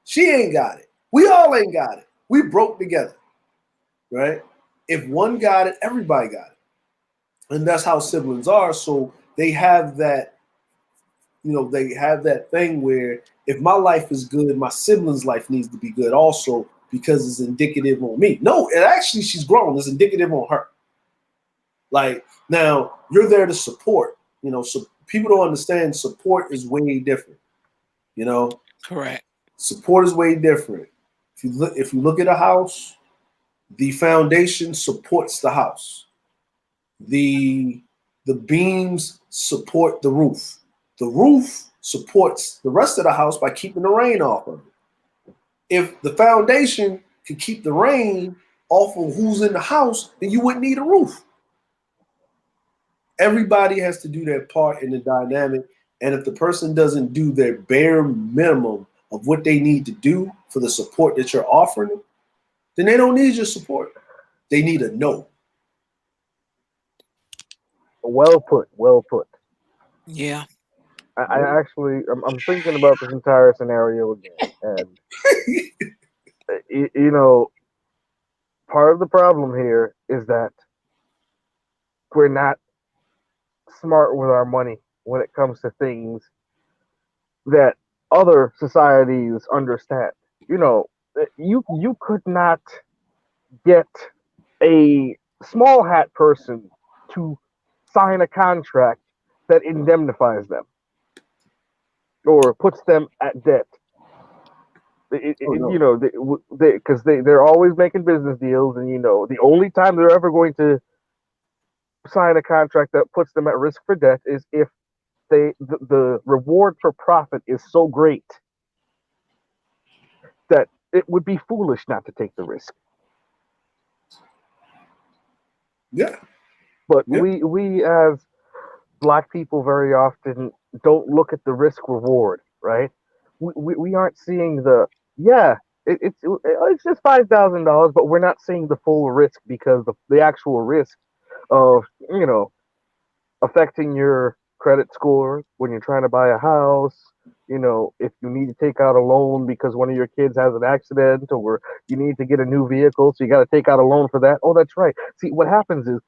she ain't got it. We all ain't got it. We broke together, right? If one got it, everybody got it. And that's how siblings are. So they have that, they have that thing where if my life is good, my sibling's life needs to be good also because it's indicative on me. No, it actually, she's grown. It's indicative on her. Like, now, you're there to support, so people don't understand support is way different, Correct. Support is way different. If you look at a house, the foundation supports the house. The beams support the roof. The roof supports the rest of the house by keeping the rain off of it. If the foundation could keep the rain off of who's in the house, then you wouldn't need a roof. Everybody has to do their part in the dynamic. And if the person doesn't do their bare minimum of what they need to do for the support that you're offering them, then they don't need your support. They need a no. Well put. Yeah. I'm thinking about this entire scenario again, and part of the problem here is that we're not smart with our money when it comes to things that other societies understand. You could not get a small hat person to sign a contract that indemnifies them or puts them at debt. Because they're always making business deals, and the only time they're ever going to sign a contract that puts them at risk for debt is if the reward for profit is so great that it would be foolish not to take the risk. Yeah. But we as Black people very often don't look at the risk reward, right? We aren't seeing it's just $5,000, but we're not seeing the full risk because the actual risk of affecting your credit score when you're trying to buy a house, if you need to take out a loan because one of your kids has an accident, or you need to get a new vehicle, so you got to take out a loan for that. Oh, that's right. See, what happens is,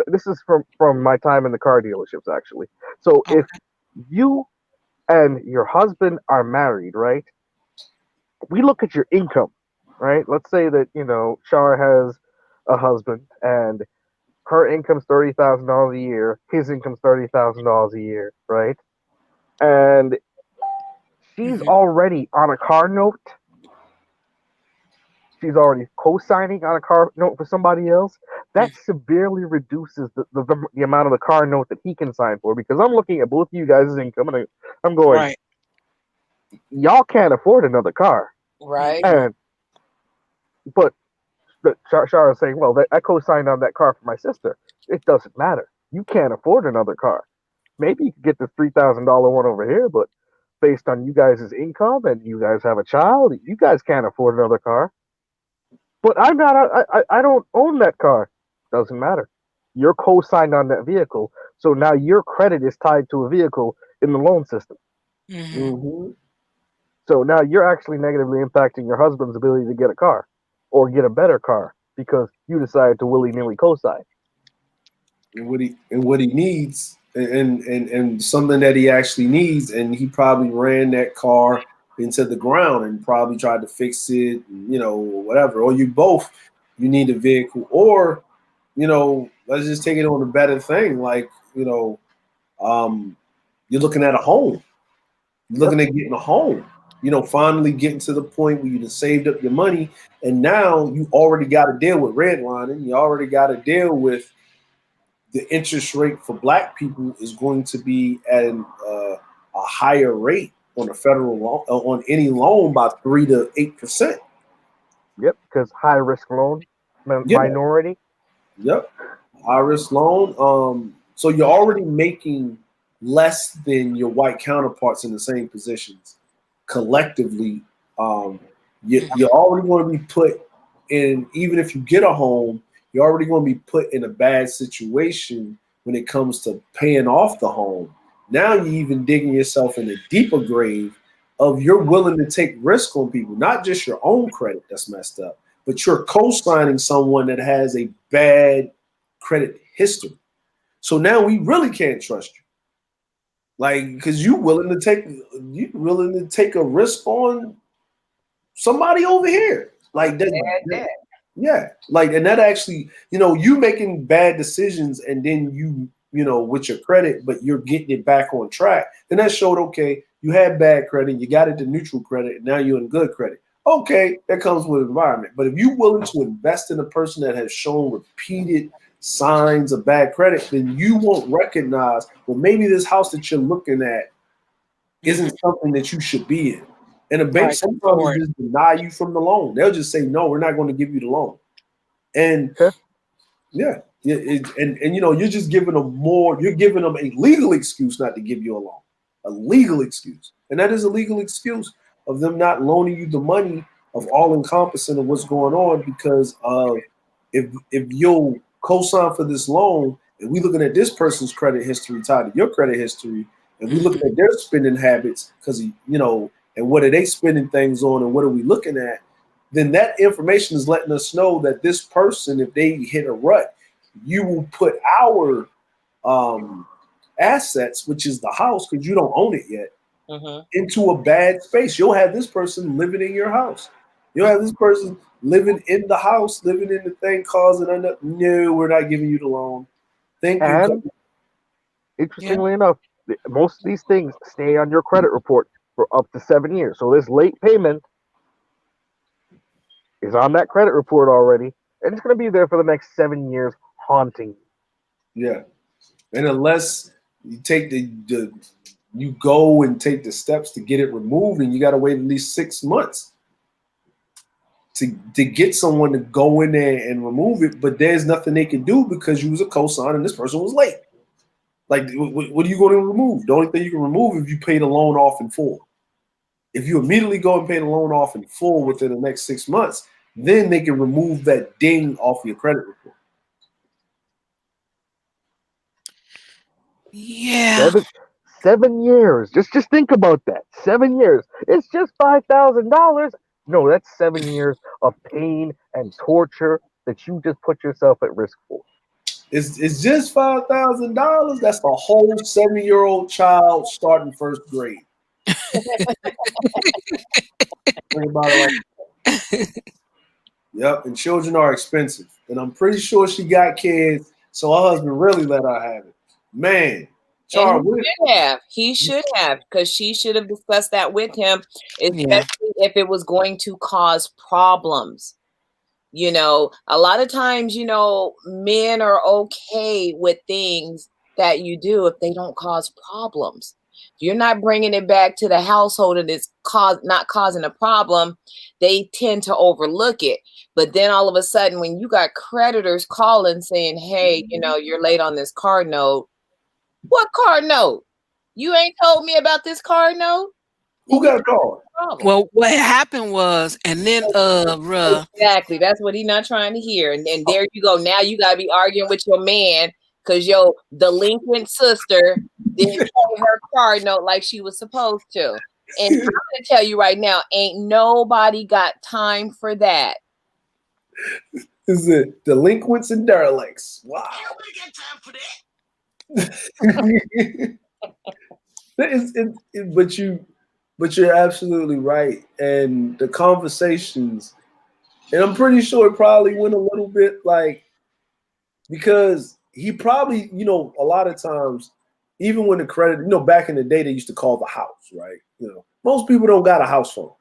this is from my time in the car dealerships, actually. So if you and your husband are married, right? We look at your income, right? Let's say that, Char has a husband and her income's $30,000 a year, his income's $30,000 a year, right? And she's already on a car note. She's already co-signing on a car note for somebody else. That severely reduces the amount of the car note that he can sign for, because I'm looking at both of you guys' income and I'm going, right. Y'all can't afford another car. Right. But Shar is saying, well, I co-signed on that car for my sister. It doesn't matter. You can't afford another car. Maybe you could get this $3,000 one over here, but based on you guys' income and you guys have a child, you guys can't afford another car. But I'm not. I don't own that car. Doesn't matter. You're co-signed on that vehicle, so now your credit is tied to a vehicle in the loan system. Mm-hmm. Mm-hmm. So now you're actually negatively impacting your husband's ability to get a car or get a better car because you decided to willy-nilly co-sign. And what he needs, and something that he actually needs, and he probably ran that car into the ground and probably tried to fix it, whatever. Or you both, you need a vehicle, or let's just take it on a better thing, like you're looking at a home, you're Yep. looking at getting a home. Finally getting to the point where you have saved up your money, and now you already got to deal with redlining. You already got to deal with the interest rate for Black people is going to be at a higher rate on a federal loan, on any loan, by 3 to 8%. Yep. Because high risk loan Yeah, minority. yep, high risk loan. So you're already making less than your white counterparts in the same positions collectively. Um, you're already going to be put in, even if you get a home, you're already going to be put in a bad situation when it comes to paying off the home. Now you're even digging yourself in a deeper grave of you're willing to take risk on people, not just your own credit that's messed up, but you're co-signing someone that has a bad credit history. So now we really can't trust you. Like, because you willing to take a risk on somebody over here. Like that, yeah. Like, and that actually, you making bad decisions, and then with your credit, but you're getting it back on track. Then that showed, okay, you had bad credit, you got it to neutral credit, and now you're in good credit. Okay, that comes with environment. But if you're willing to invest in a person that has shown repeated signs of bad credit, then you won't recognize, well, maybe this house that you're looking at isn't something that you should be in. And a bank Right. sometimes will Forward. just deny you from the loan. They'll just say, no, we're not going to give you the loan. And Okay. yeah, and you're just giving them more, you're giving them a legal excuse not to give you a loan. A legal excuse. And that is a legal excuse of them not loaning you the money of all encompassing of what's going on, because of, if you'll co-sign for this loan, and we looking at this person's credit history tied to your credit history, and we looking at their spending habits, because and what are they spending things on, and what are we looking at, then that information is letting us know that this person, if they hit a rut, you will put our assets, which is the house, because you don't own it yet, into a bad space. You'll have this person living in your house. You'll have this person living in the house, living in the thing, causing no, we're not giving you the loan. Thank you. And Yeah. interestingly enough, most of these things stay on your credit report for up to 7 years. So this late payment is on that credit report already, and it's going to be there for the next 7 years, haunting you. Yeah, and unless you take you go and take the steps to get it removed, and you got to wait at least 6 months to get someone to go in there and remove it. But there's nothing they can do because you was a cosigner and this person was late. Like, what are you going to remove? The only thing you can remove is if you pay the loan off in full. If you immediately go and pay the loan off in full within the next 6 months, then they can remove that ding off your credit report. Yeah. 7 years. Just think about that. 7 years. It's just $5,000. No, that's 7 years of pain and torture that you just put yourself at risk for. It's just $5,000. That's a whole 7-year-old child starting first grade. Think about it like, yep, and children are expensive. And I'm pretty sure she got kids, so her husband really let her have it. Man, Char, and he should have, because she should have discussed that with him, especially if it was going to cause problems. A lot of times, men are okay with things that you do if they don't cause problems. If you're not bringing it back to the household and it's not causing a problem, they tend to overlook it. But then all of a sudden, when you got creditors calling saying, hey, you're late on this car note. What car note? You ain't told me about this car note? Who got called? Well, what happened was, and then exactly, that's what he's not trying to hear. And there you go. Now you gotta be arguing with your man because your delinquent sister didn't pay her car note like she was supposed to. And I'm gonna tell you right now, ain't nobody got time for that. Is it delinquents and derelicts? Wow. But you're absolutely right. And the conversations, and I'm pretty sure it probably went a little bit like, because he probably, a lot of times, even when the credit, back in the day, they used to call the house, right? Most people don't got a house phone.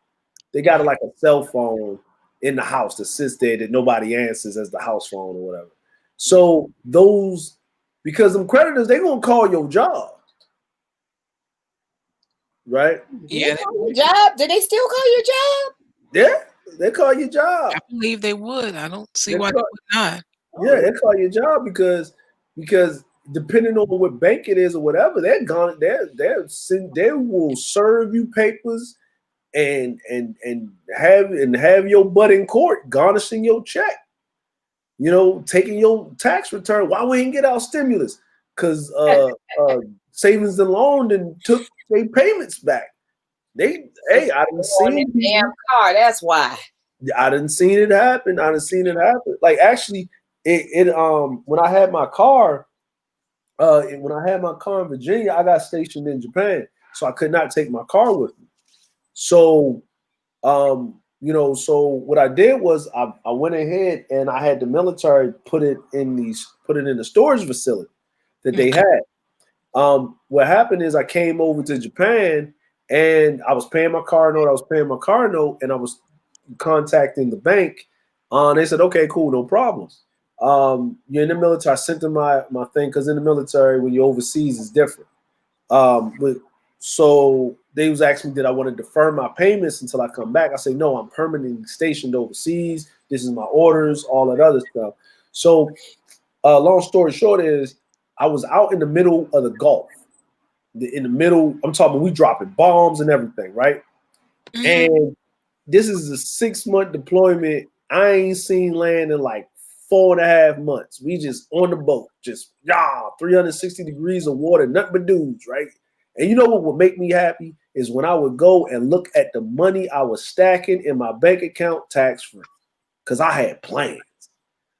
They got like a cell phone in the house that sits there that nobody answers as the house phone or whatever. So because them creditors, they gonna call your job, right? Yeah. Job? Did they still call your job? Yeah, they call your job. I believe they would. I don't see why they would not. Yeah, they call your job because depending on what bank it is or whatever, they will serve you papers and have your butt in court garnishing your check. Taking your tax return. Why we didn't get our stimulus? Because savings and loan and took their payments back. I didn't see damn car. That's why. I didn't see it happen. Like actually, when I had my car, in Virginia, I got stationed in Japan, so I could not take my car with me. So, so what I did was I went ahead and I had the military put it in the storage facility that they had. What happened is I came over to Japan and I was paying my car note. And I was contacting the bank. They said, okay, cool, no problems. You're in the military. I sent them my thing because in the military, when you're overseas, it's different. So they was asking me, did I want to defer my payments until I come back? I say, no, I'm permanently stationed overseas. This is my orders, all that other stuff. So long story short is I was out in the middle of the Gulf. In the middle, I'm talking, we dropping bombs and everything, right? Mm-hmm. And this is a 6-month deployment. I ain't seen land in like 4.5 months. We just on the boat, just 360 degrees of water, nothing but dudes, right? And you know what would make me happy is when I would go and look at the money I was stacking in my bank account tax-free, because I had plans.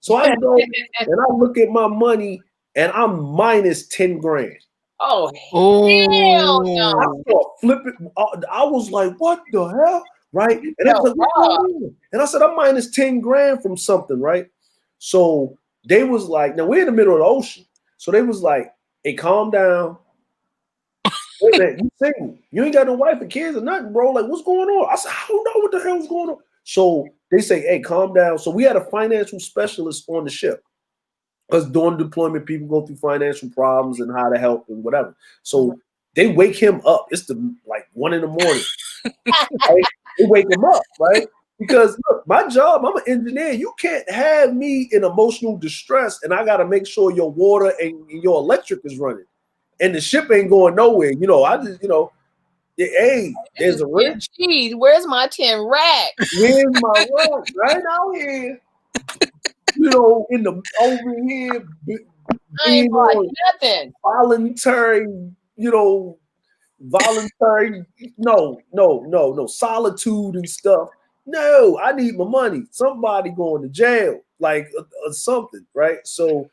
So I go and I look at my money and I'm minus 10 grand. Oh, hell no. I start flipping. I was like, what the hell? Right? And I was like, what's going on? And I said, I'm minus 10 grand from something, right? So they was like, now we're in the middle of the ocean. So they was like, hey, calm down. Wait a minute, you single. You ain't got no wife and kids or nothing, bro. Like, what's going on? I said, I don't know what the hell's going on. So they say, hey, calm down. So we had a financial specialist on the ship. Because during deployment, people go through financial problems and how to help and whatever. So they wake him up. It's like 1 a.m. Right? They wake him up, right? Because look, my job, I'm an engineer. You can't have me in emotional distress, and I got to make sure your water and your electric is running. And the ship ain't going nowhere. I just, hey, there's a rich. Geez, where's my 10 racks? Where's my rack? Right out here. Over here. I ain't bought nothing. Voluntary, no, solitude and stuff. No, I need my money. Somebody going to jail, like or something, right? So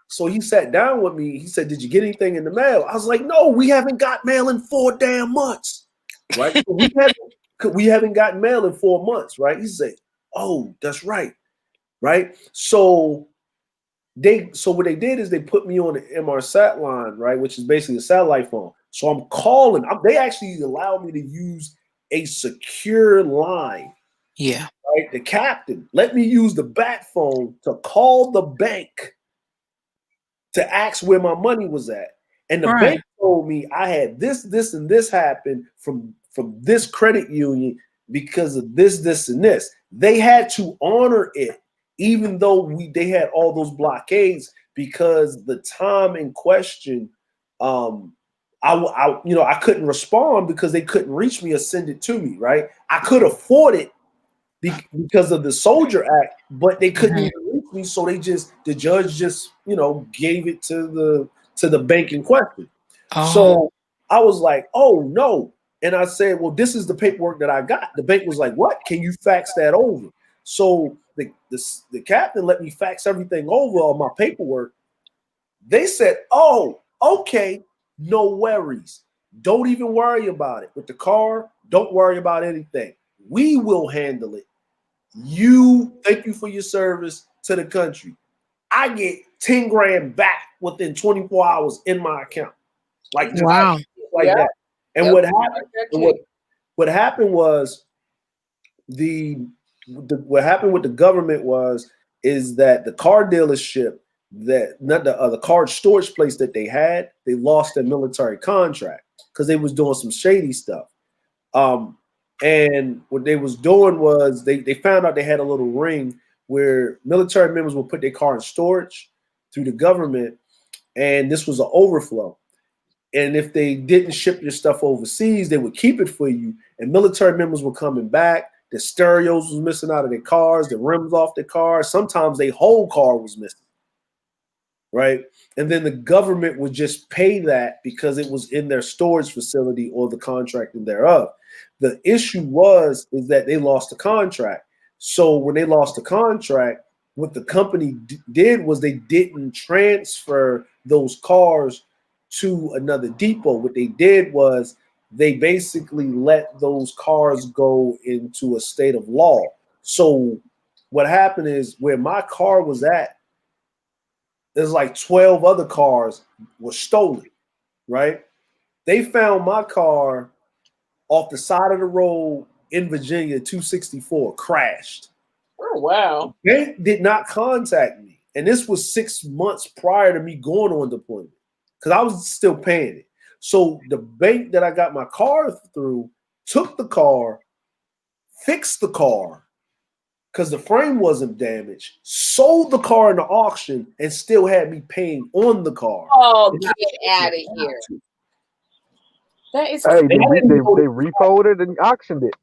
so he sat down with me. He said, "Did you get anything in the mail?" I was like, "No, we haven't got mail in 4 damn months." Right? So we haven't gotten mail in 4 months, right? He said, "Oh, that's right." Right? So what they did is they put me on the MRSAT line, right, which is basically a satellite phone. So I'm calling. They actually allowed me to use a secure line. Yeah. Right? The captain let me use the bat phone to call the bank to ask where my money was at. And the bank told me I had this, and this happen from this credit union because of this, and this. They had to honor it, even though they had all those blockades, because the time in question, I couldn't respond because they couldn't reach me or send it to me. Right, I could afford it because of the Soldier Act, but they couldn't even reach me, so the judge just gave it to the bank in question. So I was like, oh no. And I said, well, this is the paperwork that I got. The bank was like, what? Can you fax that over? So the captain let me fax everything over on my paperwork. They said, oh, okay, no worries. Don't even worry about it. With the car, don't worry about anything. We will handle it. Thank you for your service to the country. I get 10 grand back within 24 hours in my account. Like just Wow. like that. And what happened was what happened with the government is that the car dealership, that not the car storage place that they lost their military contract because they was doing some shady stuff. And what they was doing was they found out they had a little ring where military members would put their car in storage through the government, and this was an overflow. And if they didn't ship your stuff overseas, they would keep it for you. And military members were coming back. The stereos was missing out of their cars, the rims off their cars. Sometimes their whole car was missing. Right. And then the government would just pay that because it was in their storage facility or the contracting thereof. The issue is that they lost the contract. So when they lost the contract, what the company did was they didn't transfer those cars to another depot. What they did was they basically let those cars go into a state of law. So what happened is where my car was at, there's like 12 other cars were stolen, right? They found my car off the side of the road in Virginia, 264, crashed. Oh, wow. They did not contact me. And this was 6 months prior to me going on deployment because I was still paying it. So the bank that I got my car through took the car, fixed the car, because the frame wasn't damaged, sold the car in the auction, and still had me paying on the car. Oh, get out of here. That is hey, they repoed it and auctioned it.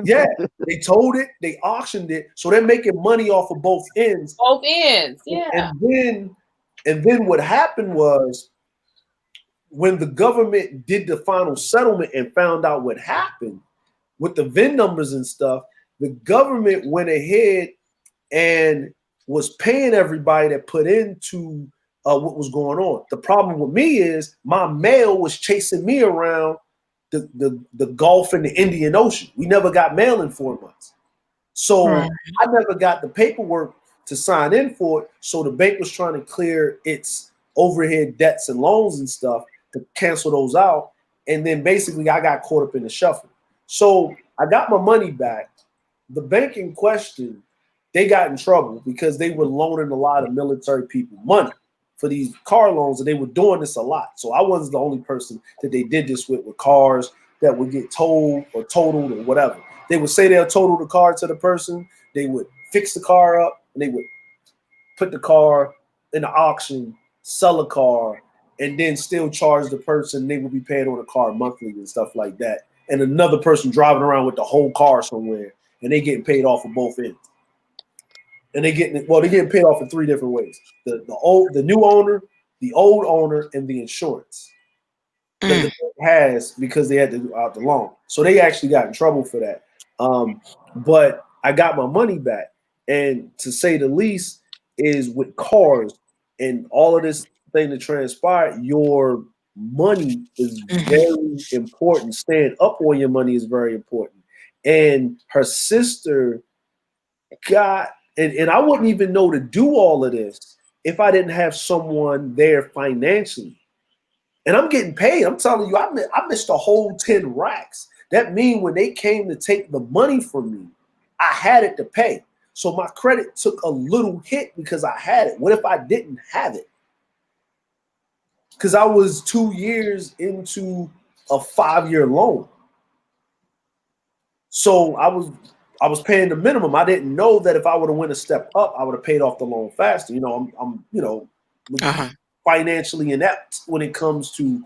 Yeah, they told it, they auctioned it, so they're making money off of both ends. Both ends, yeah. And then what happened was when the government did the final settlement and found out what happened with the VIN numbers and stuff, the government went ahead and was paying everybody that put into what was going on. The problem with me is my mail was chasing me around the Gulf and the Indian Ocean. We never got mail in 4 months. So I never got the paperwork to sign in for it. So the bank was trying to clear its overhead debts and loans and stuff to cancel those out. And then basically I got caught up in the shuffle. So I got my money back. The bank in question, they got in trouble because they were loaning a lot of military people money for these car loans, and they were doing this a lot. So I wasn't the only person that they did this with cars that would get towed or totaled or whatever. They would say they'll total the car to the person. They would fix the car up, and they would put the car in the auction, sell a car, and then still charge the person. They would be paying on the car monthly and stuff like that. And another person driving around with the whole car somewhere, and they getting paid off of both ends. And they're getting paid off in 3 different ways: the new owner, the old owner, and the insurance that the bank has because they had to do out the loan. So they actually got in trouble for that. But I got my money back, and to say the least, is with cars and all of this thing that transpired, your money is very important. Staying up on your money is very important. And her sister got, and I wouldn't even know to do all of this if I didn't have someone there financially. And I'm getting paid. I'm telling you, I missed a whole 10 racks. That means when they came to take the money from me, I had it to pay. So my credit took a little hit because I had it. What if I didn't have it? because I was 2 years into a 5-year loan. So I was paying the minimum. I didn't know that if I would have went a step up, I would have paid off the loan faster. I'm financially inept when it comes to,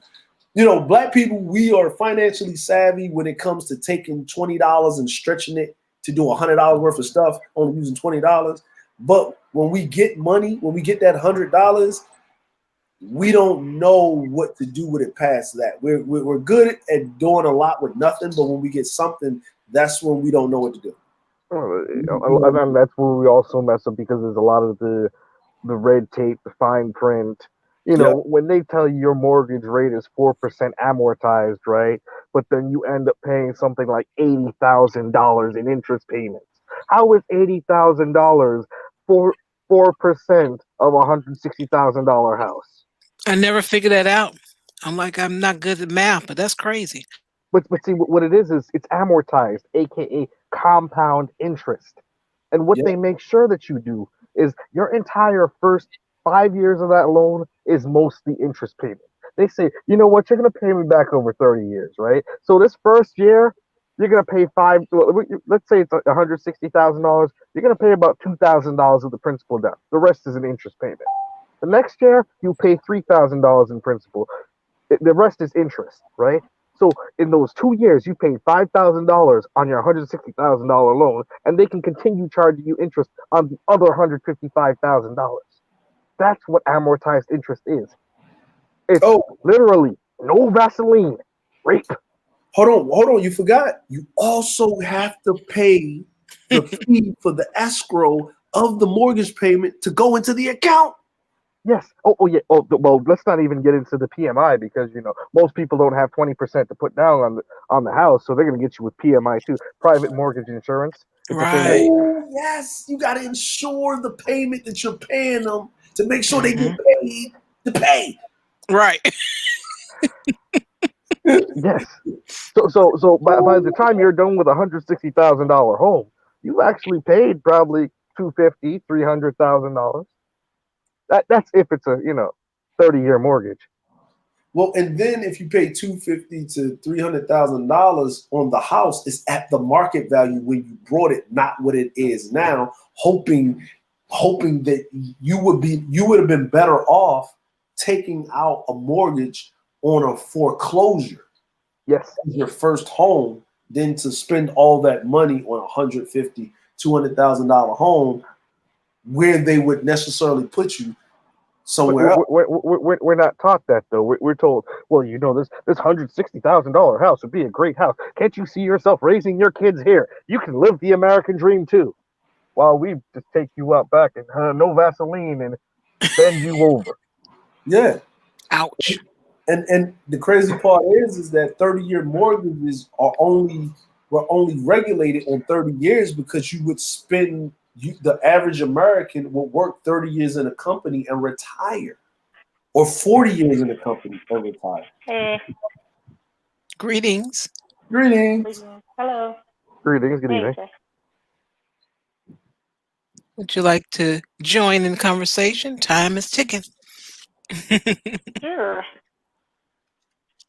Black people. We are financially savvy when it comes to taking $20 and stretching it to do $100 worth of stuff, only using $20. But when we get money, when we get that $100, we don't know what to do with it past that. We're good at doing a lot with nothing, but when we get something, that's when we don't know what to do. And that's where we also mess up because there's a lot of the red tape, the fine print. Yep. When they tell you your mortgage rate is 4% amortized, right? But then you end up paying something like $80,000 in interest payments. How is $80,000 for 4% of $160,000 house? I never figured that out. I'm not good at math, but that's crazy. But see what it is it's amortized, aka compound interest. And what Yep. they make sure that you do is your entire first 5 years of that loan is mostly interest payment. They say, you know what, you're gonna pay me back over 30 years, right? So this first year, you're gonna pay let's say it's $160,000, you're gonna pay about $2,000 of the principal down. The rest is an interest payment. The next year, you pay $3,000 in principal. The rest is interest, right? So in those 2 years, you paid $5,000 on your $160,000 loan, and they can continue charging you interest on the other $155,000. That's what amortized interest is. It's Oh, literally no Vaseline, rape. hold on. You forgot. You also have to pay the fee for the escrow of the mortgage payment to go into the account. Yes. Oh yeah. Well, let's not even get into the PMI because most people don't have 20% to put down on the house, so they're gonna get you with PMI too, private mortgage insurance. It's a thing that Right. Oh, yes. You got to insure the payment that you're paying them to make sure they get Hmm. paid to pay. Right. yes. So by the time you're done with $160,000 home, you've actually paid probably 250, $300,000. That's if it's a 30-year mortgage. Well, and then if you pay $250 to $300,000 on the house, it's at the market value when you brought it, not what it is now. Hoping that you would have been better off taking out a mortgage on a foreclosure Yes. as your first home than to spend all that money on $150,000, $200,000 home where they would necessarily put you But somewhere else. we're not taught that though. We're told, well, this $160,000 house would be a great house. Can't you see yourself raising your kids here? You can live the American dream too. While we just take you out back and no Vaseline and bend you over. Yeah. Ouch. And the crazy part is that 30-year mortgages were only regulated on 30 years because you would spend the average American will work 30 years in a company and retire, or 40 years in a company and retire. Hey, Greetings. Greetings. hello. Greetings, good Hey, evening. sir. Would you like to join in the conversation? Time is ticking. Sure.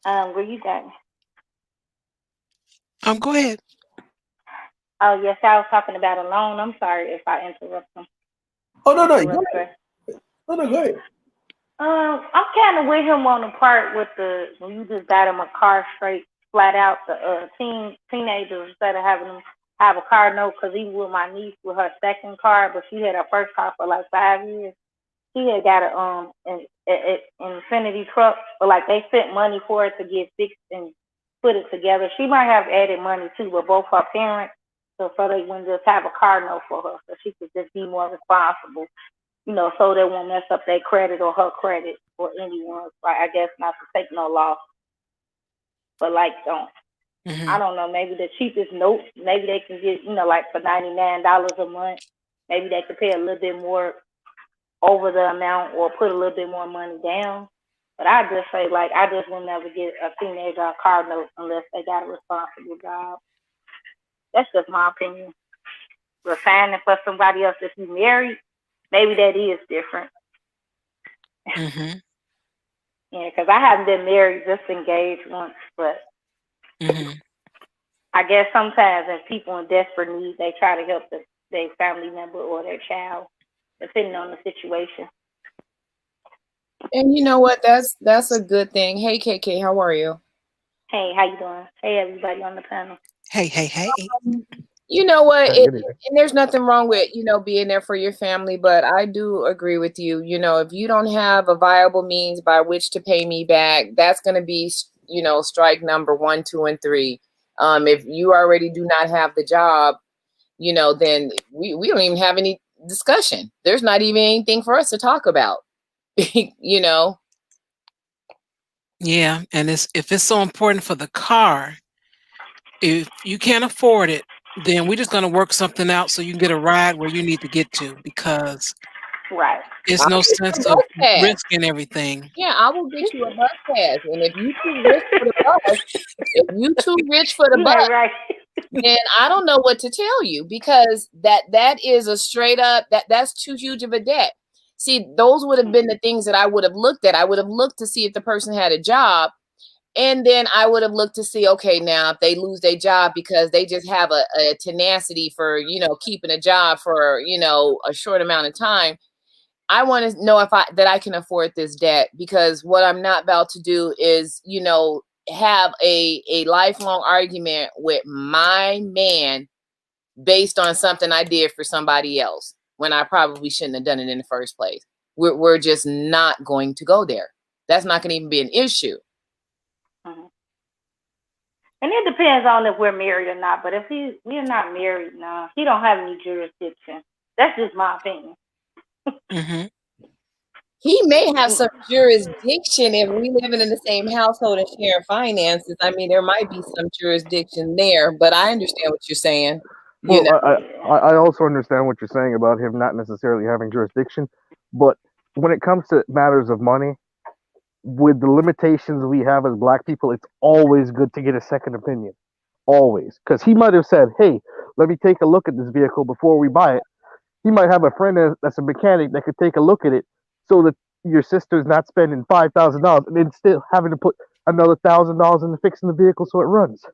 Were you done? Go ahead. Oh, yes, I was talking about a loan. I'm sorry if I Oh no, no, go interrupt, ahead. sir. No, go ahead. I'm kind of with him on the part with when you just got him a car straight, flat out. The teenagers instead of having them have a car note, because even with my niece with her second car, but she had her first car for like 5 years. She had got an Infinity truck, but like they sent money for it to get fixed and put it together. She might have added money too, but both her parents, so they wouldn't just have a car note for her, so she could just be more responsible, so they won't mess up their credit or her credit or anyone's. Like I guess not to take no loss, but like don't. Hmm. I don't know. Maybe the cheapest note, maybe they can get like for $99 a month. Maybe they could pay a little bit more over the amount or put a little bit more money down. But I just say like I just will never get a teenager a car note unless they got a responsible job. That's just my opinion. But signing for somebody else if you married, maybe that is different. Hmm. Yeah, because I haven't been married, just engaged once, but I guess sometimes when people in desperate need, they try to help their family member or their child, depending on the situation. And you know what? That's a good thing. Hey, KK, how are you? Hey, how you doing? Hey, everybody on the panel. Hey. You know what? Hey, good evening. And there's nothing wrong with, being there for your family, but I do agree with you. If you don't have a viable means by which to pay me back, that's going to be, strike number 1, 2, and 3. If you already do not have the job, then we don't even have any discussion. There's not even anything for us to talk about, Yeah, and if it's so important for the car, if you can't afford it, then we're just going to work something out so you can get a ride where you need to get to, because Right. it's I'll no get you a sense of bus pass. risking everything. Yeah, I will get you a bus pass. And if you too rich for the bus, Right. then I don't know what to tell you, because that is a straight up that's too huge of a debt. See, those would have been the things that I would have looked at. I would have looked to see if the person had a job, and then I would have looked to see, okay, now if they lose their job because they just have a tenacity for, keeping a job for, a short amount of time, I want to know that I can afford this debt, because what I'm not about to do is, have a lifelong argument with my man based on something I did for somebody else when I probably shouldn't have done it in the first place. We're just not going to go there. That's not going to even be an issue. Mm-hmm. And it depends on if we're married or not. But if we're not married, no, he don't have any jurisdiction. That's just my opinion. He may have some jurisdiction if we living in the same household and sharing finances. I mean, there might be some jurisdiction there, but I understand what you're saying. Well, I also understand what you're saying about him not necessarily having jurisdiction, but when it comes to matters of money, with the limitations we have as black people, it's always good to get a second opinion. Always. Because he might have said, hey, let me take a look at this vehicle before we buy it. He might have a friend that's a mechanic that could take a look at it, so that your sister's not spending $5,000 and then still having to put another $1,000 into fixing the vehicle so it runs.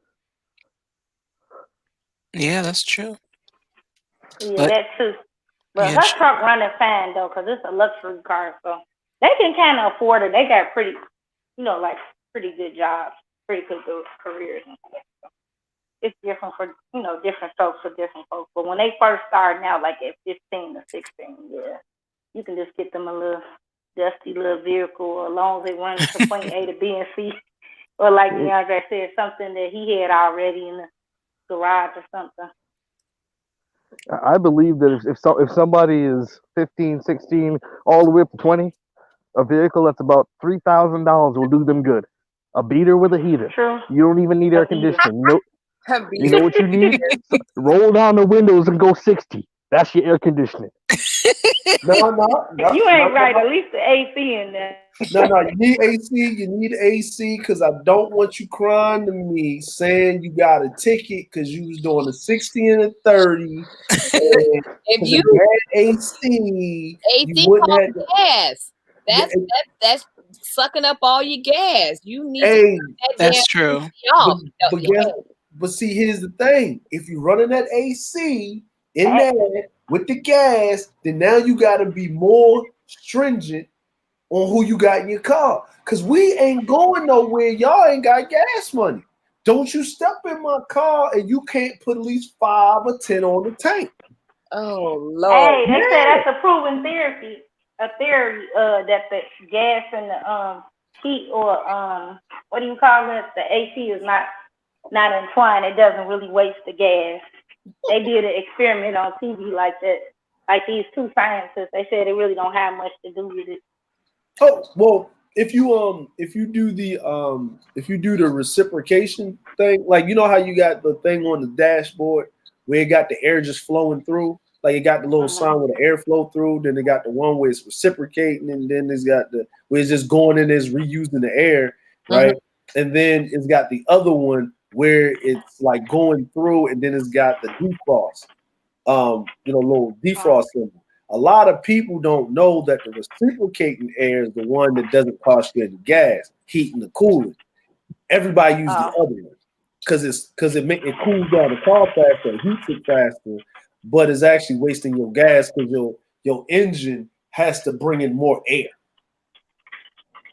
Yeah, that's true. Yeah, that too. But her truck running fine though, because it's a luxury car, so they can kind of afford it. They got pretty, pretty good jobs, pretty good careers and stuff. So it's different for different folks for different folks. But when they first starting out, like at 15 or 16, yeah, you can just get them a little dusty little vehicle, as long as they run to point A to B and C, or like DeAndre said, something that he had already in the garage or something. I believe that if somebody is 15, 16, all the way up to 20, a vehicle that's about $3,000 will do them good. A beater with a heater. True. You don't even need air conditioning. You know what you need? So, roll down the windows and go 60. That's your air conditioning. No. You ain't right. At least the AC in there. No, you need AC. You need AC because I don't want you crying to me saying you got a ticket because you was doing a 60 and a 30. And if you had AC, AC you wouldn't have gas, that's sucking up all your gas. You need to that's true. But see, here's the thing: if you're running that AC in there with the gas, then now you got to be more stringent on who you got in your car. Because we ain't going nowhere. Y'all ain't got gas money. Don't you step in my car and you can't put at least 5 or 10 on the tank. Oh, Lord. Hey, they say that's a proven theory. A theory that the gas and the heat or what do you call it? The AC is not entwined. It doesn't really waste the gas. They did an experiment on TV like that. Like these two scientists, they said it really don't have much to do with it. Oh well, if you do the reciprocation thing, like you know how you got the thing on the dashboard where it got the air just flowing through, like it got the little sign where the air flow through, then it got the one where it's reciprocating, and then it's got the where it's just going in, it's reusing the air, right? And then it's got the other one where it's like going through, and then it's got the defrost, little defrost symbol. a lot of people don't know that the reciprocating air is the one that doesn't cost you any gas, heating the cooling. Everybody use the other one because it cools down the car faster, it heats it faster, but it's actually wasting your gas because your engine has to bring in more air,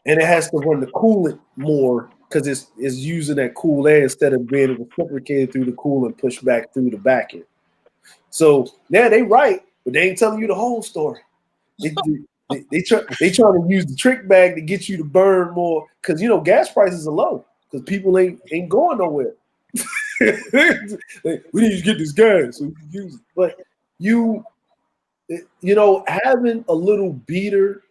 and it has to run the coolant more because it's using that cool air instead of being reciprocated through the coolant pushed back through the back end. So yeah, they right, but they ain't telling you the whole story. They trying to use the trick bag to get you to burn more because gas prices are low because people ain't going nowhere. We need to get this gas so we can use it. But having a little beater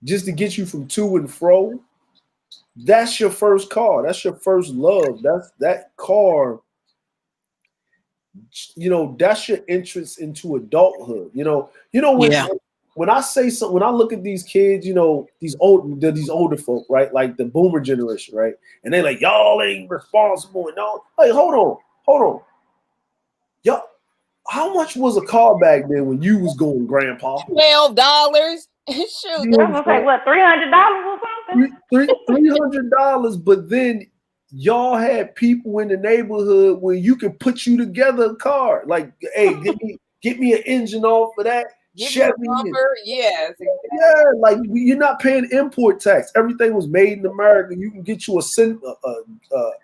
just to get you from to and fro, that's your first car. That's your first love. That car. That's your entrance into adulthood. When I say something, when I look at these kids, these older folk, right? Like the boomer generation, right? And they're like, y'all ain't responsible. And all. Hey, hold on. Y'all, how much was a car back then when you was going, Grandpa? $12. Shoot. I was gonna say what, $300 or something? $300, but then y'all had people in the neighborhood where you could put you together a car. Like, hey, get me an engine off of that. Chevy. Yes. Exactly. Yeah, like you're not paying import tax. Everything was made in America. You can get you a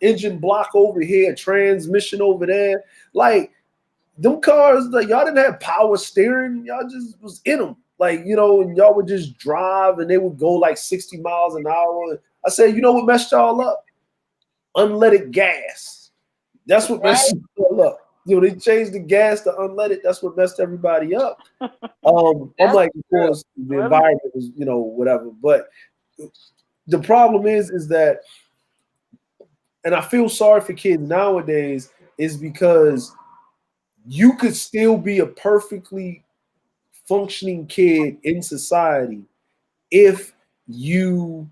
engine block over here, a transmission over there. Like them cars, like y'all didn't have power steering. Y'all just was in them. Like, and y'all would just drive and they would go like 60 miles an hour. I said, you know what messed y'all up? Unleaded gas. That's what messed y'all up. They changed the gas to unleaded. That's what messed everybody up. I'm like, of course, the environment was, whatever. But the problem is that, and I feel sorry for kids nowadays, is because you could still be a perfectly functioning kid in society if you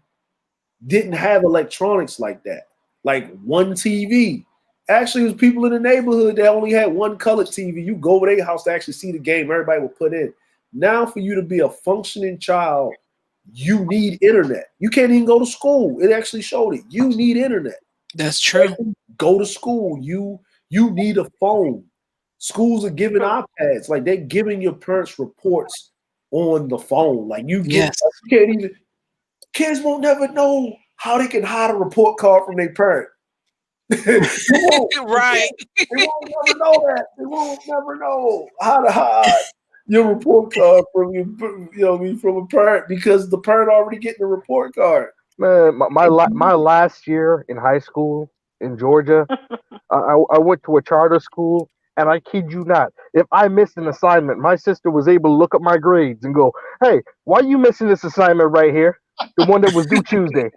didn't have electronics like that. Like one TV. Actually, it was people in the neighborhood that only had one colored TV. You go over their house to actually see the game everybody will put in. Now, for you to be a functioning child, you need internet. You can't even go to school. It actually showed it. You need internet. That's true. Go to school. You need a phone. Schools are giving iPads. Like they're giving your parents reports on the phone. Like you can't even. Kids won't never know how they can hide a report card from their parent. Right. They won't never know that. They won't never know how to hide your report card from from a parent because the parent already getting the report card. Man, my last year in high school in Georgia, I went to a charter school, and I kid you not, if I missed an assignment, my sister was able to look up my grades and go, "Hey, why are you missing this assignment right here? The one that was due Tuesday."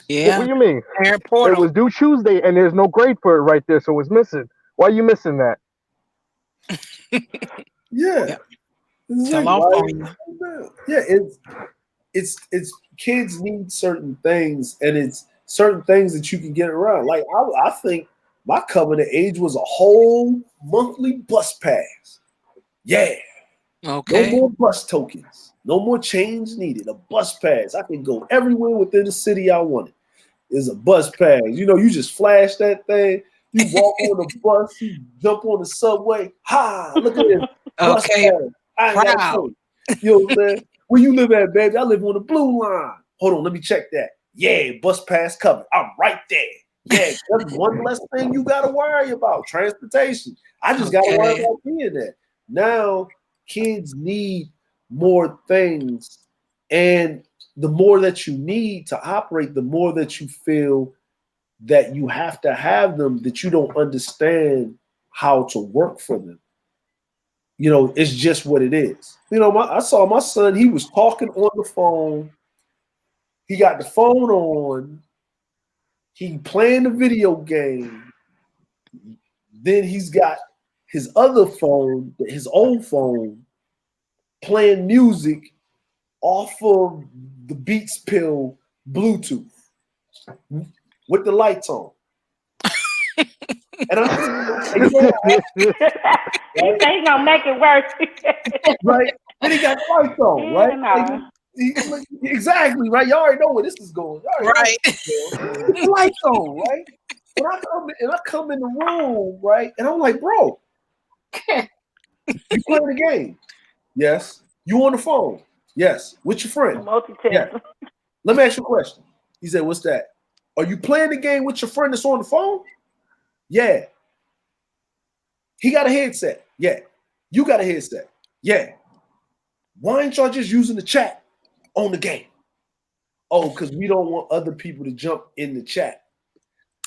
Yeah. What do you mean? It was due Tuesday, and there's no grade for it right there, so it's missing. Why are you missing that? Yeah. Tell off on you. Yeah, it's kids need certain things, and it's certain things that you can get around. Like I think my coming of age was a whole monthly bus pass. Yeah. Okay. No more bus tokens. No more change needed. A bus pass. I can go everywhere within the city I wanted. Is a bus pass. You just flash that thing. You walk on the bus. You jump on the subway. Ha! Look at this bus pass. I ain't got to pay. You know what I'm saying? Where you live at, baby? I live on the blue line. Hold on, let me check that. Yeah, bus pass covered. I'm right there. Yeah, that's one less thing you got to worry about. Transportation. I just got to worry about being there. Now, kids need more things, and the more that you need to operate, the more that you feel that you have to have them, that you don't understand how to work for them. It's just what it is. I saw my son, he was talking on the phone. He got the phone on. He playing the video game. Then he's got his other phone, his old phone, playing music off of the Beats Pill Bluetooth with the lights on. And I'm like, He say he gonna make it worse. right? Then he got the lights on, right? Yeah, Exactly, right? Y'all already know where this is going. Right. Get the lights on, right? When I come in the room, right? And I'm like, bro, you playing the game? Yes. You on the phone? Yes. With your friend? Yes. multitasking. Let me ask you a question. He said, what's that? Are you playing the game with your friend that's on the phone? Yeah. He got a headset. Yeah. You got a headset. Yeah. Why ain't y'all just using the chat on the game? Oh, because we don't want other people to jump in the chat.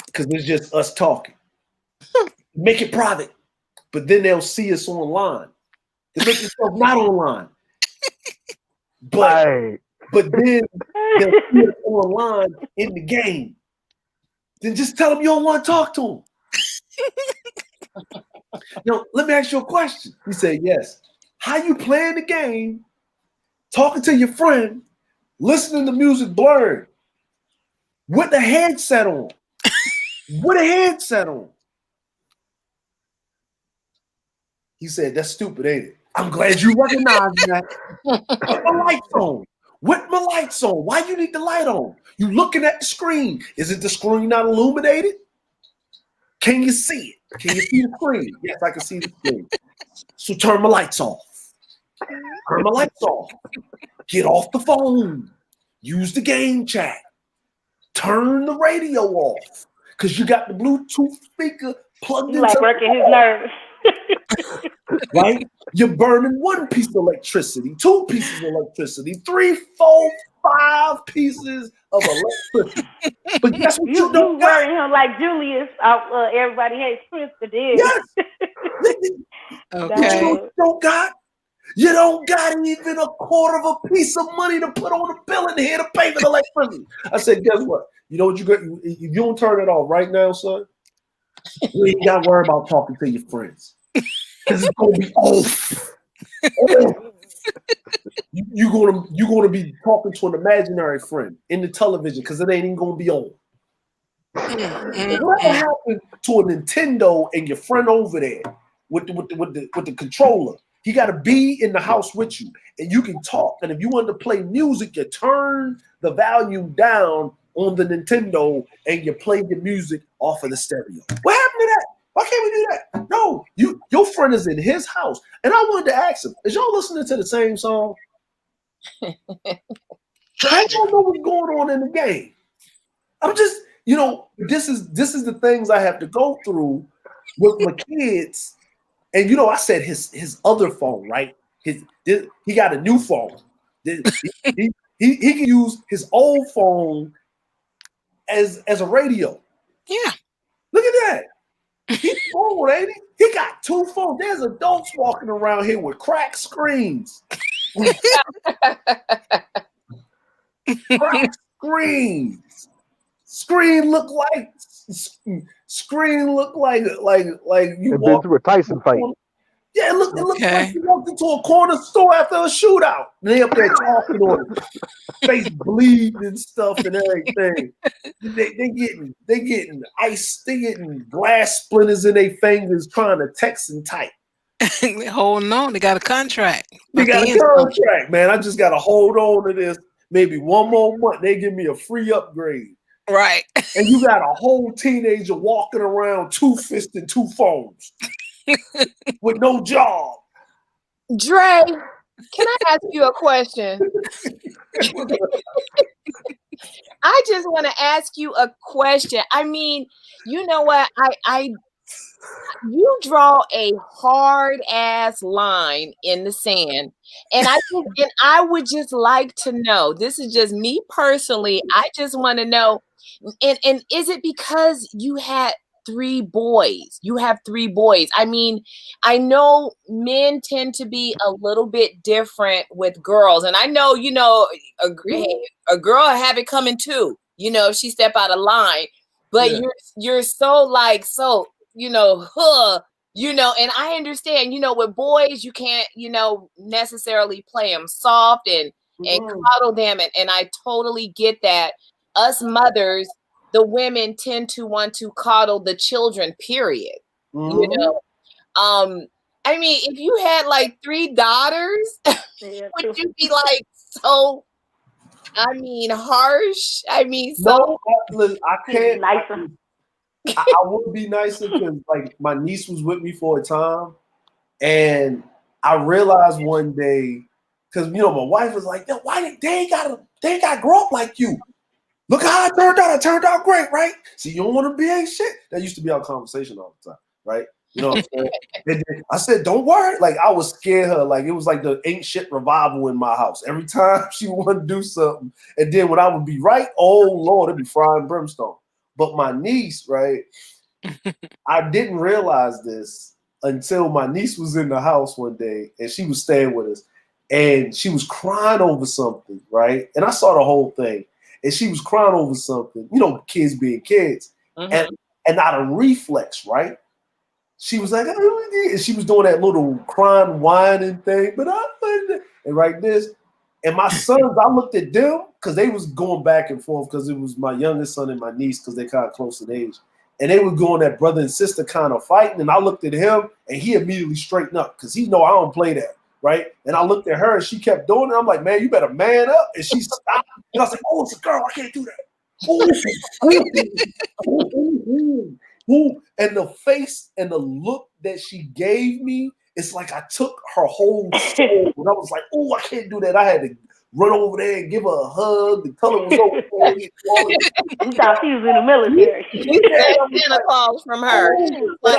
Because it's just us talking. Make it private. But then they'll see us online. To make yourself not online. But then they'll see us online in the game. Then just tell them you don't want to talk to them. Now, let me ask you a question. He said, yes. How you playing the game, talking to your friend, listening to music blurred, with the headset on? With a headset on. He said, that's stupid, ain't it? I'm glad you recognize that. With my lights on. With my lights on. Why you need the light on? You looking at the screen. Is it the screen not illuminated? Can you see it? Can you see the screen? Yes, I can see the screen. So turn my lights off. Turn my lights off. Get off the phone. Use the game chat. Turn the radio off. Because you got the Bluetooth speaker plugged into like working his nerves. Right? You're burning one piece of electricity, 2 pieces of electricity, 3, 4, 5 pieces of electricity. But guess what you don't you got? worrying him like Julius out Everybody Hates Chris did. Yes. Okay. You don't got? You don't got even a quarter of a piece of money to put on the bill in here to pay for the electricity. I said, guess what? You know what you got? If you don't turn it off right now, son, you ain't got to worry about talking to your friends. Because it's gonna be off. You're gonna be talking to an imaginary friend in the television because it ain't even gonna be on. What happened to a Nintendo and your friend over there with the controller? He got to be in the house with you, and you can talk. And if you want to play music, you turn the volume down on the Nintendo and you play the music off of the stereo. What happened to that? Why can't we do that? No, your friend is in his house. And I wanted to ask him, is y'all listening to the same song? I don't know what's going on in the game. I'm just, this is the things I have to go through with my kids. And I said his other phone, right? He got a new phone. He can use his old phone as a radio. Yeah. Look at that. He's old, ain't he? He got 2 phones. There's adults walking around here with cracked screens. Cracked screens. Screen look like you been through a Tyson fight. Yeah, it looked like you walked into a corner store after a shootout. And they up there talking on it. Face bleeding and stuff and everything. They getting ice, they getting glass splinters in their fingers trying to text and type. They holding on. They got a contract. They got a contract, man. I just got to hold on to this. Maybe one more month, they give me a free upgrade. Right. And you got a whole teenager walking around 2-fisting 2 phones with no job. Dre, can I ask you a question? I just want to ask you a question. I mean, you know what? You draw a hard ass line in the sand, and I would just like to know. This is just me personally. I just want to know, and is it because you had 3 boys? You have 3 boys. I mean, I know men tend to be a little bit different with girls, and I know a girl have it coming too. If she step out of line, but you're so and I understand, with boys, you can't, necessarily play them soft and coddle them. And I totally get that. Us mothers, the women tend to want to coddle the children, period. Mm-hmm. You know, I mean, if you had like 3 daughters, would you be like so? I mean, harsh. I mean, so. No, I can't. I would be nicer because like my niece was with me for a time, and I realized one day because my wife was like, "Why they ain't got to grow up like you? Look how I turned out. I turned out great, right? See, you don't want to be ain't shit." That used to be our conversation all the time, right? You know what I'm saying? And I said, "Don't worry." Like I was scared her. Like it was like the ain't shit revival in my house. Every time she wanted to do something, and then when I would be right, oh Lord, it'd be fire and brimstone. But my niece, right? I didn't realize this until my niece was in the house one day and she was staying with us and she was crying over something, right? And I saw the whole thing and she was crying over something, kids being kids. Mm-hmm. And out of reflex, right? She was like, and she was doing that little crying, whining thing, and right this. And my sons, I looked at them because they was going back and forth because it was my youngest son and my niece because they're kind of close in age. And they were going that brother and sister kind of fighting. And I looked at him and he immediately straightened up because he know I don't play that, right? And I looked at her and she kept doing it. I'm like, man, you better man up. And she stopped. And I was like, oh, it's a girl. I can't do that. Ooh. And the face and the look that she gave me, it's like I took her whole soul. And I was like, oh, I can't do that. I had to run over there and give her a hug and tell her it was okay. You thought she was in the military. Santa Claus from her. Like,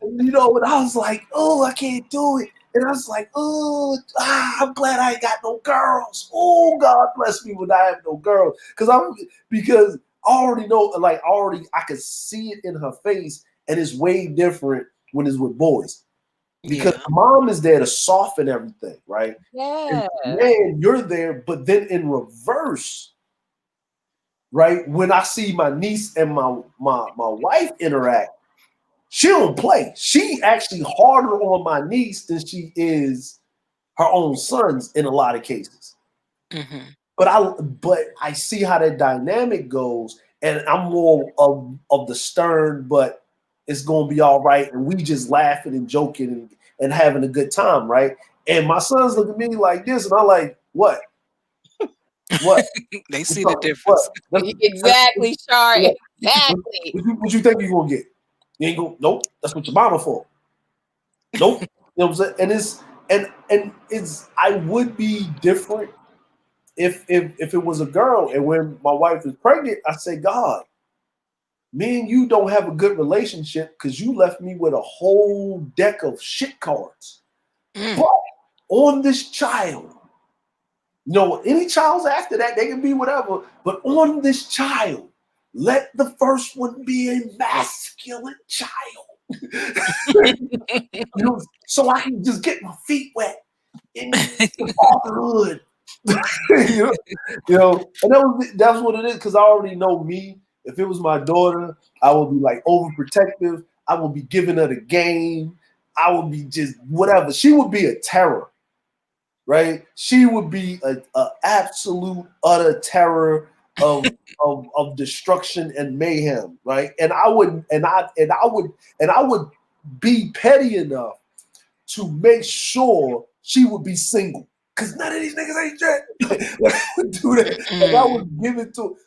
and I was like, oh, I can't do it. And I was like, oh, I'm glad I ain't got no girls. Oh, God bless me when I have no girls. Because I already know, like, I could see it in her face, and it's way different when it's with boys. Because mom is there to soften everything, right? Yeah. And man, you're there, but then in reverse, right? When I see my niece and my wife interact, she don't play. She actually harder on my niece than she is her own sons in a lot of cases. Mm-hmm. But I see how that dynamic goes, and I'm more of the stern, but it's gonna be all right, and we just laughing and joking and having a good time, right? And my sons look at me like this, and I'm like, what? What? They see the difference. Exactly, Char. Exactly. What you think you're gonna get? You ain't go. Nope. That's what your mama for. Nope. You know what I'm saying? And it's I would be different if it was a girl, and when my wife is pregnant, I say, God, me and you don't have a good relationship because you left me with a whole deck of shit cards. But on this child, any child's after that, they can be whatever. But on this child, let the first one be a masculine child. So I can just get my feet wet in the fatherhood. And that's what it is, because I already know me. If it was my daughter, I would be like overprotective. I would be giving her the game. I would be just whatever. She would be a terror, right? She would be a absolute utter terror of destruction and mayhem, right? And I would be petty enough to make sure she would be single. Cause none of these niggas ain't shit. Like, I would do that. Like I would give it to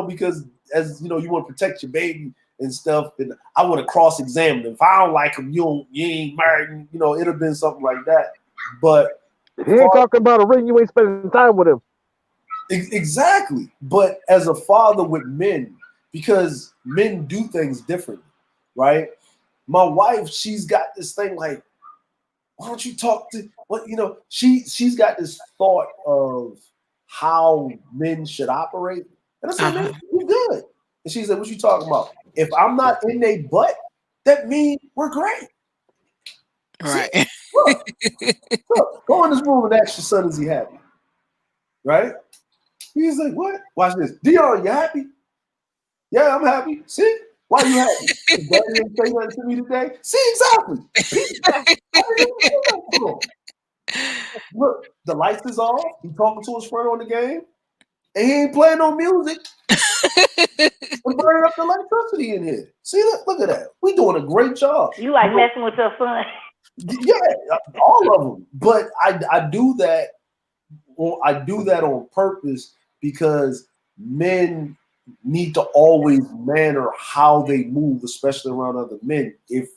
because as you want to protect your baby and stuff. And I would have cross-examined him. If I don't like him, you ain't married. It'd have been something like that. But he ain't talking about a ring. You ain't spending time with him. Exactly. But as a father with men, because men do things differently, right? My wife, she's got this thing like, why don't you talk to she's got this thought of how men should operate. And I said, man, we're good. And she said, what you talking about? If I'm not in their butt, that means we're great. Right. See, look, go in this room and ask your son, is he happy? Right? He's like, what? Watch this. Dion, you happy? Yeah, I'm happy. See? Why you happy? Daddy didn't say nothing to me today. See, exactly. Look, the lights is off. He talking to his friend on the game. and he ain't playing no music. We're burning up the electricity in here. See, look at that. We doing a great job. You like messing with your son? Yeah, all of them. But I do that. Well, I do that on purpose because men need to always manner how they move, especially around other men. If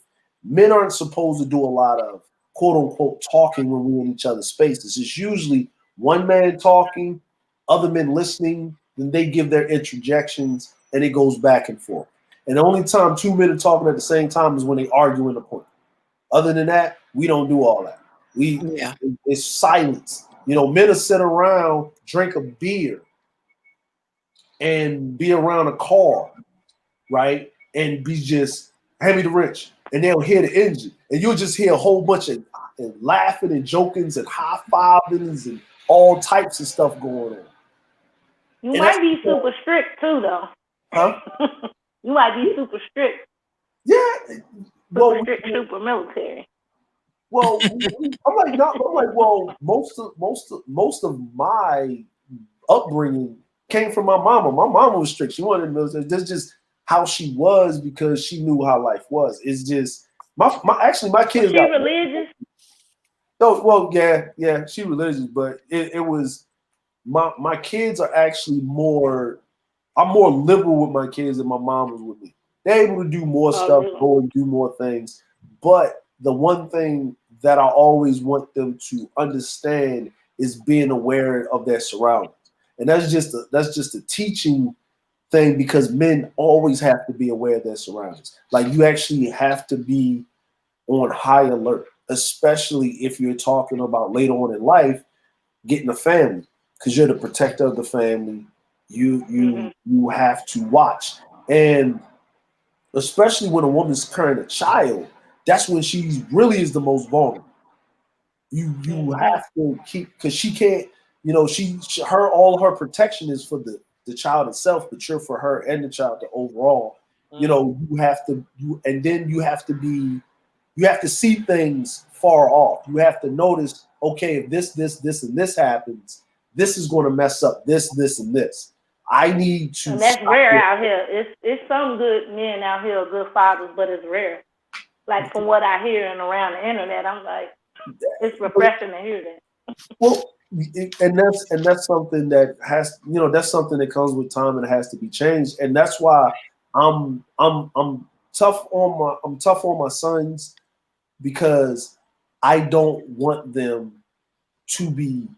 men aren't supposed to do a lot of quote unquote talking when we're in each other's spaces, it's usually one man talking, other men listening, then they give their interjections and it goes back and forth. And the only time two men are talking at the same time is when they argue in a point. Other than that, we don't do all that. It's silence. You know, men will sit around, drink a beer, and be around a car, right? And be just hand me the wrench, and they'll hear the engine, and you'll just hear a whole bunch of laughing and jokings and high fivings and all types of stuff going on. You might be super strict too, though. Huh? You might be super strict. Yeah. Super strict, super military. Well, I'm like, well, most of my upbringing came from my mama. My mama was strict. She wanted in the military. That's just how she was because she knew how life was. It's just my kids. She religious? Oh, well, yeah, she religious, but it was my kids are actually more. I'm more liberal with my kids than my mom was with me. They're able to do more stuff, really? go and do more things. But the one thing that I always want them to understand is being aware of their surroundings. And that's just a teaching thing because men always have to be aware of their surroundings. Like you actually have to be on high alert, especially if you're talking about later on in life, getting a family, because you're the protector of the family. You have to watch. And especially when a woman's carrying a child, that's when she really is the most vulnerable. You have to keep because she can't, all her protection is for the child itself, but you're for her and the child the overall. You have to you have to see things far off. You have to notice, okay, if this and this happens, this is going to mess up this, and this. I need to. And that's rare out here. It's some good men out here, good fathers, but it's rare. Like from what I hear and around the internet, I'm like, it's refreshing to hear that. Well, and that's something that has, that's something that comes with time and it has to be changed. And that's why I'm tough on my sons because I don't want them to be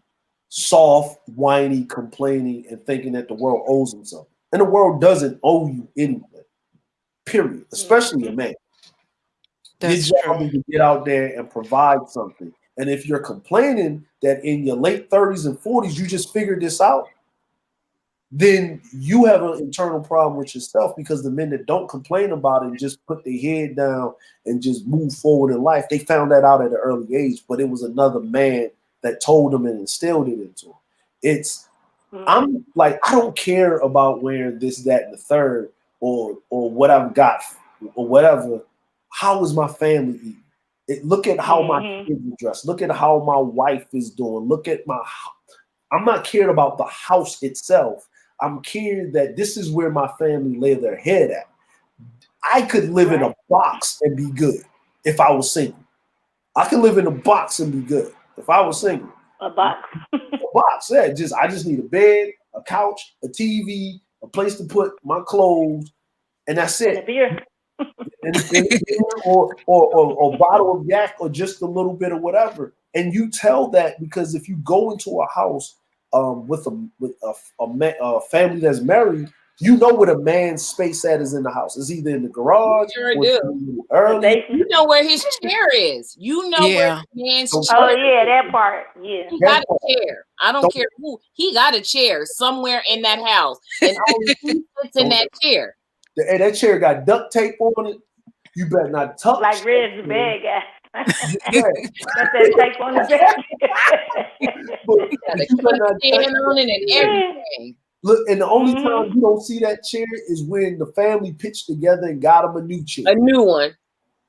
soft, whiny, complaining, and thinking that the world owes them something. And the world doesn't owe you anything. Period. Especially a man. That's Your job true. is to get out there and provide something. And if you're complaining that in your late 30s and 40s you just figured this out, then you have an internal problem with yourself because the men that don't complain about it and just put their head down and just move forward in life, they found that out at an early age, but it was another man that told them and instilled it into them. I'm like, I don't care about wearing this, that, and the third, or what I've got or whatever. How is my family eating? Look at how my kids are dressed. Look at how my wife is doing. Look at I'm not caring about the house itself. I'm caring that this is where my family lay their head at. I could live in a box and be good if I was single. I could live in a box and be good if I was single. A box. A box, yeah. I just need a bed, a couch, a TV, a place to put my clothes, and that's it. And a beer. or a bottle of yak or just a little bit of whatever. And you tell that because if you go into a house with a family that's married, you know what a man's space at is in the house. It's either in the garage sure or do. early. You know where his chair is. You know where the man's chair. Oh yeah, that part. Yeah. He got a chair. I don't care who. He got a chair somewhere in that house, and only he sits in that chair. Hey, that chair got duct tape on it. You better not touch. Like Red's the bad guy. Got that tape on the bed. You better not stand on it and everything. Look, and the only time you don't see that chair is when the family pitched together and got him a new chair. A new one.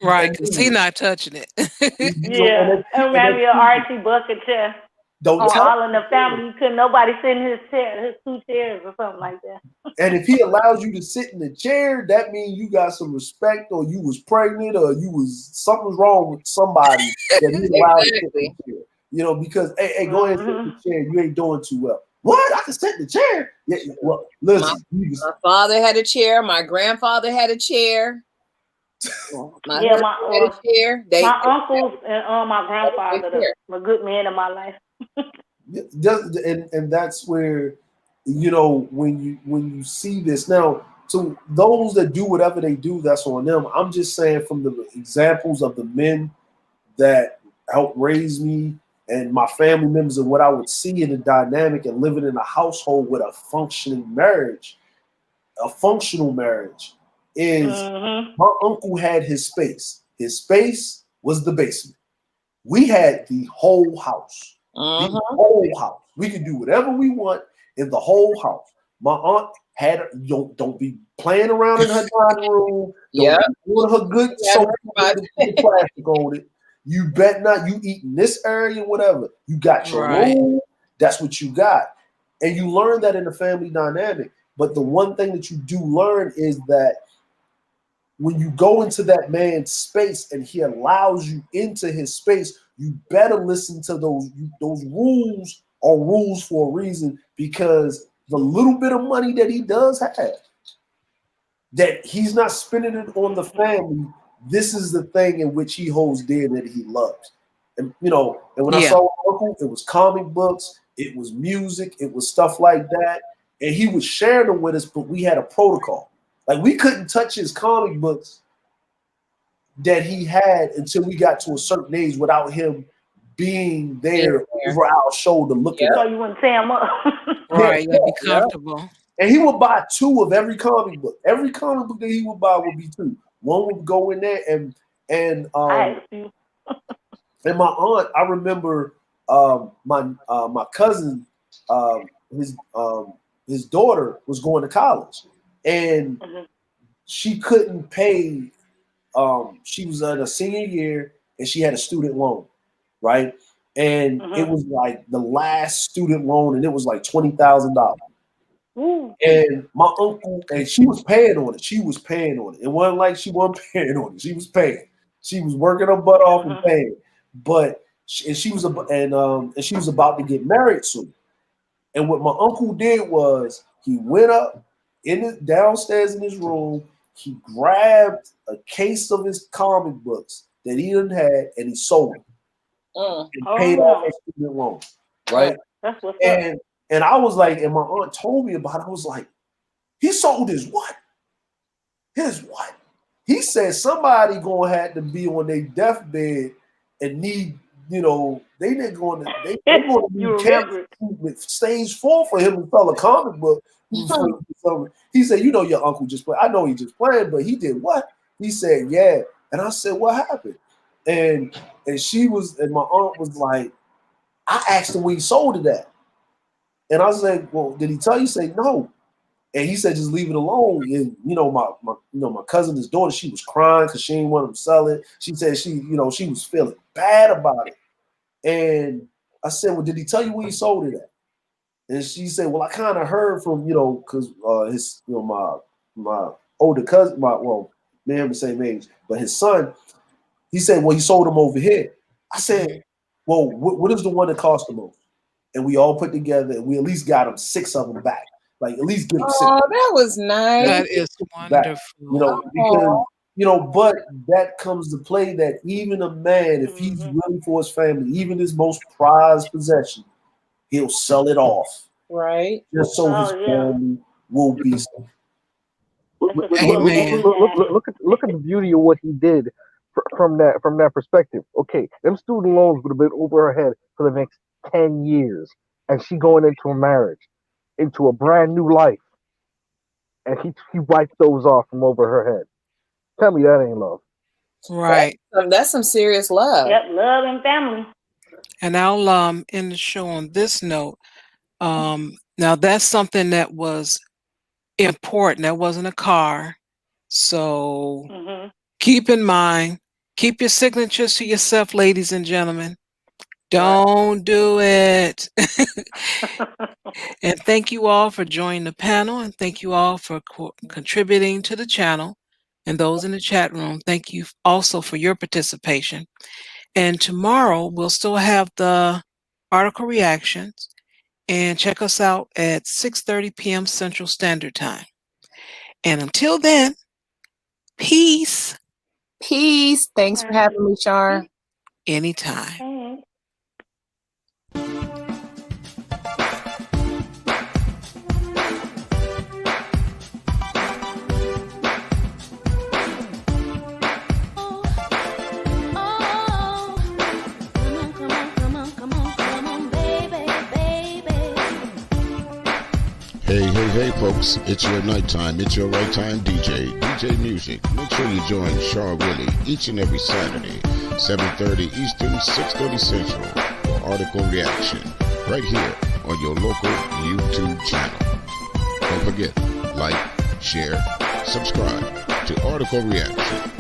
Right, because he's not touching it. Yeah. It reminds me of Archie Bucket chair. Don't tell all in the him. family. Couldn't nobody sit in his chair, his 2 chairs or something like that. And if he allows you to sit in the chair, that means you got some respect, or you was pregnant, or you was something's wrong with somebody that he allowed to sit in Exactly. the chair. Because hey, go ahead and sit in Mhm. the chair. You ain't doing too well. What? I can sit in the chair. Yeah. Well, My, listen. my father had a chair. My grandfather had a chair. My Yeah, husband had a chair. They my uncles and my had a grandfather, chair. the good men in my life. And that's where when you see this now. So those that do whatever they do, that's on them. I'm just saying from the examples of the men that helped raise me and my family members and what I would see in the dynamic and living in a household with a functioning marriage, a functional marriage is Mhm. my uncle had his space. His space was the basement. We had the whole house. The Uh-huh. whole house. We could do whatever we want in the whole house. My aunt had don't be playing around in her dining room. Yeah. Don't be doing her good Had sofa her with the plastic on it. You bet not. You eat in this area, whatever. You got your Right. room. That's what you got. And you learn that in the family dynamic. But the one thing that you do learn is that when you go into that man's space and he allows you into his space, you better listen to those rules are rules for a reason, because the little bit of money that he does have, that he's not spending it on the family. This is the thing in which he holds dear that he loves. And when I Yeah. saw my uncle, it was comic books, it was music, it was stuff like that. And he would share them with us, but we had a protocol. Like we couldn't touch his comic books that he had until we got to a certain age without him being Being there there. over our shoulder looking Yep. at So us. you wouldn't tear him up. Yeah, Right. Yeah. yeah. Be Yep. comfortable. And he would buy two of every comic book. Every comic book that he would buy would be two. One would go in there, and I asked you. and my aunt. I remember my cousin, um, his his daughter was going to college, and Mhm. she couldn't pay. She was in a senior year, and she had a student loan, right? And it Mhm. was like the last student loan, and it was like $20,000. Woo. And my uncle, and she was paying on it. She was paying on it. It wasn't like she wasn't paying on it. She was paying. She was working her butt off and Mhm. paying. But and she was about to get married soon. And what my uncle did was he went up downstairs in his room. He grabbed a case of his comic books that he didn't had, and he sold them Mm. and paid off Oh, his student loan, Mm. right? that's what's up. And I was like, and my aunt told me about it. I was like, he sold his what? His what? He said somebody gonna have to be on their deathbed and need, they not going to they gonna You need cancer remember it. treatment stage 4 for him to sell a comic book. He said, your uncle just played. I know he just playing, but he did what? He said, yeah. And I said, what happened? And my aunt was like, I asked him where he sold it at. And I was like, well, did he tell you? He said, no. And he said, just leave it alone. And my cousin, his daughter, she was crying because she didn't want him to sell it. She said she was feeling bad about it. And I said, well, did he tell you where he sold it at? And she said, well, I kind of heard from, because his, my older cousin, me and the same age, but his son, he said, well, he sold them over here. I said, well, what is the one that cost the most? And we all put together, and we at least got him 6 of them back. Like at least give him 6 Oh, that was nice. That is back. wonderful. Because Oh, but that comes to play that even a man, if he's Mhm. really for his family, even his most prized possession, he'll sell it off right. just so his Oh yeah, family will be safe. that's a true Amen. family man. Look at the beauty of what he did from that perspective. Okay, them student loans would have been over her head for the next 10 years, and she going into a marriage, into a brand new life, and he wiped those off from over her head. Tell me that ain't love. Right. That's some serious love. Yep, love and family. And I'll end the show on this note. Now that's something that was important. That wasn't a car. So Mhm. keep in mind, keep your signatures to yourself, ladies and gentlemen. Don't do it. And thank you all for joining the panel, and thank you all for contributing to the channel. And those in the chat room, thank you also for your participation. And tomorrow we'll still have the article reactions, and check us out at 6:30 p.m. Central Standard Time. And until then, peace. Peace. Thanks for having me, Char. Anytime. Hey folks, it's your nighttime, it's your right time DJ Music. Make sure you join Char Willie each and every Saturday, 7:30 Eastern, 6:30 Central, for article reaction, right here on your local YouTube channel. Don't forget, like, share, subscribe to Article Reaction.